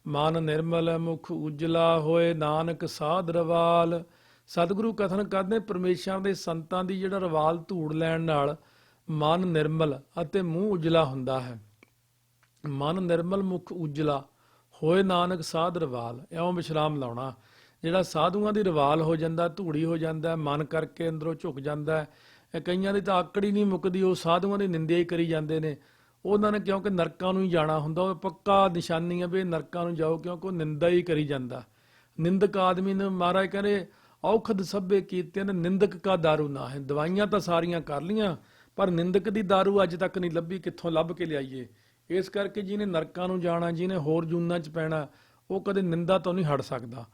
ਮਨ ਨਿਰਮਲ ਮੁਖ ਉਜਲਾ ਹੋਏ ਨਾਨਕ ਸਾਧ ਰਵਾਲ। ਸਤਿਗੁਰੂ ਕਥਨ ਕਰਦੇ ਪਰਮੇਸ਼ਰ ਦੇ ਸੰਤਾਂ ਦੀ ਜਿਹੜਾ ਰਵਾਲ ਧੂੜ ਲੈਣ ਨਾਲ ਮਨ ਨਿਰਮਲ ਅਤੇ ਮੂੰਹ ਉਜਲਾ ਹੁੰਦਾ ਹੈ। ਮਨ ਨਿਰਮਲ ਮੁਖ ਉਜਲਾ ਹੋਏ ਨਾਨਕ ਸਾਧ ਰਵਾਲ, ਇਉਂ ਵਿਸ਼ਰਾਮ ਲਾਉਣਾ। ਜਿਹੜਾ ਸਾਧੂਆਂ ਦੀ ਰਵਾਲ ਹੋ ਜਾਂਦਾ, ਧੂੜੀ ਹੋ ਜਾਂਦਾ, ਮਨ ਕਰਕੇ ਅੰਦਰੋਂ ਝੁਕ ਜਾਂਦਾ। ਕਈਆਂ ਦੀ ਤਾਂ ਆਕੜ ਹੀ ਨਹੀਂ ਮੁੱਕਦੀ, ਉਹ ਸਾਧੂਆਂ ਦੀ ਨਿੰਦਿਆ ਹੀ ਕਰੀ ਜਾਂਦੇ ਨੇ। ਉਹਨਾਂ ਨੇ ਕਿਉਂਕਿ ਨਰਕਾਂ ਨੂੰ ਹੀ ਜਾਣਾ ਹੁੰਦਾ, ਉਹ ਪੱਕਾ ਨਿਸ਼ਾਨੀ ਹੈ ਵੀ ਨਰਕਾਂ ਨੂੰ ਜਾਓ, ਕਿਉਂਕਿ ਉਹ ਨਿੰਦਾ ਹੀ ਕਰੀ ਜਾਂਦਾ। ਨਿੰਦਕ ਆਦਮੀ ਨੂੰ ਮਹਾਰਾਜ ਕਹਿੰਦੇ ਔਖਦ ਸਭੇ ਕੀਤੇ ਨੇ ਨਿੰਦਕ ਕਾ ਦਾਰੂ ਨਾ ਹੈ। ਦਵਾਈਆਂ ਤਾਂ ਸਾਰੀਆਂ ਕਰ ਲੀਆਂ, ਪਰ ਨਿੰਦਕ ਦੀ ਦਾਰੂ ਅੱਜ ਤੱਕ ਨਹੀਂ ਲੱਭੀ, ਕਿੱਥੋਂ ਲੱਭ ਕੇ ਲਿਆਈਏ। ਇਸ ਕਰਕੇ ਜਿਹਨੇ ਨਰਕਾਂ ਨੂੰ ਜਾਣਾ, ਜਿਹਨੇ ਹੋਰ ਜੂਨਾਂ 'ਚ ਪੈਣਾ, ਉਹ ਕਦੇ ਨਿੰਦਾ ਤੋਂ ਨਹੀਂ ਹਟ ਸਕਦਾ।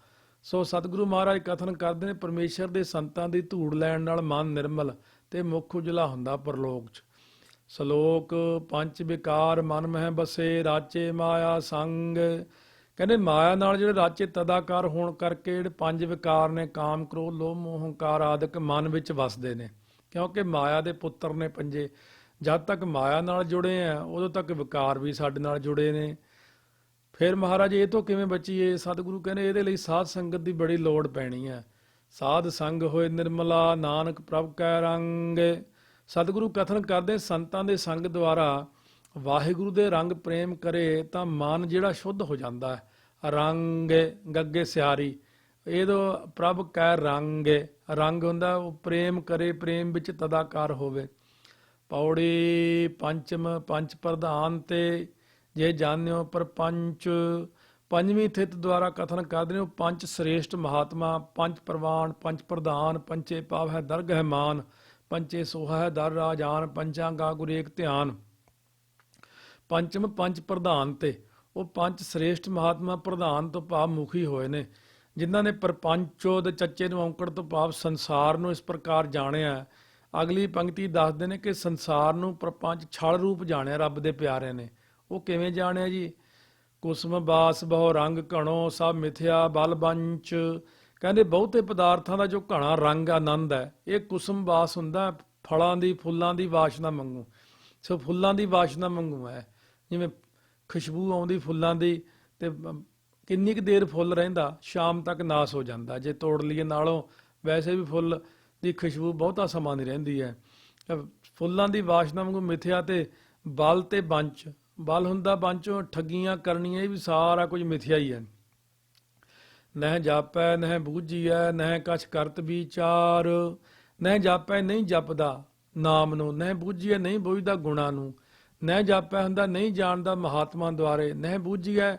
ਸੋ ਸਤਿਗੁਰੂ ਮਹਾਰਾਜ ਕਥਨ ਕਰਦੇ ਨੇ ਪਰਮੇਸ਼ਰ ਦੇ ਸੰਤਾਂ ਦੀ ਧੂੜ ਲੈਣ ਨਾਲ ਮਨ ਨਿਰਮਲ ਤੇ ਮੁੱਖ ਉਜਲਾ ਹੁੰਦਾ ਪਰਲੋਕ 'ਚ। ਸ਼ਲੋਕ ਪੰਜ ਵਿਕਾਰ ਮਨ ਮਹਿ ਬਸੇ ਰਾਚੇ ਮਾਇਆ ਸੰਗ। ਕਹਿੰਦੇ ਮਾਇਆ ਨਾਲ ਜਿਹੜੇ ਰਾਚੇ ਤਦਾਕਾਰ ਹੋਣ ਕਰਕੇ ਜਿਹੜੇ ਪੰਜ ਵਿਕਾਰ ਨੇ ਕਾਮ ਕ੍ਰੋਧ ਲੋਭ ਮੋਹ ਹੰਕਾਰ ਆਦਿਕ ਮਨ ਵਿੱਚ ਵਸਦੇ ਨੇ, ਕਿਉਂਕਿ ਮਾਇਆ ਦੇ ਪੁੱਤਰ ਨੇ ਪੰਜੇ। ਜਦ ਤੱਕ ਮਾਇਆ ਨਾਲ ਜੁੜੇ ਆ ਉਦੋਂ ਤੱਕ ਵਿਕਾਰ ਵੀ ਸਾਡੇ ਨਾਲ ਜੁੜੇ ਨੇ। ਫਿਰ ਮਹਾਰਾਜ ਇਹ ਤੋਂ ਕਿਵੇਂ ਬਚੀਏ? ਸਤਿਗੁਰੂ ਕਹਿੰਦੇ ਇਹਦੇ ਲਈ ਸਾਧ ਸੰਗਤ ਦੀ ਬੜੀ ਲੋੜ ਪੈਣੀ ਹੈ। ਸਾਧ ਸੰਗ ਹੋਏ ਨਿਰਮਲਾ ਨਾਨਕ ਪ੍ਰਭ ਕੈ ਰੰਗ। ਸਤਿਗੁਰੂ ਕਥਨ ਕਰਦੇ ਸੰਤਾਂ ਦੇ ਸੰਗ ਦੁਆਰਾ ਵਾਹਿਗੁਰੂ ਦੇ ਰੰਗ ਪ੍ਰੇਮ ਕਰੇ ਤਾਂ ਮਨ ਜਿਹੜਾ ਸ਼ੁੱਧ ਹੋ ਜਾਂਦਾ ਹੈ। ਰੰਗ ਗੱਗੇ ਸਿਆਰੀ, ਇਹਦੋਂ ਪ੍ਰਭ ਕੈ ਰੰਗ, ਰੰਗ ਹੁੰਦਾ ਉਹ ਪ੍ਰੇਮ ਕਰੇ, ਪ੍ਰੇਮ ਵਿੱਚ ਤਦਾਕਾਰ ਹੋਵੇ। ਪੌੜੀ ਪੰਚਮ ਪੰਚ ਪ੍ਰਧਾਨ ਤੇ ਜੇ ਜਾਣਿਓ ਪ੍ਰਪੰਚ। ਪੰਜਵੀਂ ਥਿਤ ਦੁਆਰਾ ਕਥਨ ਕਰਦੇ ਨੇ ਪੰਜ ਸ੍ਰੇਸ਼ਟ ਮਹਾਤਮਾ, ਪੰਜ ਪ੍ਰਵਾਨ, ਪੰਜ ਪ੍ਰਧਾਨ, ਪੰਚੇ ਪਾਵ ਹੈ ਦਰਗ ਹੈ ਮਾਨ, ਪੰਚੇ ਸੋਹਾ ਹੈ ਦਰ ਰਾਜਾਨ, ਪੰਜਾਂ ਗਾ ਗੁਰੇਕ ਧਿਆਨ। ਪੰਚਮ ਪੰਜ ਪ੍ਰਧਾਨ ਤੇ ਉਹ ਪੰਜ ਸ੍ਰੇਸ਼ਟ ਮਹਾਤਮਾ ਪ੍ਰਧਾਨ ਤੋਂ ਭਾਵ ਮੁਖੀ ਹੋਏ ਨੇ, ਜਿਨ੍ਹਾਂ ਨੇ ਪ੍ਰਪੰਚੋ ਦੇ ਚੱਚੇ ਨੂੰ ਔਂਕੜ ਤੋਂ ਭਾਵ ਸੰਸਾਰ ਨੂੰ ਇਸ ਪ੍ਰਕਾਰ ਜਾਣਿਆ। ਅਗਲੀ ਪੰਕਤੀ ਦੱਸਦੇ ਨੇ ਕਿ ਸੰਸਾਰ ਨੂੰ ਪ੍ਰਪੰਚ ਛਲ ਰੂਪ ਜਾਣਿਆ ਰੱਬ ਦੇ ਪਿਆਰਿਆਂ ਨੇ। ਉਹ ਕਿਵੇਂ ਜਾਣਿਆ ਜੀ? ਕੁਸਮ ਬਾਸ ਬਹੁ ਰੰਗ ਘਣੋ ਸਭ ਮਿਥਿਆ ਬਲ ਬੰਚ। ਕਹਿੰਦੇ ਬਹੁਤੇ ਪਦਾਰਥਾਂ ਦਾ ਜੋ ਘਣਾ ਰੰਗ ਆਨੰਦ ਹੈ ਇਹ ਕੁਸਮ ਬਾਸ ਹੁੰਦਾ, ਫਲਾਂ ਦੀ ਫੁੱਲਾਂ ਦੀ ਵਾਸ਼ਨਾ ਵਾਂਗੂ। ਸੋ ਫੁੱਲਾਂ ਦੀ ਵਾਸ਼ਨਾ ਵਾਂਗੂ ਹੈ, ਜਿਵੇਂ ਖੁਸ਼ਬੂ ਆਉਂਦੀ ਫੁੱਲਾਂ ਦੀ ਤੇ ਕਿੰਨੀ ਕੁ ਦੇਰ ਫੁੱਲ ਰਹਿੰਦਾ, ਸ਼ਾਮ ਤੱਕ ਨਾਸ ਹੋ ਜਾਂਦਾ ਜੇ ਤੋੜ ਲਈਏ ਨਾਲੋਂ। ਵੈਸੇ ਵੀ ਫੁੱਲ ਦੀ ਖੁਸ਼ਬੂ ਬਹੁਤਾ ਸਮਾਂ ਨਹੀਂ ਰਹਿੰਦੀ ਹੈ। ਫੁੱਲਾਂ ਦੀ ਵਾਸ਼ਨਾ ਵਾਂਗੂ ਮਿਥਿਆ ਤੇ ਬਲ ਤੇ ਬੰਚ। ਬਲ ਹੁੰਦਾ ਬੰਚੋਂ ਠੱਗੀਆਂ ਕਰਨੀਆਂ, ਇਹ ਵੀ ਸਾਰਾ ਕੁਝ ਮਿਥਿਆ ਹੀ ਹੈ। ਨਹਿ ਜਾਪੈ ਨਹਿ ਬੂਝੀਐ ਨਹਿ ਕਛ ਕਰਤ ਵਿਚਾਰ। ਨਹਿ ਜਾਪੈ ਨਹੀਂ ਜਪਦਾ ਨਾਮ ਨੂੰ, ਨਹਿ ਬੂਝੀਐ ਨਹੀਂ ਬੁੱਝਦਾ ਗੁਣਾਂ ਨੂੰ। ਨਹਿ ਜਾਪੈ ਹੁੰਦਾ ਨਹੀਂ ਜਾਣਦਾ ਮਹਾਤਮਾ ਦੁਆਰੇ, ਨਹਿ ਬੂਝੀਐ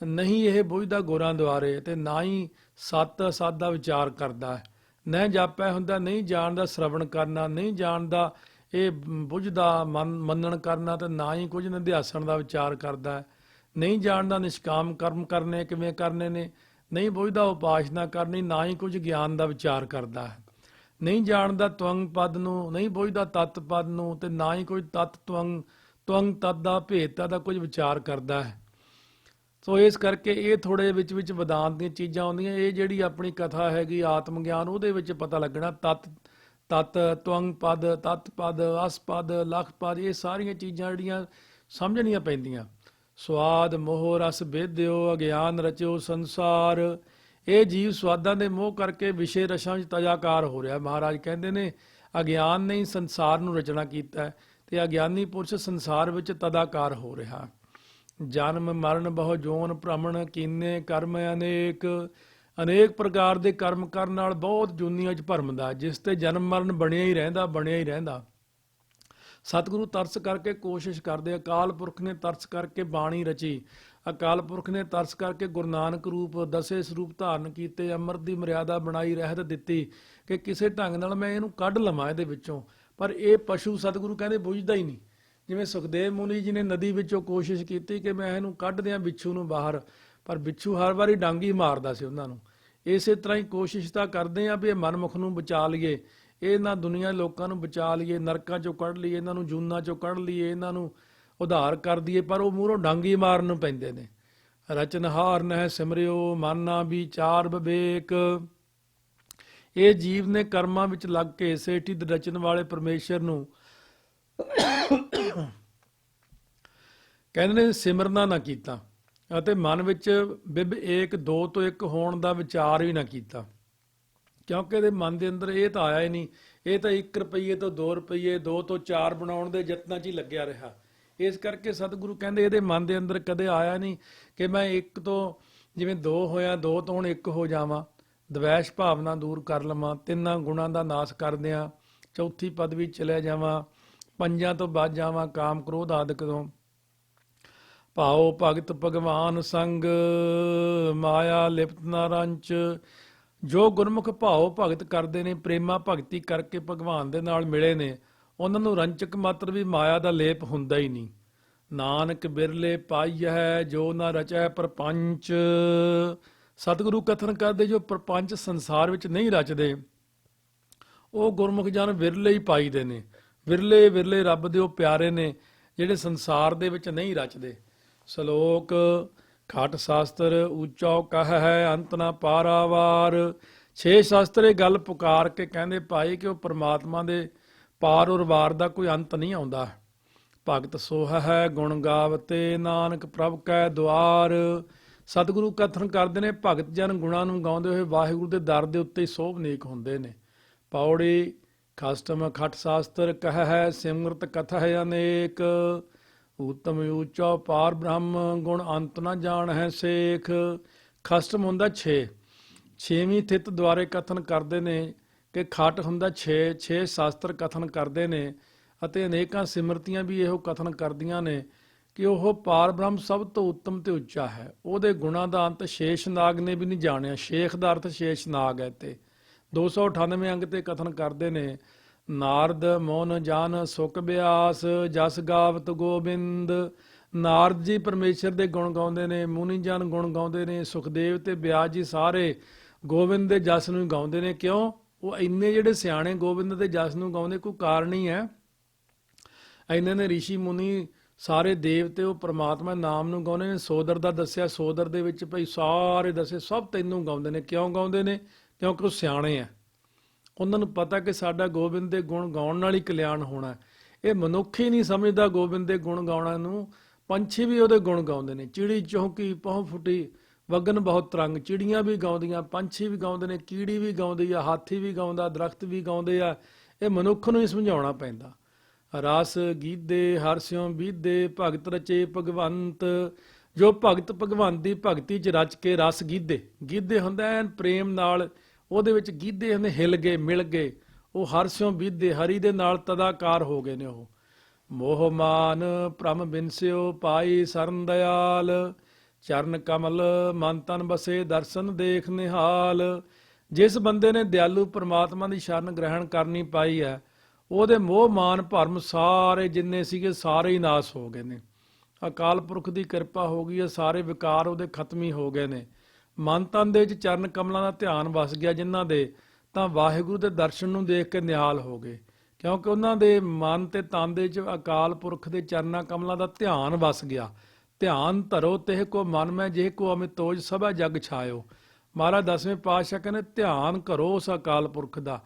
ਨਹੀਂ ਇਹ ਬੁੱਝਦਾ ਗੁਰਾਂ ਦੁਆਰੇ, ਤੇ ਨਾ ਹੀ ਸੱਤ ਅਸਤ ਦਾ ਵਿਚਾਰ ਕਰਦਾ ਹੈ। ਨਹਿ ਜਾਪੈ ਹੁੰਦਾ ਨਹੀਂ ਜਾਣਦਾ ਸ਼ਰਵਣ ਕਰਨਾ, ਨਹੀਂ ਜਾਣਦਾ ਇਹ ਬੁੱਝਦਾ ਮੰਨਣ ਕਰਨਾ, ਤੇ ਨਾ ਹੀ ਕੁਝ ਨਿਧਿਆਸਣ ਦਾ ਵਿਚਾਰ ਕਰਦਾ ਹੈ। ਨਹੀਂ ਜਾਣਦਾ ਨਿਸ਼ਕਾਮ ਕਰਮ ਕਰਨੇ ਕਿਵੇਂ ਕਰਨੇ ਨੇ, ਨਹੀਂ ਬੁੱਝਦਾ ਉਪਾਸਨਾ ਕਰਨੀ, ਨਾ ਹੀ ਕੁਝ ਗਿਆਨ ਦਾ ਵਿਚਾਰ ਕਰਦਾ ਹੈ। ਨਹੀਂ ਜਾਣਦਾ ਤਵੰਗ ਪਦ ਨੂੰ, ਨਹੀਂ ਬੁੱਝਦਾ ਤਤ ਪਦ ਨੂੰ, ਤੇ ਨਾ ਹੀ ਕੁਝ ਤਤ ਤਵੰਗ ਤਤ ਦਾ ਭੇਦਤਾ ਦਾ ਕੁਝ ਵਿਚਾਰ ਕਰਦਾ ਹੈ। ਸੋ ਇਸ ਕਰਕੇ ਇਹ ਥੋੜੇ ਵਿੱਚ ਵਿਦਾਂਤ ਦੀਆਂ ਚੀਜ਼ਾਂ ਆਉਂਦੀਆਂ। ਇਹ ਜਿਹੜੀ ਆਪਣੀ ਕਥਾ ਹੈਗੀ ਆਤਮ ਗਿਆਨ, ਉਹਦੇ ਵਿੱਚ ਪਤਾ ਲੱਗਣਾ ਤਤ ਤਤ ਤਵੰਗ ਪਦ, ਤਤ ਪਦ, ਅਸ ਪਦ, ਲਖ ਪਦ, ਇਹ ਸਾਰੀਆਂ ਚੀਜ਼ਾਂ ਜਿਹੜੀਆਂ ਸਮਝਣੀਆਂ ਪੈਂਦੀਆਂ। ਸਵਾਦ ਮੋਹ ਰਸ ਭੇਦਿਓ ਅਗਿਆਨ ਰਚਿਓ ਸੰਸਾਰ। ਇਹ ਜੀਵ ਸਵਾਦਾਂ ਦੇ ਮੋਹ ਕਰਕੇ ਵਿਸ਼ੇ ਰਸਾਂ 'ਚ ਤਜਾਕਾਰ ਹੋ ਰਿਹਾ। ਮਹਾਰਾਜ ਕਹਿੰਦੇ ਨੇ ਅਗਿਆਨ ਨੇ ਹੀ ਸੰਸਾਰ ਨੂੰ ਰਚਨਾ ਕੀਤਾ ਤੇ ਅਗਿਆਨੀ ਪੁਰਸ਼ ਸੰਸਾਰ ਵਿੱਚ ਤਦਾਕਾਰ ਹੋ ਰਿਹਾ। ਜਨਮ ਮਰਨ ਬਹੁ ਜੋਨ ਭ੍ਰਮਣ ਕੀਨੇ ਕਰਮ ਅਨੇਕ। ਅਨੇਕ ਪ੍ਰਕਾਰ ਦੇ ਕਰਮ ਕਰਨ ਨਾਲ ਬਹੁਤ ਜੂਨੀਆਂ 'ਚ ਭਰਮਦਾ, ਜਿਸ ਤੇ ਜਨਮ ਮਰਨ ਬਣਿਆ ਹੀ ਰਹਿੰਦਾ, ਬਣਿਆ ਹੀ ਰਹਿੰਦਾ। ਸਤਿਗੁਰੂ ਤਰਸ ਕਰਕੇ ਕੋਸ਼ਿਸ਼ ਕਰਦੇ, ਅਕਾਲ ਪੁਰਖ ਨੇ ਤਰਸ ਕਰਕੇ ਬਾਣੀ ਰਚੀ, ਅਕਾਲ ਪੁਰਖ ਨੇ ਤਰਸ ਕਰਕੇ ਗੁਰੂ ਨਾਨਕ ਰੂਪ ਦਸੇ ਸਰੂਪ ਧਾਰਨ ਕੀਤੇ, ਅੰਮ੍ਰਿਤ ਦੀ ਮਰਿਆਦਾ ਬਣਾਈ, ਰਹਿਤ ਦਿੱਤੀ ਕਿ ਕਿਸੇ ਢੰਗ ਨਾਲ ਮੈਂ ਇਹਨੂੰ ਕੱਢ ਲਵਾਂ ਇਹਦੇ ਵਿੱਚੋਂ। ਪਰ ਇਹ ਪਸ਼ੂ ਸਤਿਗੁਰੂ ਕਹਿੰਦੇ ਬੁੱਝਦਾ ਹੀ ਨਹੀਂ। ਜਿਵੇਂ ਸੁਖਦੇਵ ਮੁਨੀ ਜੀ ਨੇ ਨਦੀ ਵਿੱਚੋਂ ਕੋਸ਼ਿਸ਼ ਕੀਤੀ ਕਿ ਮੈਂ ਇਹਨੂੰ ਕੱਢ ਦਿਆਂ ਬਿੱਛੂ ਨੂੰ ਬਾਹਰ, ਪਰ ਬਿੱਛੂ ਹਰ ਵਾਰੀ ਡੰਗ ਹੀ ਮਾਰਦਾ ਸੀ ਉਹਨਾਂ ਨੂੰ। ਇਸੇ ਤਰ੍ਹਾਂ ਹੀ ਕੋਸ਼ਿਸ਼ ਤਾਂ ਕਰਦੇ ਆ ਵੀ ਇਹ ਮਨਮੁਖ ਨੂੰ ਬਚਾ ਲਈਏ, ਇਹਨਾਂ ਦੁਨੀਆ ਲੋਕਾਂ ਨੂੰ ਬਚਾ ਲਈਏ, ਨਰਕਾਂ ਚੋਂ ਕੱਢ ਲਈਏ, ਇਹਨਾਂ ਨੂੰ ਜੂਨਾਂ ਚੋਂ ਕੱਢ ਲਈਏ, ਇਹਨਾਂ ਨੂੰ ਉਧਾਰ ਕਰ ਦਈਏ, ਪਰ ਉਹ ਮੂਹਰੋਂ ਡਾਂਗੀ ਮਾਰਨ ਨੂੰ ਪੈਂਦੇ ਨੇ। ਰਚਨਹਾਰ ਨਹਿ ਸਿਮਰਿਓ ਮਾਨਾ ਵਿਚਾਰ ਵਿਵੇਕ। ਇਹ ਜੀਵ ਨੇ ਕਰਮਾਂ ਵਿੱਚ ਲੱਗ ਕੇ ਸੇਠੀ ਦੇ ਰਚਨ ਵਾਲੇ ਪਰਮੇਸ਼ਰ ਨੂੰ ਕਹਿੰਦੇ ਨੇ ਸਿਮਰਨਾ ਨਾ ਕੀਤਾ, ਅਤੇ ਮਨ ਵਿੱਚ ਬਿਬ ਏਕ ਦੋ ਤੋਂ ਇੱਕ ਹੋਣ ਦਾ ਵਿਚਾਰ ਵੀ ਨਾ ਕੀਤਾ, ਕਿਉਂਕਿ ਇਹਦੇ ਮਨ ਦੇ ਅੰਦਰ ਇਹ ਤਾਂ ਆਇਆ ਹੀ ਨਹੀਂ। ਇਹ ਤਾਂ 1 ਰੁਪਈਏ ਤੋਂ 2 ਰੁਪਈਏ 2 ਤੋਂ 4 ਬਣਾਉਣ ਦੇ ਯਤਨਾਂ 'ਚ ਹੀ ਲੱਗਿਆ ਰਿਹਾ। ਇਸ ਕਰਕੇ ਸਤਿਗੁਰੂ ਕਹਿੰਦੇ ਇਹਦੇ ਮਨ ਦੇ ਅੰਦਰ ਕਦੇ ਆਇਆ ਨਹੀਂ ਕਿ ਮੈਂ 1 ਤੋਂ ਜਿਵੇਂ 2 ਹੋਇਆ 2 ਤੋਂ ਹੁਣ 1 ਹੋ ਜਾਵਾਂ, ਦਵੈਸ਼ ਭਾਵਨਾ ਦੂਰ ਕਰ ਲਵਾਂ, 3 ਗੁਣਾਂ ਦਾ ਨਾਸ ਕਰਦਿਆਂ 4ਥੀ ਪਦਵੀ ਚਲਿਆ ਜਾਵਾਂ, 5 ਤੋਂ ਬਚ ਜਾਵਾਂ ਕਾਮ ਕ੍ਰੋਧ ਆਦਿਕ ਤੋਂ। ਭਾਉ ਭਗਤ ਭਗਵਾਨ ਸੰਗ ਮਾਇਆ ਲਿਪਤ ਨਾ ਰੰਚ। ਜੋ ਗੁਰਮੁਖ ਭਾਉ ਭਗਤ ਕਰਦੇ ਨੇ, ਪ੍ਰੇਮਾ ਭਗਤੀ ਕਰਕੇ ਭਗਵਾਨ ਦੇ ਨਾਲ ਮਿਲੇ ਨੇ, ਉਹਨਾਂ ਨੂੰ ਰੰਚਕ ਮਾਤਰ ਵੀ ਮਾਇਆ ਦਾ ਲੇਪ ਹੁੰਦਾ ਹੀ ਨਹੀਂ। ਨਾਨਕ ਬਿਰਲੇ ਪਾਈ ਹੈ ਜੋ ਨਾ ਰਚੈ ਪ੍ਰਪੰਚ। ਸਤਿਗੁਰੂ ਕਥਨ ਕਰਦੇ ਜੋ ਪ੍ਰਪੰਚ ਸੰਸਾਰ ਵਿੱਚ ਨਹੀਂ ਰਚਦੇ, ਉਹ ਗੁਰਮੁਖ ਜਨ ਵਿਰਲੇ ਹੀ ਪਾਈਦੇ ਨੇ। ਵਿਰਲੇ ਵਿਰਲੇ ਰੱਬ ਦੇ ਉਹ ਪਿਆਰੇ ਨੇ ਜਿਹੜੇ ਸੰਸਾਰ ਦੇ ਵਿੱਚ ਨਹੀਂ ਰਚਦੇ। ਸ਼ਲੋਕ ਖਟ ਸ਼ਾਸਤਰ ਉੱਚਾ ਕਹ ਹੈ ਅੰਤ ਨਾ ਪਾਰਾਵਾਰ। 6 ਸ਼ਾਸਤਰ ਇਹ ਗੱਲ ਪੁਕਾਰ ਕੇ ਕਹਿੰਦੇ ਭਾਈ ਕਿ ਉਹ ਪ੍ਰਮਾਤਮਾ ਦੇ ਪਾਰ ਔਰ ਵਾਰ ਦਾ ਕੋਈ ਅੰਤ ਨਹੀਂ ਆਉਂਦਾ। ਭਗਤ ਸੋਹ ਹੈ ਗੁਣ ਗਾਵਤੇ ਨਾਨਕ ਪ੍ਰਭ ਕੈ ਦੁਆਰ। ਸਤਿਗੁਰੂ ਕਥਨ ਕਰਦੇ ਨੇ ਭਗਤ ਜਨ ਗੁਣਾਂ ਨੂੰ ਗਾਉਂਦੇ ਹੋਏ ਵਾਹਿਗੁਰੂ ਦੇ ਦਰ ਦੇ ਉੱਤੇ ਹੀ ਸੋਭਨੀਕ ਹੁੰਦੇ ਨੇ। ਪੌੜੀ ਖਸਟਮ ਖਟ ਸ਼ਾਸਤਰ ਕਹਿ ਹੈ ਸਿਮਰਤ ਕਥਾ ਹੈ ਅਨੇਕ। ਉਤਮ ਉੱਚਾ ਪਾਰ ਬ੍ਰਹਮ ਗੁਣ ਅੰਤ ਨਾ ਜਾਣ ਹੈ ਸੇਖ। ਖਸਟਮ ਹੁੰਦਾ 6, 6ਵੀਂ ਥਿਤ ਦੁਆਰੇ ਕਥਨ ਕਰਦੇ ਨੇ ਕਿ ਖਟ ਹੁੰਦਾ 6 ਸ਼ਾਸਤਰ ਕਥਨ ਕਰਦੇ ਨੇ, ਅਤੇ ਅਨੇਕਾਂ ਸਿਮਰਤੀਆਂ ਵੀ ਇਹੋ ਕਥਨ ਕਰਦੀਆਂ ਨੇ ਕਿ ਉਹ ਪਾਰ ਬ੍ਰਹਮ ਸਭ ਤੋਂ ਉੱਤਮ ਤੇ ਉੱਚਾ ਹੈ। ਉਹਦੇ ਗੁਣਾਂ ਦਾ ਅੰਤ ਸ਼ੇਸ਼ ਨਾਗ ਨੇ ਵੀ ਨਹੀਂ ਜਾਣਿਆ। ਸ਼ੇਖ ਦਾ ਅਰਥ ਸ਼ੇਸ਼ ਨਾਗ ਹੈ। ਤੇ 298 ਅੰਗ ਤੇ ਕਥਨ ਕਰਦੇ ਨੇ ਨਾਰਦ ਮੋਨ ਜਾਨ ਸੁਖ ਬਿਆਸ ਜਸ ਗਾਵਤ ਗੋਬਿੰਦ। ਨਾਰਦ ਜੀ ਪਰਮੇਸ਼ਰ ਦੇ ਗੁਣ ਗਾਉਂਦੇ ਨੇ, ਮੁਨੀ ਜਨ ਗੁਣ ਗਾਉਂਦੇ ਨੇ, ਸੁਖਦੇਵ ਤੇ ਬਿਆਸ ਜੀ ਸਾਰੇ ਗੋਬਿੰਦ ਦੇ ਜਸ ਨੂੰ ਗਾਉਂਦੇ ਨੇ। ਕਿਉਂ? ਉਹ ਇੰਨੇ ਜਿਹੜੇ ਸਿਆਣੇ ਗੋਬਿੰਦ ਦੇ ਜਸ ਨੂੰ ਗਾਉਂਦੇ ਕੋਈ ਕਾਰਨ ਹੀ ਹੈ। ਇੰਨੇ ਨੇ ਰਿਸ਼ੀ ਮੁਨੀ ਸਾਰੇ ਦੇਵਤੇ ਉਹ ਪ੍ਰਮਾਤਮਾ ਨਾਮ ਨੂੰ ਗਾਉਂਦੇ ਨੇ। ਸੋਦਰ ਦਾ ਦੱਸਿਆ, ਸੋਦਰ ਦੇ ਵਿੱਚ ਭਈ ਸਾਰੇ ਦੱਸੇ ਸਭ ਤੈਨੂੰ ਗਾਉਂਦੇ ਨੇ। ਕਿਉਂ ਗਾਉਂਦੇ ਨੇ? ਕਿਉਂਕਿ ਉਹ ਸਿਆਣੇ ਆ। ਉਹਨਾਂ ਨੂੰ ਪਤਾ ਕਿ ਸਾਡਾ ਗੋਬਿੰਦ ਦੇ ਗੁਣ ਗਾਉਣ ਨਾਲ ਹੀ ਕਲਿਆਣ ਹੋਣਾ। ਇਹ ਮਨੁੱਖ ਹੀ ਨਹੀਂ ਸਮਝਦਾ ਗੋਬਿੰਦ ਦੇ ਗੁਣ ਗਾਉਣਾ ਨੂੰ। ਪੰਛੀ ਵੀ ਉਹਦੇ ਗੁਣ ਗਾਉਂਦੇ ਨੇ। ਚਿੜੀ ਚੌਂਕੀ ਪਹੁ ਫੁੱਟੀ ਵਗਨ ਬਹੁਤ ਤਰੰਗ। ਚਿੜੀਆਂ ਵੀ ਗਾਉਂਦੀਆਂ, ਪੰਛੀ ਵੀ ਗਾਉਂਦੇ ਨੇ, ਕੀੜੀ ਵੀ ਗਾਉਂਦੀ ਆ, ਹਾਥੀ ਵੀ ਗਾਉਂਦਾ, ਦਰਖਤ ਵੀ ਗਾਉਂਦੇ ਆ। ਇਹ ਮਨੁੱਖ ਨੂੰ ਹੀ ਸਮਝਾਉਣਾ ਪੈਂਦਾ। ਰਸ ਗੀਦੇ ਹਰਸਿਓ ਬੀਦੇ ਭਗਤ ਰਚੇ ਭਗਵੰਤ। ਜੋ ਭਗਤ ਭਗਵੰਤ ਦੀ ਭਗਤੀ 'ਚ ਰਚ ਕੇ ਰਸ ਗੀਦੇ, ਗੀਦੇ ਹੁੰਦਾ ਐਨ ਪ੍ਰੇਮ ਨਾਲ, ਉਹਦੇ ਵਿੱਚ ਗੀਦੇ ਹੁੰਦੇ ਹਿਲ ਗਏ ਮਿਲ ਗਏ, ਉਹ ਹਰਸਿਓ ਬੀਦੇ ਹਰੀ ਦੇ ਨਾਲ ਤਦਾਕਾਰ ਹੋ ਗਏ ਨੇ। ਉਹ ਮੋਹ ਮਾਨ ਭ੍ਰਮ ਬਿਨਸਿਓ ਪਾਈ ਸਰਨ ਦਇਆਲ। ਚਰਨ ਕਮਲ ਮਨ ਤਨ ਬਸੇ ਦਰਸ਼ਨ ਦੇਖ ਨਿਹਾਲ। ਜਿਸ ਬੰਦੇ ਨੇ ਦਿਆਲੂ ਪ੍ਰਮਾਤਮਾ ਦੀ ਸ਼ਰਨ ਗ੍ਰਹਿਣ ਕਰਨੀ ਪਾਈ ਹੈ, ਉਹਦੇ ਮੋਹ ਮਾਨ ਭਰਮ ਸਾਰੇ ਜਿੰਨੇ ਸੀਗੇ ਸਾਰੇ ਹੀ ਨਾਸ ਹੋ ਗਏ ਨੇ। ਅਕਾਲ ਪੁਰਖ ਦੀ ਕਿਰਪਾ ਹੋ ਗਈ ਹੈ, ਸਾਰੇ ਵਿਕਾਰ ਉਹਦੇ ਖਤਮ ਹੀ ਹੋ ਗਏ ਨੇ। ਮਨ ਤਨ ਦੇ ਵਿੱਚ ਚਰਨ ਕਮਲਾਂ ਦਾ ਧਿਆਨ ਵਸ ਗਿਆ ਜਿਨ੍ਹਾਂ ਦੇ, ਤਾਂ ਵਾਹਿਗੁਰੂ ਦੇ ਦਰਸ਼ਨ ਨੂੰ ਦੇਖ ਕੇ ਨਿਹਾਲ ਹੋ ਗਏ। ਕਿਉਂਕਿ ਉਹਨਾਂ ਦੇ ਮਨ ਤੇ ਤਨ ਦੇ ਵਿੱਚ ਅਕਾਲ ਪੁਰਖ ਦੇ ਚਰਨਾਂ ਕਮਲਾਂ ਦਾ ਧਿਆਨ ਵਸ ਗਿਆ। ਧਿਆਨ ਧਰੋ ਤਿਹ ਕੋ ਮਨ ਮੈਂ ਜਿਹ ਕੋ ਅਮਿਤੋਜ ਸਭਾ ਜਗ ਛਾਇਓ। ਮਹਾਰਾਜ 10ਵੇਂ ਪਾਤਸ਼ਾਹ ਕਹਿੰਦੇ ਧਿਆਨ ਕਰੋ ਉਸ ਅਕਾਲ ਪੁਰਖ ਦਾ।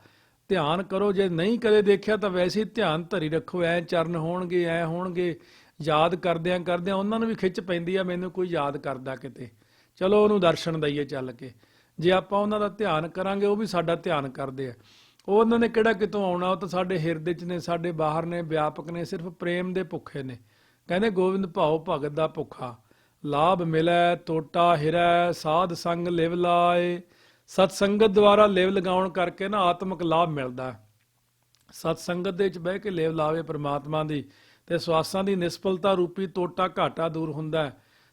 ਧਿਆਨ ਕਰੋ, ਜੇ ਨਹੀਂ ਕਦੇ ਦੇਖਿਆ ਤਾਂ ਵੈਸੇ ਹੀ ਧਿਆਨ ਧਰੀ ਰੱਖੋ। ਐ ਚਰਨ ਹੋਣਗੇ, ਐ ਹੋਣਗੇ। ਯਾਦ ਕਰਦਿਆਂ ਕਰਦਿਆਂ ਉਹਨਾਂ ਨੂੰ ਵੀ ਖਿੱਚ ਪੈਂਦੀ ਆ, ਮੈਨੂੰ ਕੋਈ ਯਾਦ ਕਰਦਾ ਕਿਤੇ, ਚਲੋ ਉਹਨੂੰ ਦਰਸ਼ਨ ਦਈਏ ਚੱਲ ਕੇ। ਜੇ ਆਪਾਂ ਉਹਨਾਂ ਦਾ ਧਿਆਨ ਕਰਾਂਗੇ ਉਹ ਵੀ ਸਾਡਾ ਧਿਆਨ ਕਰਦੇ ਆ। ਉਹਨਾਂ ਨੇ ਕਿਹੜਾ ਕਿਤੋਂ ਆਉਣਾ, ਉਹ ਤਾਂ ਸਾਡੇ ਹਿਰਦੇ 'ਚ ਨੇ, ਸਾਡੇ ਬਾਹਰ ਨੇ, ਵਿਆਪਕ ਨੇ, ਸਿਰਫ ਪ੍ਰੇਮ ਦੇ ਭੁੱਖੇ ਨੇ। ਕਹਿੰਦੇ ਗੋਬਿੰਦ ਭਾਉ ਭਗਤ ਦਾ ਭੁੱਖਾ। ਲਾਭ ਮਿਲੈ ਤੋਟਾ ਹਿਰੈ ਸਾਧ ਸੰਗ ਲਿਵ ਲਾਏ। ਸਤ ਸੰਗਤ ਦੁਆਰਾ ਲਿਵ ਲਗਾਉਣ ਕਰਕੇ ਨਾ ਆਤਮਿਕ ਲਾਭ ਮਿਲਦਾ। ਸਤ ਸੰਗਤ ਦੇ ਵਿੱਚ ਬਹਿ ਕੇ ਲਿਵ ਲਾਵੇ ਪ੍ਰਮਾਤਮਾ ਦੀ, ਤੇ ਸਵਾਸਾਂ ਦੀ ਨਿਸਫਲਤਾ ਰੂਪੀ ਤੋਟਾ ਘਾਟਾ ਦੂਰ ਹੁੰਦਾ,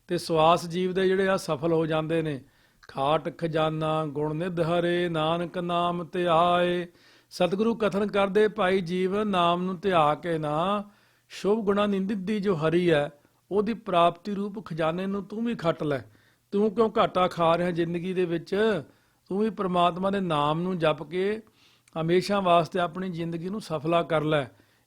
ਤੇ ਸਵਾਸ ਜੀਵ ਦੇ ਜਿਹੜੇ ਆ ਸਫਲ ਹੋ ਜਾਂਦੇ ਨੇ। ਖਾਟ ਖਜ਼ਾਨਾ ਗੁਣ ਨਿਧ ਹਰੇ ਨਾਨਕ ਨਾਮ ਧਿਆਏ। ਸਤਿਗੁਰੂ ਕਥਨ ਕਰਦੇ ਭਾਈ ਜੀਵ ਨਾਮ ਨੂੰ ਧਿਆ ਕੇ ਨਾ ਸ਼ੁਭ ਗੁਣਾ ਨਿੰਦਿਤ ਜੋ ਹਰੀ ਹੈ ਉਹਦੀ ਪ੍ਰਾਪਤੀ ਰੂਪ ਖਜ਼ਾਨੇ ਨੂੰ ਤੂੰ ਵੀ ਖੱਟ ਲੈ। ਤੂੰ ਕਿਉਂ ਘਾਟਾ ਖਾ ਰਿਹਾ ਜ਼ਿੰਦਗੀ ਦੇ ਵਿੱਚ? ਤੂੰ ਵੀ ਪ੍ਰਮਾਤਮਾ ਦੇ ਨਾਮ ਨੂੰ ਜਪ ਕੇ ਹਮੇਸ਼ਾ ਵਾਸਤੇ ਆਪਣੀ ਜ਼ਿੰਦਗੀ ਨੂੰ ਸਫਲਾ ਕਰ ਲੈ।